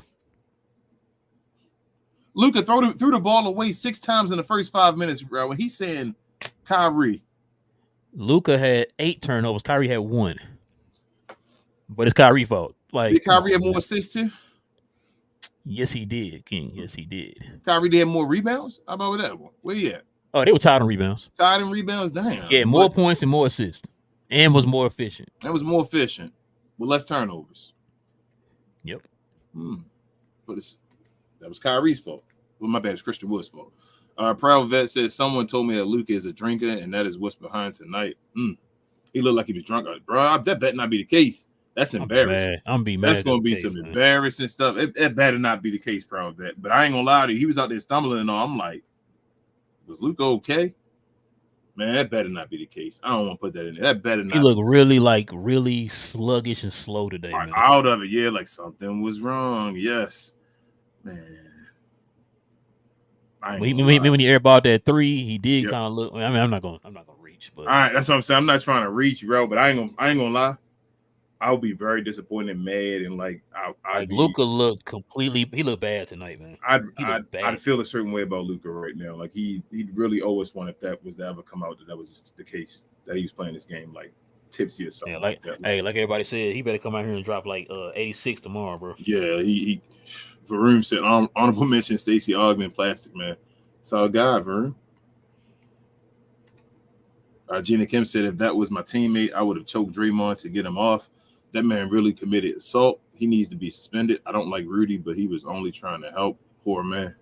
Luka threw the ball away 6 times in the first 5 minutes, bro. When he's saying Kyrie. Luka had 8 turnovers. Kyrie had 1. But it's Kyrie's fault. Like, Did come Kyrie have on, more man. assists too? Yes, he did, King. Yes, he did. Kyrie did have more rebounds? How about that one? Where you at? Oh, they were tied on rebounds. Tied in rebounds? Damn. Yeah, more points and more assists, and was more efficient. That was more efficient with less turnovers. Yep. But that was Kyrie's fault. Well, my bad. It's Christian Wood's fault. Proud Vet says someone told me that Luka is a drinker, and that is what's behind tonight. He looked like he was drunk. Bro, that better not be the case. That's embarrassing. I'm be mad. That's gonna be some embarrassing stuff. It better not be the case, Proud Vet. But I ain't gonna lie to you. He was out there stumbling and all. I'm like, was Luka okay? Man, that better not be the case. I don't want to put that in there. That better not. He looked really sluggish and slow today, man. Out of it, yeah, like something was wrong. Yes, man. When he airballed that three, he did kind of look. I mean, I'm not gonna reach, but all right, that's what I'm saying. I'm not trying to reach, bro, but I ain't gonna lie. I'll be very disappointed, mad, and like Luka looked completely. He looked bad tonight, man. I'd feel a certain way about Luka right now. Like he'd really owe us one if that was to ever come out that was the case, that he was playing this game like tipsy or something. Yeah, like everybody said, he better come out here and drop like 86 tomorrow, bro. Yeah, he Varoom said honorable mention Stacey Augman, plastic man. It's all God, Varoom. Gina Kim said if that was my teammate, I would have choked Draymond to get him off. That man really committed assault. He needs to be suspended. I don't like Rudy, but he was only trying to help. Poor man.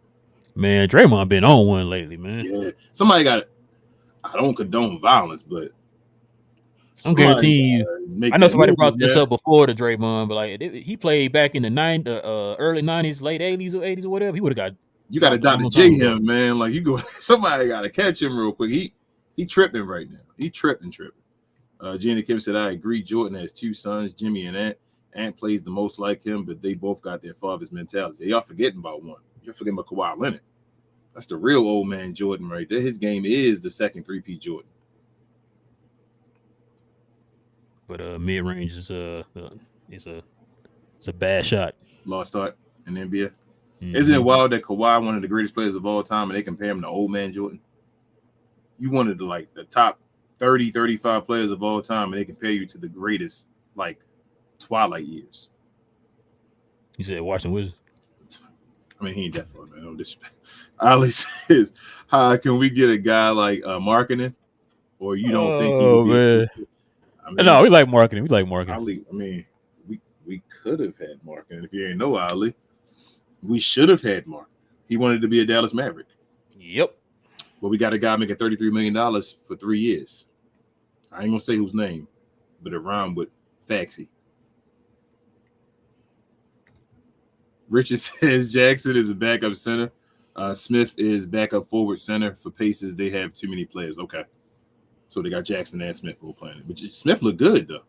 Man, Draymond been on one lately, man. Yeah, somebody got it. I don't condone violence, but I'm guaranteeing you. I know somebody brought this up before the Draymond, but like he played back in the early 90s, late 80s or whatever. He would have got. You got to Dr. J him, man. Like you go, somebody got to catch him real quick. He tripping right now. He tripping. Gina Kim said, I agree. Jordan has two sons, Jimmy and Ant. Ant plays the most like him, but they both got their father's mentality. Y'all forgetting about one. You're forgetting about Kawhi Leonard. That's the real old man Jordan right there. His game is the second 3P Jordan. But mid-range is a bad shot. Lost start in the NBA. Mm-hmm. Isn't it wild that Kawhi, one of the greatest players of all time, and they compare him to old man Jordan? You wanted to like the top 30, 35 players of all time, and they compare you to the greatest, like Twilight years. You said Washington Wizards? I mean, he ain't definitely, man. No disrespect. Ali says, how can we get a guy like marketing? Or you don't think he would man. I mean, no, we like marketing. Ali, I mean, we could have had marketing. If you ain't know Ali, we should have had marketing. He wanted to be a Dallas Maverick. Yep. But we got a guy making $33 million for 3 years. I ain't gonna say whose name, but it rhymed with Faxi. Richard says Jackson is a backup center. Smith is backup forward center. For Pacers, they have too many players. Okay. So they got Jackson and Smith who were playing. But Smith looked good, though.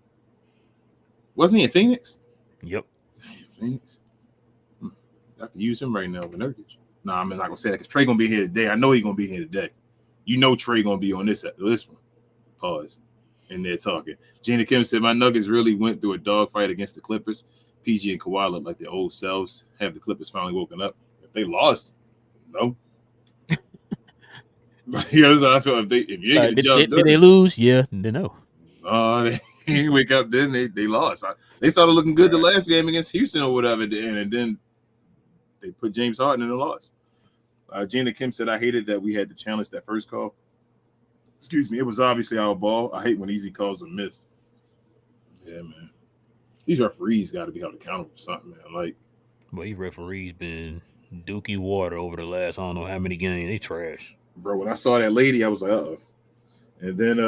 Wasn't he in Phoenix? Yep. Damn, Phoenix. I could use him right now with Nurkic. No, I'm not going to say that because Trey going to be here today. I know he's going to be here today. You know Trey going to be on this one. Pause. And they're talking. Gina Kim said, my Nuggets really went through a dogfight against the Clippers. PG and Kawhi look like their old selves. Have the Clippers finally woken up? If they lost, no. Here's how I feel. If you ain't get the job done, did they lose? Yeah, they know. They didn't wake up. Then they lost. They started looking good the last game against Houston or whatever at the end, and then they put James Harden in the loss. Gina Kim said, I hated that we had to challenge that first call. Excuse me. It was obviously our ball. I hate when easy calls are missed. Yeah, man. These referees got to be held accountable for something, man. Like, well, these referees been dookie water over the last I don't know how many games. They trash. Bro, when I saw that lady, I was like, uh-oh. And then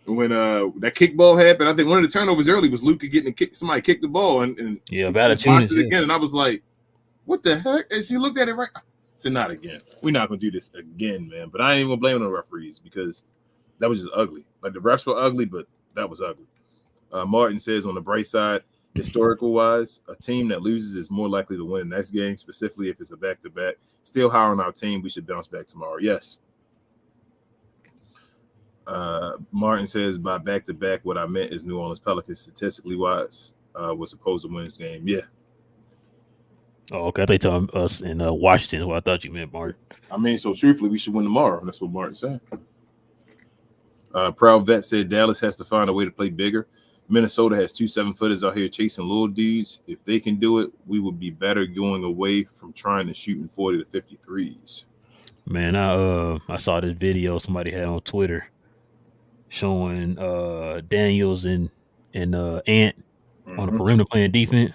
when that kickball happened, I think one of the turnovers early was Luka getting a kick. Somebody kicked the ball and watched it again. And I was like, what the heck? And she looked at it right. I said, not again. We're not going to do this again, man. But I ain't even going to blame the referees because that was just ugly. Like, the refs were ugly, but that was ugly. Martin says, on the bright side, historical-wise, a team that loses is more likely to win the next game, specifically if it's a back-to-back. Still high on our team. We should bounce back tomorrow. Yes. Martin says, by back-to-back, what I meant is New Orleans Pelicans, statistically-wise, was supposed to win this game. Yeah. Oh, okay. They told us in Washington who I thought you meant, Martin. I mean, so truthfully, we should win tomorrow. That's what Martin said. Proud Vet said Dallas has to find a way to play bigger. Minnesota has 2 7-footers out here chasing little dudes. If they can do it, we would be better going away from trying to shooting 40 to 53s. Man, I saw this video somebody had on Twitter showing Daniels and Ant on the perimeter playing defense.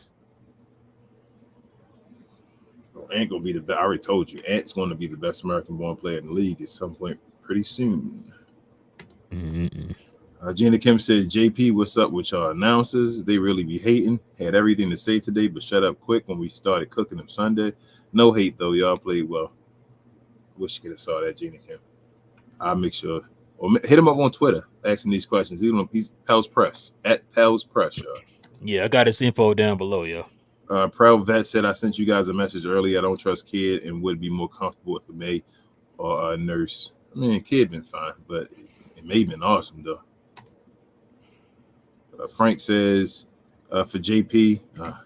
Ant gonna be the best. I already told you, Ant's going to be the best American-born player in the league at some point pretty soon. Gina Kim said, JP, what's up with y'all announcers? They really be hating. Had everything to say today, but shut up quick when we started cooking them Sunday. No hate, though. Y'all played well. Wish you could have saw that, Gina Kim. I'll make sure. Or hit him up on Twitter, asking these questions. He's Pels Press, at Pels Press, y'all. Yeah, I got his info down below, y'all. Proud Vet said, I sent you guys a message earlier. I don't trust Kid and would be more comfortable if it may or a nurse. I mean, Kid been fine, but it may have been awesome, though. Frank says, for JP,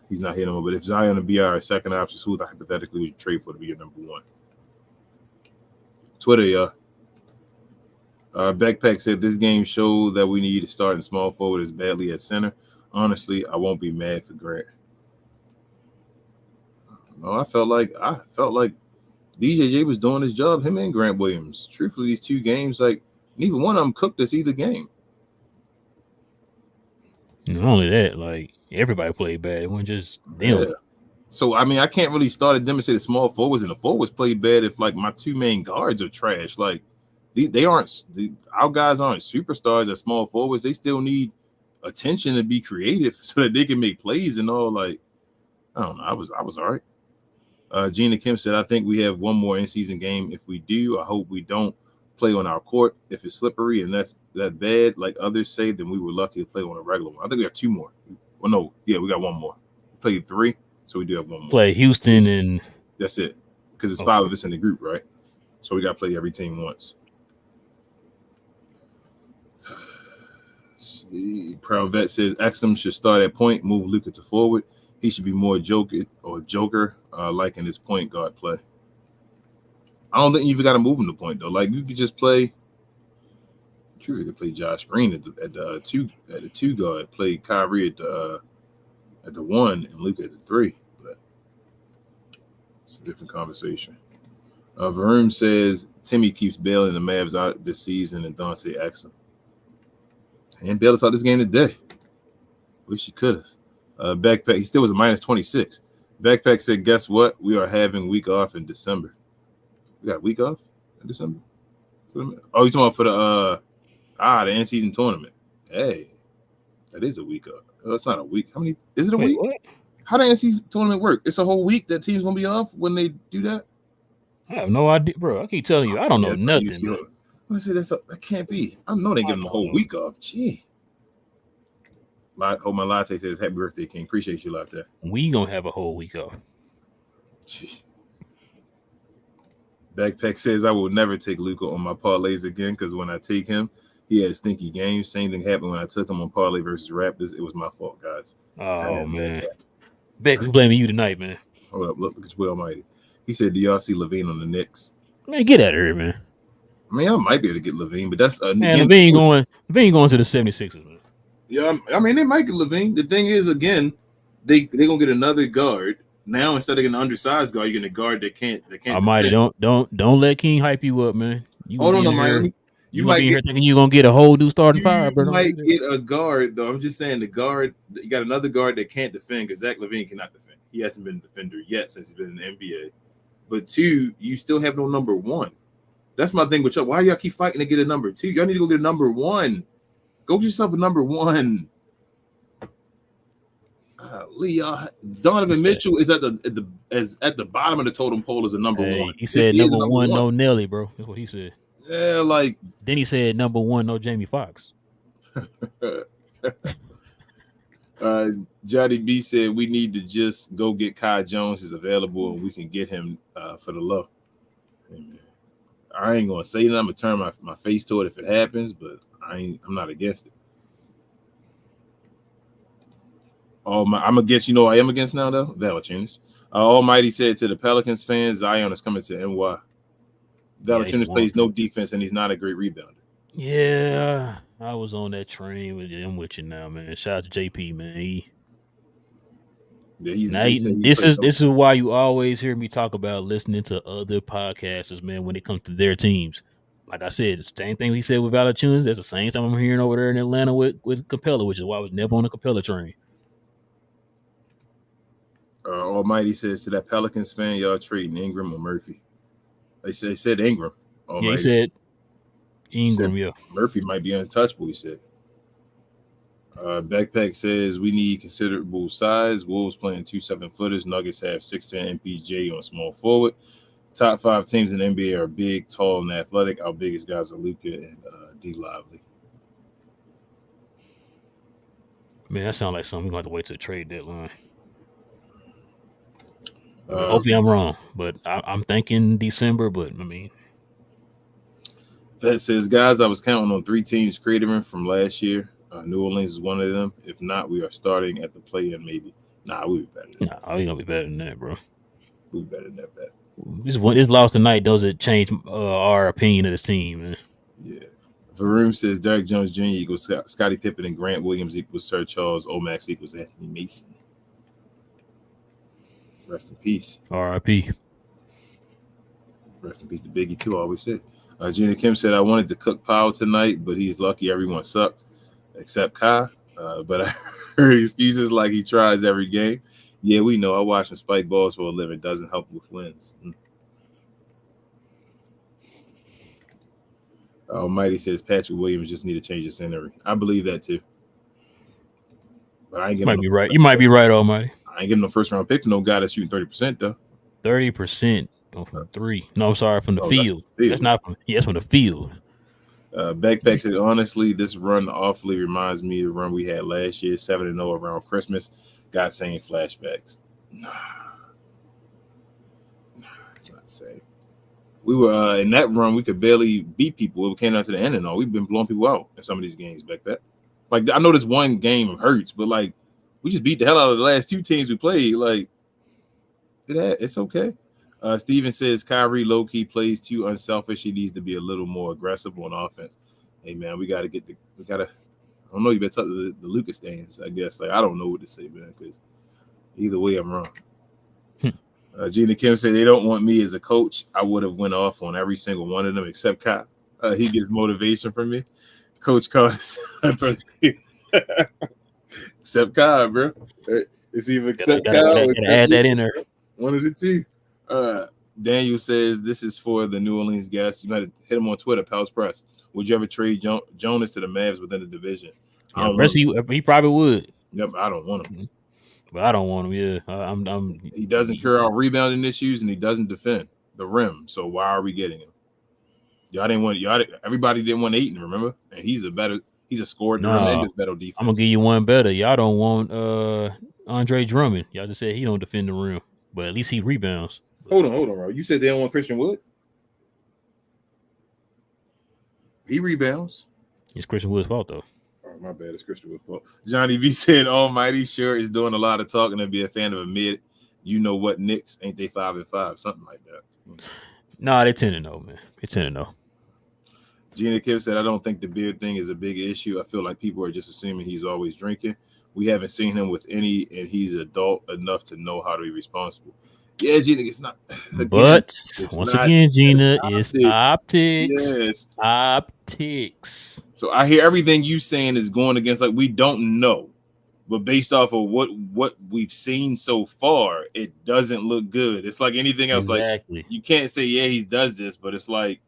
he's not here no more, but if Zion and BR are second options, who hypothetically would you trade for to be your number one? Twitter, y'all. Backpack said, this game showed that we need to start in small forward as badly as center. Honestly, I won't be mad for Grant. No, I felt like DJJ was doing his job, him and Grant Williams. Truthfully, these 2 games, like, neither one of them cooked us either game. Not only that, like, everybody played bad. It wasn't just them. Yeah. So, I mean, I can't really start at them and say the small forwards and the forwards played bad if, like, my 2 main guards are trash. Like, our guys aren't superstars at small forwards. They still need attention to be creative so that they can make plays and all. Like, I don't know. I was all right. Gina Kim said, I think we have one more in-season game. If we do, I hope we don't play on our court. If it's slippery and that's that bad, like others say, then we were lucky to play on a regular one. I think we got 2 more. Well, no, yeah, we got 1 more. We played 3, so we do have 1 more. Play Houston and that's it. Because it's 5 of us in the group, right? So we got to play every team once. See, Proud Vet says Exum should start at point, move Luka to forward. He should be more joker like in his point guard play. I don't think you even got to move him to point though. Like you could just play. True, you could play Josh Green at the 2 guard. Play Kyrie at the 1 and Luka at the 3. But it's a different conversation. Varun says Timmy keeps bailing the Mavs out this season and Dante Exum. And bailed us out this game today. Wish he could have. Backpack, he still was a minus 26. Backpack said, guess what? We are having week off in December. We got a week off in December? Oh, you talking about for the end season tournament. Hey, that is a week off. Oh, it's not a week. How many is it a week? What? How the end season tournament work? It's a whole week that team's gonna be off when they do that? I have no idea, bro. I keep telling you, I don't know nothing. I said that can't be. I know they give them a whole week off. Gee. My latte says happy birthday, King. Appreciate you, latte. We gonna have a whole week off. Gee. Backpack says I will never take Luka on my parlays again because when I take him, he had stinky games. Same thing happened when I took him on parlay versus Raptors. It was my fault, guys. Oh man, Beck, we blaming you tonight, man. Hold up, look at Will Almighty. He said, "Do y'all see Levine on the Knicks?" Man, get out of here, man. I mean, I might be able to get Levine, but that's man. Levine going to the 76ers, man. Yeah, I mean, they might get Levine. The thing is, again, they gonna get another guard now instead of getting an undersized guard. You're getting a guard that can't. Almighty, don't let King hype you up, man. Hold on, Almighty. You might be here thinking you're gonna get a whole new starting five, bro. You might get a guard though. I'm just saying the guard. You got another guard that can't defend because Zach LaVine cannot defend. He hasn't been a defender yet since he's been in the NBA. But 2, you still have no number 1. That's my thing with y'all. Why y'all keep fighting to get a number 2? Y'all need to go get a number 1. Go get yourself a number 1. Donovan Mitchell is at the bottom of the totem pole as a number 1. He said number one, no Nelly, bro. That's what he said. Yeah, like then he said number 1, no Jamie Foxx. Johnny B said we need to just go get Kai Jones is available and we can get him for the low. Amen. I ain't gonna say that. I'm gonna turn my face to it if it happens, but I'm not against it. I'm against. You know, I am against now though. Valanciunas. Almighty said to the Pelicans fans, Zion is coming to NY. Valanciunas plays no defense and he's not a great rebounder. Yeah, I was on that train with you. I'm with you now, man. Shout out to JP, man. They say he This played. is why you always hear me talk about listening to other podcasters, man, when it comes to their teams. Like I said, the same thing we said with Valanciunas. That's the same time I'm hearing over there in Atlanta with Capella, which is why I was never on the Capella train. Almighty says to that Pelicans fan, y'all trading Ingram or Murphy. They said Ingram. Almighty. Yeah, he said Ingram. Said Yeah, Murphy might be untouchable. He said. Backpack says we need considerable size. Wolves playing 2 7-footers. Nuggets have 6'10" MPJ on small forward. Top 5 teams in the NBA are big, tall, and athletic. Our biggest guys are Luka and D Lively. man, that sounds like something we're going to have to wait to the trade deadline. Hopefully I'm wrong, but I'm thinking December. But I mean, that says, guys, I was counting on 3 teams cratering from last year. New Orleans is one of them. If not, we are starting at the play-in maybe. Nah, we'll be better than that. Nah, we gonna be better than that, bro. We'll be better than that, bet. This loss tonight doesn't change our opinion of this team, man. Yeah. Varoom says Derrick Jones Jr. equals Scottie Pippen and Grant Williams equals Sir Charles Omax equals Anthony Mason. Rest in peace. R.I.P. Rest in peace to Biggie, too, I always said. Gina Kim said, I wanted to cook Powell tonight, but he's lucky everyone sucked except Kai. But I heard excuses like he tries every game. Yeah, we know. I watch him spike balls for a living. Doesn't help with wins. Almighty says Patrick Williams just need to change the scenery. I believe that, too. But I ain't giving be right. You might be right, Almighty. I ain't giving no first-round pick to no guy that's shooting 30%, though. 30% from 3. No, I'm sorry, from the field. That's not from. Yeah, it's from the field. Backpack said, honestly, this run awfully reminds me of the run we had last year, 7-0 around Christmas. Got saying flashbacks. Nah, it's not the same. We were in that run, we could barely beat people. It came down to the end and all. We've been blowing people out in some of these games, Backpack. Like, I know this one game hurts, but like, we just beat the hell out of the last 2 teams we played. Like, it's okay. Steven says Kyrie low-key plays too unselfish. He needs to be a little more aggressive on offense. Hey, man, I don't know, you better talk to the Luka stands, I guess. Like, I don't know what to say, man, because either way, I'm wrong. Gina Kim said they don't want me as a coach. I would have went off on every single one of them except Kai. He gets motivation from me. Coach Carter. Except Kai, bro. It's either except Kai or add that in there. One of the 2. Daniel says this is for the New Orleans guys. You got to hit him on Twitter, Pels Press. Would you ever trade Jonas to the Mavs within the division? He probably would. Yep, I don't want him. But I don't want him. Yeah, He doesn't cure our rebounding issues, and he doesn't defend the rim. So why are we getting him? Everybody didn't want Ayton, remember? And he's a scorer the rim and just better defense. I'm gonna give you one better. Y'all don't want Andre Drummond. Y'all just said he don't defend the rim, but at least he rebounds. Hold on, bro. You said they don't want Christian Wood? He rebounds. It's Christian Wood's fault, though. Oh, my bad. It's Christian Wood's fault. Johnny V said, Almighty sure is doing a lot of talking to be a fan of a mid. You know what, Knicks? Ain't they 5-5? Something like that. Nah, they 10-0, man. They 10-0. Gina Kim said, I don't think the beard thing is a big issue. I feel like people are just assuming he's always drinking. We haven't seen him with any, and he's adult enough to know how to be responsible. Yeah, Gina, it's not. Again, but once again, Gina, it's optics. Yes. Optics. So I hear everything you saying is going against, like, we don't know. But based off of what we've seen so far, it doesn't look good. It's like anything else. Exactly. Like, you can't say, yeah, he does this, but it's like,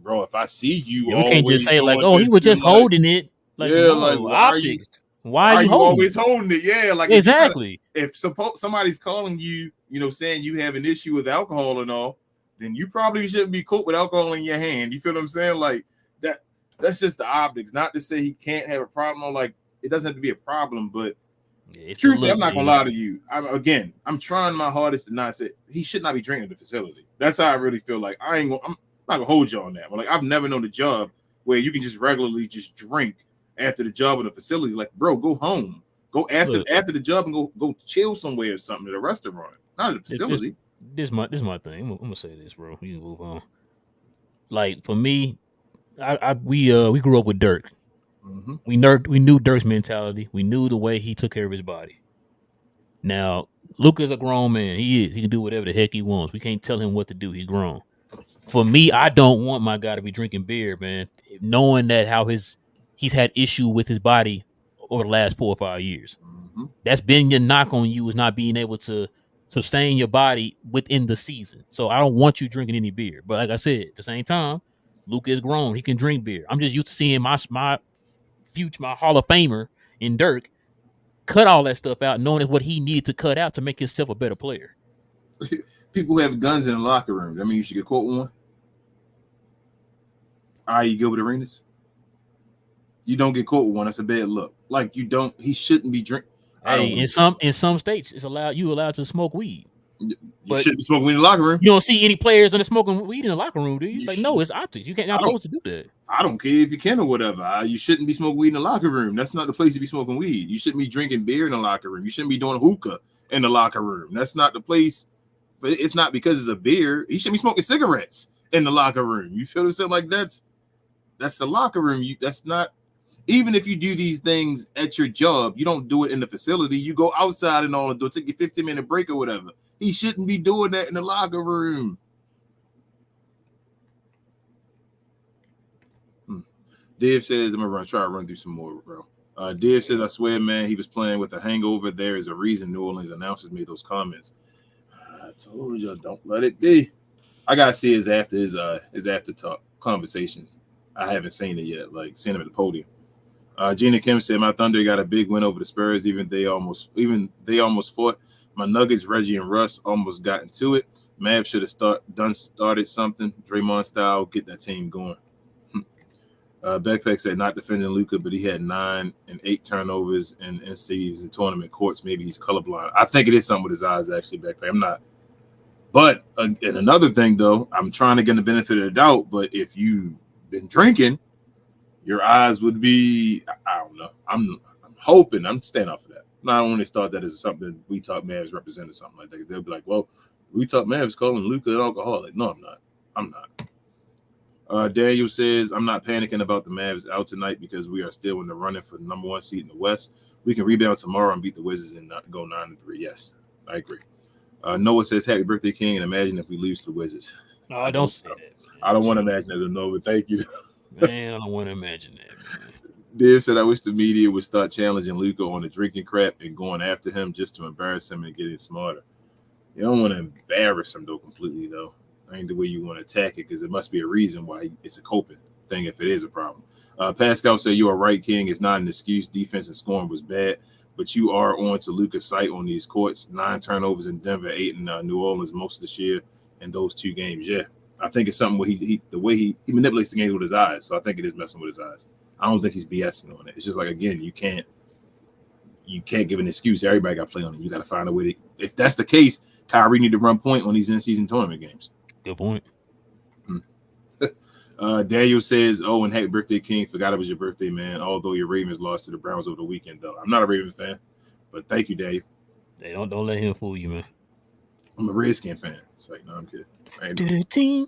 bro, if I see you, we can't just say like, oh, he was just holding it. Like, yeah, no, like optics. Why are you always holding it? Yeah, like exactly. If somebody's calling you, saying you have an issue with alcohol and all, then you probably shouldn't be caught with alcohol in your hand. You feel what I'm saying? Like that's just the optics. Not to say he can't have a problem. Or like it doesn't have to be a problem, but truthfully, I'm not gonna lie to you. I'm trying my hardest to not say he should not be drinking at the facility. That's how I really feel. Like I'm not gonna hold you on that. But like I've never known a job where you can just regularly just drink after the job in the facility. Like, bro, go home. Go after the job and go chill somewhere or something at a restaurant, not at a facility. This my thing. I'm gonna say this, bro. We can move on. Like for me, we grew up with Dirk. Mm-hmm. We knew Dirk's mentality. We knew the way he took care of his body. Now, Luka's a grown man. He is. He can do whatever the heck he wants. We can't tell him what to do. He's grown. For me, I don't want my guy to be drinking beer, man. Knowing that how he's had issue with his body over the last 4 or 5 years. Mm-hmm. That's been your knock on you, is not being able to sustain your body within the season. So I don't want you drinking any beer. But like I said, at the same time, Luka is grown. He can drink beer. I'm just used to seeing my future, my Hall of Famer in Dirk cut all that stuff out, knowing what he needed to cut out to make himself a better player. People who have guns in the locker room. I mean, you should get caught with one. You go with arenas. You don't get caught with one. That's a bad look. Like you don't. He shouldn't be drinking. Hey, in some states, it's allowed to smoke weed. You shouldn't be smoking weed in the locker room. You don't see any players on the smoking weed in the locker room, do you? Like, no, it's optics. You can't not supposed to do that. I don't care if you can or whatever. You shouldn't be smoking weed in the locker room. That's not the place to be smoking weed. You shouldn't be drinking beer in the locker room. You shouldn't be doing hookah in the locker room. That's not the place. But it's not because it's a beer. You shouldn't be smoking cigarettes in the locker room. You feel what I'm saying? Like that's the locker room. That's not. Even if you do these things at your job, you don't do it in the facility. You go outside and all and do it. Take your 15-minute break or whatever. He shouldn't be doing that in the locker room. Dave says, I'm going to try to run through some more, bro. Dave says, I swear, man, he was playing with a hangover. There is a reason New Orleans announcers made those comments. I told you, don't let it be. I got to see his after talk conversations. I haven't seen it yet, like seen him at the podium. Gina Kim said, my Thunder got a big win over the Spurs, even they almost fought. My Nuggets, Reggie and Russ almost got into it. Mav should have started something, Draymond style, get that team going. Backpack said not defending Luka, but he had 9 and 8 turnovers in NCs and tournament courts. Maybe he's colorblind. I think it is something with his eyes, actually, Backpack. I'm not. But and another thing, though, I'm trying to get the benefit of the doubt, but if you've been drinking, your eyes would be, I don't know. I'm hoping, I'm staying off of that. I only thought that as something We Talk Mavs represented, something like that. Because they'll be like, well, We Talk Mavs calling Luka an alcoholic. No, I'm not. Daniel says, I'm not panicking about the Mavs out tonight because we are still in the running for the number 1 seed in the West. We can rebound tomorrow and beat the Wizards and not go 9-3. Yes, I agree. Noah says, happy birthday, King, and imagine if we lose to the Wizards. No, I don't say that. Man. I don't want to imagine as a Noah. Thank you. Man, I don't want to imagine that, man. Dave said, I wish the media would start challenging Luka on the drinking crap and going after him just to embarrass him and get it smarter. You don't want to embarrass him, though, completely, though. That ain't the way you want to attack it because there must be a reason why it's a coping thing if it is a problem. Pascal said, you are right, King. It's not an excuse. Defense and scoring was bad, but you are on to Luka's site on these courts. 9 turnovers in Denver, 8 in New Orleans most of this year in those 2 games. Yeah, I think it's something where the way he manipulates the game with his eyes. So I think it is messing with his eyes. I don't think he's BSing on it. It's just like, again, you can't give an excuse. Everybody got to play on it. You got to find a way to. If that's the case, Kyrie need to run point on these in-season tournament games. Good point. Daniel says, oh, and happy birthday, King. Forgot it was your birthday, man. Although your Ravens lost to the Browns over the weekend, though. I'm not a Ravens fan, but thank you, Daniel. Hey, don't let him fool you, man. I'm a Redskin fan. It's like, no, I'm kidding. Team.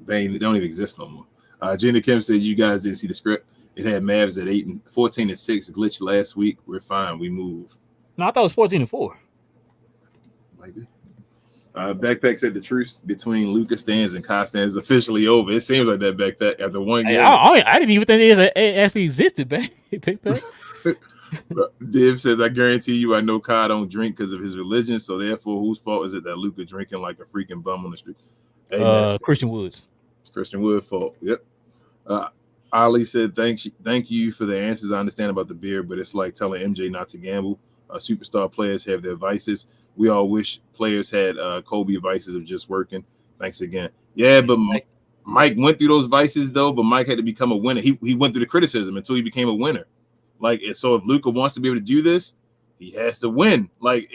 They don't even exist no more. Jenna Kim said, you guys didn't see the script. It had Mavs at 14-6 glitch last week. We're fine. We move. No, I thought it was 14-4. Might be. Backpack said the truce between Luka stands and Kai stands is officially over. It seems like that, Backpack, after one game. I didn't even think it actually existed, Backpack. Div says, I guarantee you I know Kai don't drink because of his religion, so therefore whose fault is it that Luka drinking like a freaking bum on the street? Hey, Christian Woods. It's Christian Wood's fault. Yep. Ali said, thank you for the answers. I understand about the beer, but it's like telling MJ not to gamble. Superstar players have their vices. We all wish players had Kobe vices of just working. Thanks again. Yeah, but Mike went through those vices, though, but Mike had to become a winner. He went through the criticism until he became a winner. Like, so if Luka wants to be able to do this, he has to win. Like,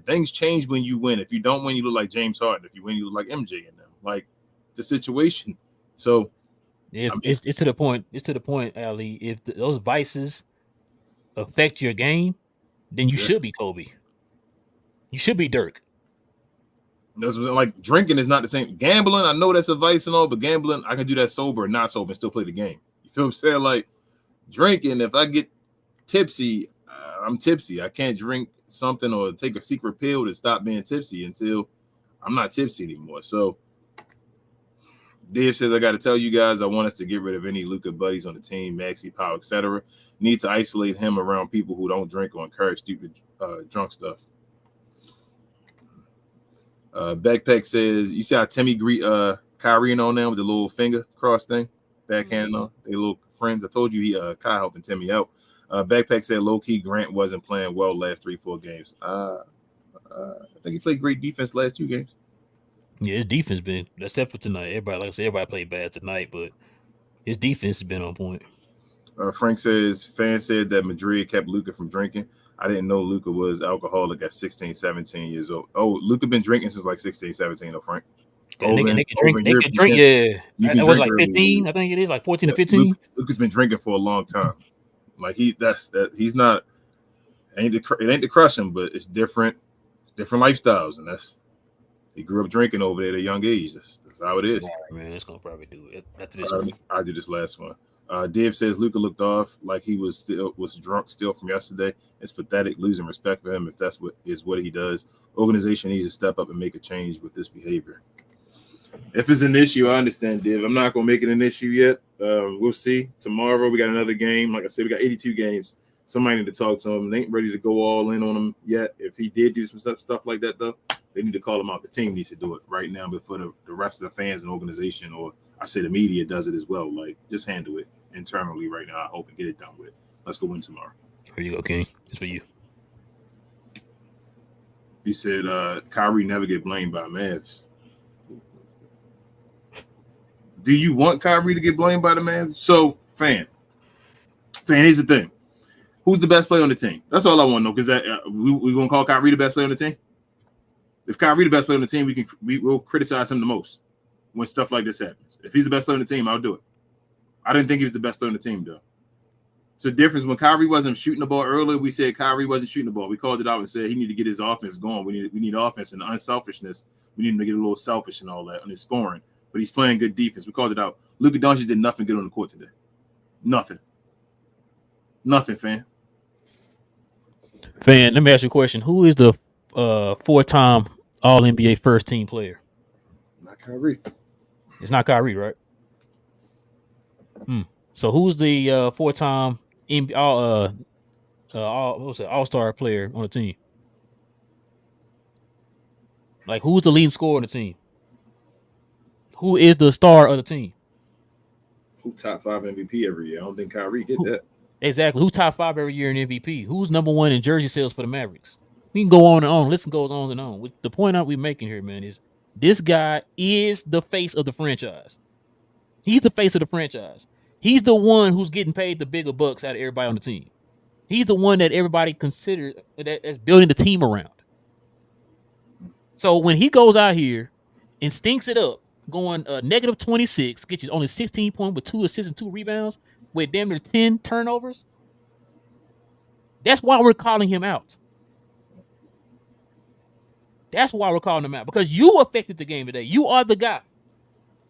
things change when you win. If you don't win, you look like James Harden. If you win, you look like MJ in them. Like, the situation. So, it's to the point. It's to the point, Ali. If those vices affect your game, then you should be Kobe. You should be Dirk. That's like drinking is not the same. Gambling, I know that's a vice and all, but gambling, I can do that sober or not sober and still play the game. You feel what I'm saying? Like, drinking. If I get tipsy, I'm tipsy. I can't drink something or take a secret pill to stop being tipsy until I'm not tipsy anymore. So Dave says, I got to tell you guys, I want us to get rid of any Luka buddies on the team, Maxi, Powell, etc. Need to isolate him around people who don't drink or encourage stupid drunk stuff. Backpack says, you see how Timmy greet Kyrie on them with the little finger cross thing? Backhand on. They little friends. I told you he Kai helping Timmy out. Backpack said low-key Grant wasn't playing well last 3-4 games. I think he played great defense last 2 games. Yeah, his defense been, except for tonight. Everybody, like I said, everybody played bad tonight, but his defense has been on point. Frank says, fans said that Madrid kept Luka from drinking. I didn't know Luka was alcoholic at 16, 17 years old. Oh, Luka been drinking since like 16, 17, though, Frank. Yeah, they can drink, yeah. That was like 15, I think it is, like 14 to 15. Luka's been drinking for a long time. Like he's not, it ain't to crush him, but it's different lifestyles, and he grew up drinking over there at a young age. That's how it is. Man, it's gonna probably do it after this. I'll do this last one. Dave says Luka looked off like he was drunk still from yesterday. It's pathetic, losing respect for him if that's what he does. Organization needs to step up and make a change with this behavior. If it's an issue, I understand, Dave. I'm not gonna make it an issue yet. We'll see. Tomorrow we got another game. Like I said, we got 82 games. Somebody need to talk to him. They ain't ready to go all in on him yet. If he did do some stuff like that, though, they need to call him out. The team needs to do it right now before the rest of the fans and organization, or I say the media, does it as well. Like, just handle it internally right now. I hope and get it done with. Let's go win tomorrow. Here you go, King. It's for you. He said Kyrie never get blamed by Mavs. Do you want Kyrie to get blamed by the Mavs? So, fan, here's the thing. Who's the best player on the team? That's all I want to know, because we're going to call Kyrie the best player on the team? If Kyrie the best player on the team, we'll criticize him the most when stuff like this happens. If he's the best player on the team, I'll do it. I didn't think he was the best player on the team, though. So the difference, when Kyrie wasn't shooting the ball earlier, we said Kyrie wasn't shooting the ball. We called it out and said he needed to get his offense going. We need offense and unselfishness. We need him to get a little selfish and all that on his scoring. But he's playing good defense. We called it out. Luka Doncic did nothing good on the court today. Nothing, fan. Fan, let me ask you a question. Who is the 4-time All-NBA first-team player? Not Kyrie. It's not Kyrie, right? So who's the 4-time All-Star player on the team? Like, who's the leading scorer on the team? Who is the star of the team? Who top 5 MVP every year? I don't think Kyrie get that. Exactly. Who's top 5 every year in MVP? Who's number 1 in jersey sales for the Mavericks? We can go on and on. Listen goes on and on. The point that we're making here, man, is this guy is the face of the franchise. He's the face of the franchise. He's the one who's getting paid the bigger bucks out of everybody on the team. He's the one that everybody considers that's building the team around. So when he goes out here and stinks it up, going negative 26, get you only 16 points with 2 assists and 2 rebounds with damn near 10 turnovers, that's why we're calling him out. That's why we're calling him out, because you affected the game today. You are the guy.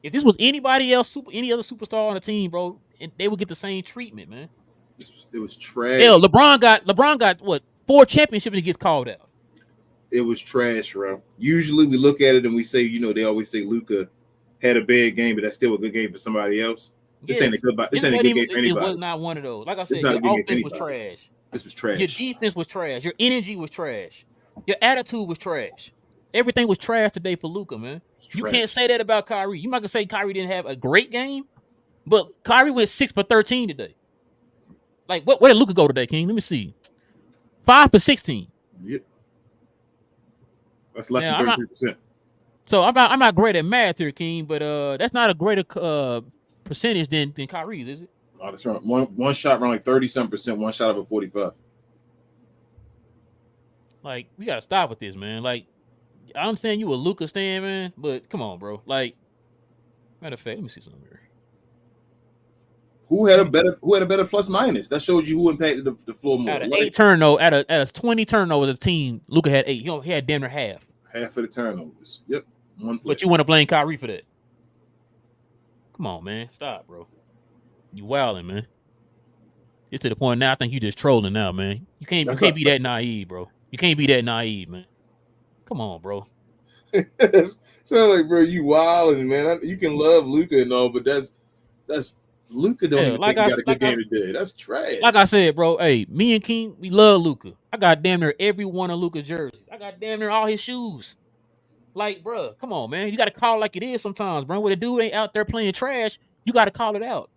If this was anybody else, any other superstar on the team, bro, they would get the same treatment, man. It was trash. Hell, LeBron got what, 4 championships and he gets called out. It was trash, bro. Usually we look at it and we say, they always say Luka had a bad game, but that's still a good game for somebody else. This ain't a good game for anybody. It was not one of those. Like I said, your offense was trash. This was trash. Your defense was trash. Your energy was trash. Your attitude was trash. Everything was trash today for Luka, man. You can't say that about Kyrie. You might can say Kyrie didn't have a great game, but Kyrie went 6 for 13 today. Like, where did Luka go today, King? Let me see. 5 for 16. Yep. That's less than 33%. So I'm not great at math here, King, but that's not a greater percentage than Kyrie's, is it? Oh, that's right. One shot around like 30-something%. One shot over 45. Like, we gotta stop with this, man. Like, I understand you a Luka stan, man, but come on, bro. Like, matter of fact, let me see something here. Who had a better plus minus? That shows you who impacted the floor more. Out of 8 turnovers, out of 20 turnovers of the team, Luka had 8. He had damn near half. Half of the turnovers. Yep. One play. But you want to blame Kyrie for that? Come on, man. Stop, bro. You wilding, man. It's to the point now. I think you just trolling now, man. You can't be that naive, bro. You can't be that naive, man. Come on, bro. Sounds like, bro, you wild, man. You can love Luka and all, but that's Luka don't even think he got a good game today. That's trash. Like I said, bro. Hey, me and King, we love Luka. I got damn near every one of Luka's jerseys. I got damn near all his shoes. Like, bro, come on, man. You got to call it like it is sometimes, bro. When a dude ain't out there playing trash, you got to call it out.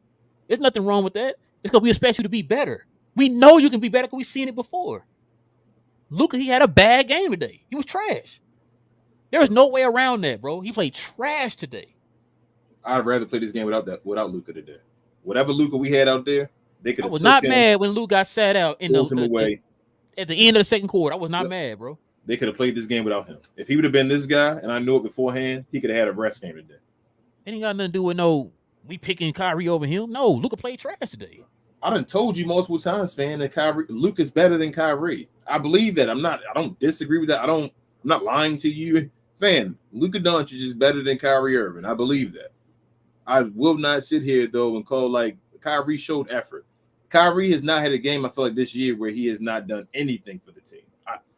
There's nothing wrong with that. It's because we expect you to be better. We know you can be better because we've seen it before. Luka, he had a bad game today. He was trash. There was no way around that, bro. He played trash today. I'd rather play this game without Luka today. Whatever Luka we had out there, they could have. I was not mad when Luka got sat out in him away. At the end of the second quarter. I was not mad, bro. They could have played this game without him. If he would have been this guy, and I knew it beforehand, he could have had a rest game today. It ain't got nothing to do with we picking Kyrie over him. No, Luka played trash today. I done told you multiple times, fan, that Luka's better than Kyrie. I believe that. I don't disagree with that. I'm not lying to you. Fan, Luka Doncic is better than Kyrie Irving. I believe that. I will not sit here though and call like Kyrie showed effort. Kyrie has not had a game, I feel like, this year where he has not done anything for the team.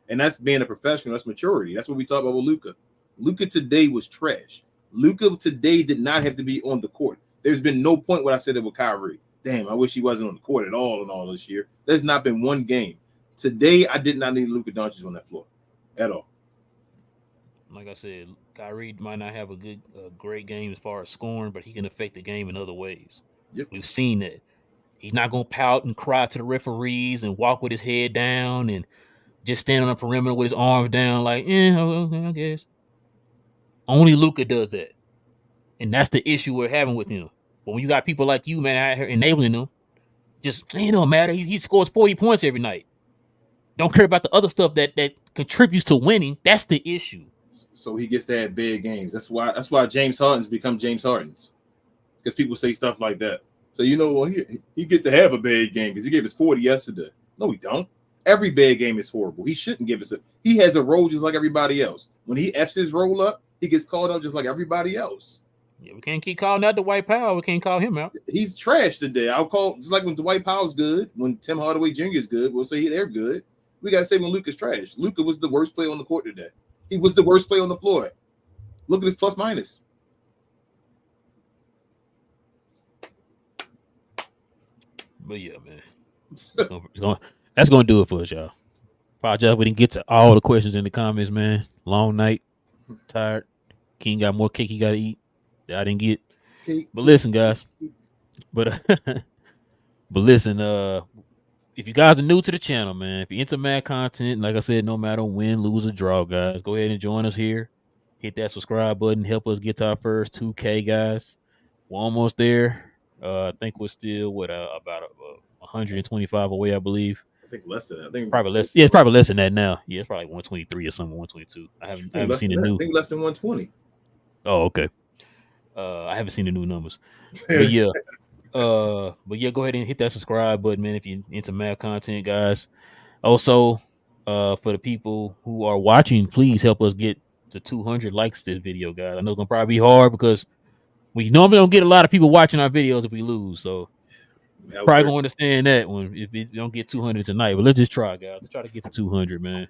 And that's being a professional. That's maturity. That's what we talk about with Luka. Luka today was trash. Luka today did not have to be on the court. There's been no point where I said it with Kyrie. Damn, I wish he wasn't on the court at all in all this year. There's not been one game. Today, I did not need Luka Doncic on that floor at all. Like I said, Kyrie might not have a great game as far as scoring, but he can affect the game in other ways. Yep. We've seen that. He's not going to pout and cry to the referees and walk with his head down and just stand on the perimeter with his arms down like, I guess. Only Luka does that. And that's the issue we're having with him. But when you got people like you, man, out here enabling him, just, it don't matter. He scores 40 points every night. Don't care about the other stuff that contributes to winning. That's the issue. So he gets to have big games. That's why James Harden's become James Harden's. Because people say stuff like that. So, he get to have a bad game because he gave us 40 yesterday. No, he don't. Every bad game is horrible. He shouldn't give us he has a role just like everybody else. When he F's his roll up, he gets called out just like everybody else. Yeah, we can't keep calling out Dwight Powell. We can't call him out. He's trash today. I'll call just like when Dwight Powell's good, when Tim Hardaway Jr. is good, we'll say they're good. We gotta say when Luka's trash. Luka was the worst player on the court today. He was the worst player on the floor. Look at his plus minus. But yeah, man. That's gonna do it for us, y'all. Apologize we didn't get to all the questions in the comments, man. Long night, tired. King got more cake he gotta eat that I didn't get. But listen, guys. But listen, if you guys are new to the channel, man, if you're into mad content, like I said, no matter win, lose, or draw, guys, go ahead and join us here. Hit that subscribe button. Help us get to our first 2K, guys. We're almost there. I think we're still about 125 away, I believe. I think less than that. I think probably less. Yeah, it's probably less than that now. Yeah, it's probably like 123 or something, 122. I haven't seen the new. I think less than 120. Oh, okay. I haven't seen the new numbers. But yeah. Go ahead and hit that subscribe button, man, if you're into mad content, guys. Also, for the people who are watching, please help us get to 200 likes to this video, guys. I know it's gonna probably be hard because we normally don't get a lot of people watching our videos if we lose, so probably gonna understand that one if we don't get 200 tonight. But let's just try, guys. Let's try to get to 200, man.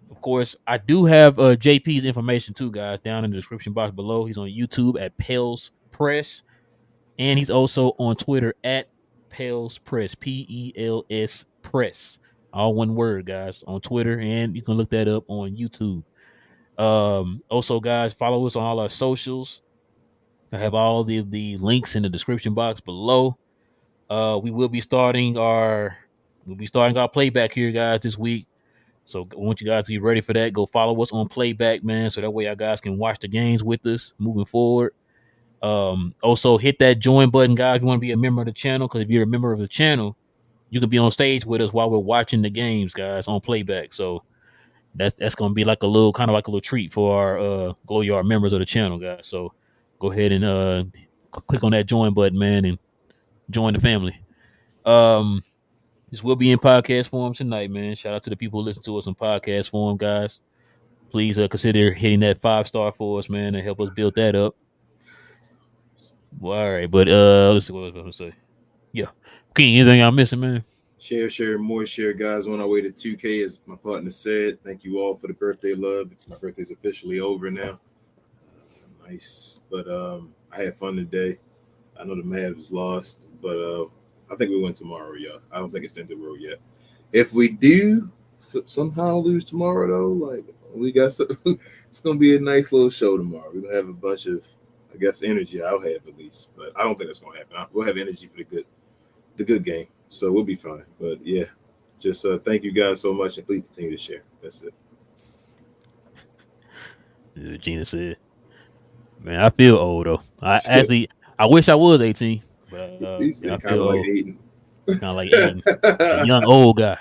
Of course, I do have JP's information too, guys, down in the description box below. He's on YouTube at Pels Press, and he's also on Twitter at Pels Press, PELS Press. All one word, guys, on Twitter, and you can look that up on YouTube. Also, guys, follow us on all our socials. I have all the links in the description box below. We will be starting our playback here, guys, this week. So I want you guys to be ready for that. Go follow us on Playback, man, so that way you guys can watch the games with us moving forward. Also hit that join button, guys, if you want to be a member of the channel, because if you're a member of the channel, you can be on stage with us while we're watching the games, guys, on Playback. So that's gonna be like a little treat for our Glow Yard members of the channel, guys. So go ahead and click on that join button, man, and join the family. This will be in podcast form tonight, man. Shout out to the people who listen to us in podcast form, guys. Please consider hitting that 5-star for us, man, and help us build that up. Well, all right, but let's see what I was going to say. King, anything I'm missing, man? Share, more share, guys. On our way to 2K, as my partner said. Thank you all for the birthday love. My birthday's officially over now. Nice, but I had fun today. I know the Mavs lost, but I think we win tomorrow, y'all. I don't think it's the end of the road yet. If we do somehow lose tomorrow, though, like we got some, it's gonna be a nice little show tomorrow. We're gonna have a bunch of, I guess, energy. I'll have at least, but I don't think that's gonna happen. We'll have energy for the good game, so we'll be fine. But yeah, just thank you guys so much, and please continue to share. That's it. Gina said, "Man, I feel old though. I wish I was 18, but He said I kind feel of like old. Aiden. Kind of like Aiden, a young old guy.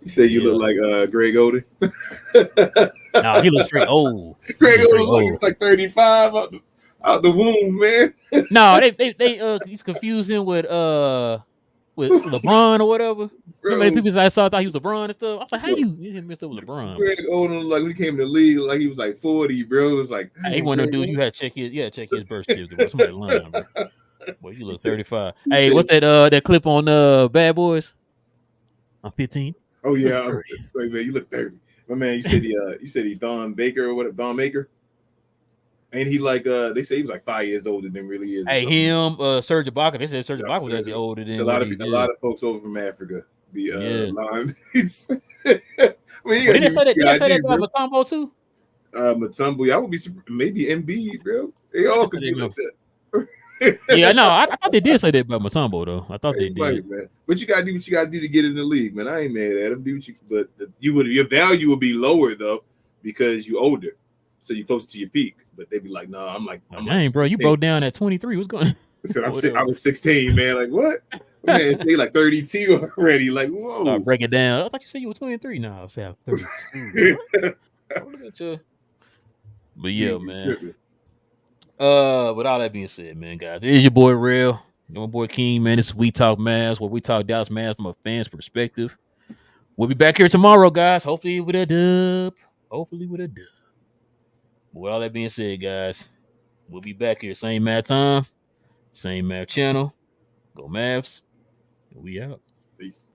You say you look like Greg Oden. Nah, he looks straight old. Greg Oden look like 35 out the womb, man. No, they he's confused him with LeBron or whatever. Bro, How many people I saw thought he was LeBron and stuff? I was like, how you mixed up with LeBron? Greg Oden, like when he came to the league, like he was like 40, bro. It was like, He one of them dudes you had to check his birth certificate. Bro. Somebody lying, bro. Boy, you look 35. Hey, what's that clip on Bad Boys? I'm 15. Oh yeah, like, man, you look 30. My man, you said he Don Baker or what? Don Maker. And he like they say he was like 5 years older than really is. Hey, him, Serge Ibaka. They said Serge Ibaka was actually older than a lot of folks over from Africa be lying. I mean, did they say that about Matumbo too? Matumbo, I would be maybe Embiid, bro. They all could be like that. Yeah, no, I thought they did say that about Matumbo though. I thought they did. Right, man. But you gotta do what you gotta do to get in the league, man. I ain't mad at him. Do what your value would be lower though because you older, so you close to your peak. But they be like, no, I'm like, bro, you broke down at 23. What's going? I was 16, man. Like what? Man, say like 32 already. Like whoa. Break it down. I thought you said you were 23. No, I said 32. Look at you. But yeah, man. With all that being said, man, guys, it is your boy Real, my boy King, man. This is We Talk Mavs, where we talk Dallas Mavs from a fan's perspective. We'll be back here tomorrow, guys. Hopefully with a dub. With all that being said, guys, we'll be back here same Mav time, same Mav channel. Go Mavs. We out. Peace.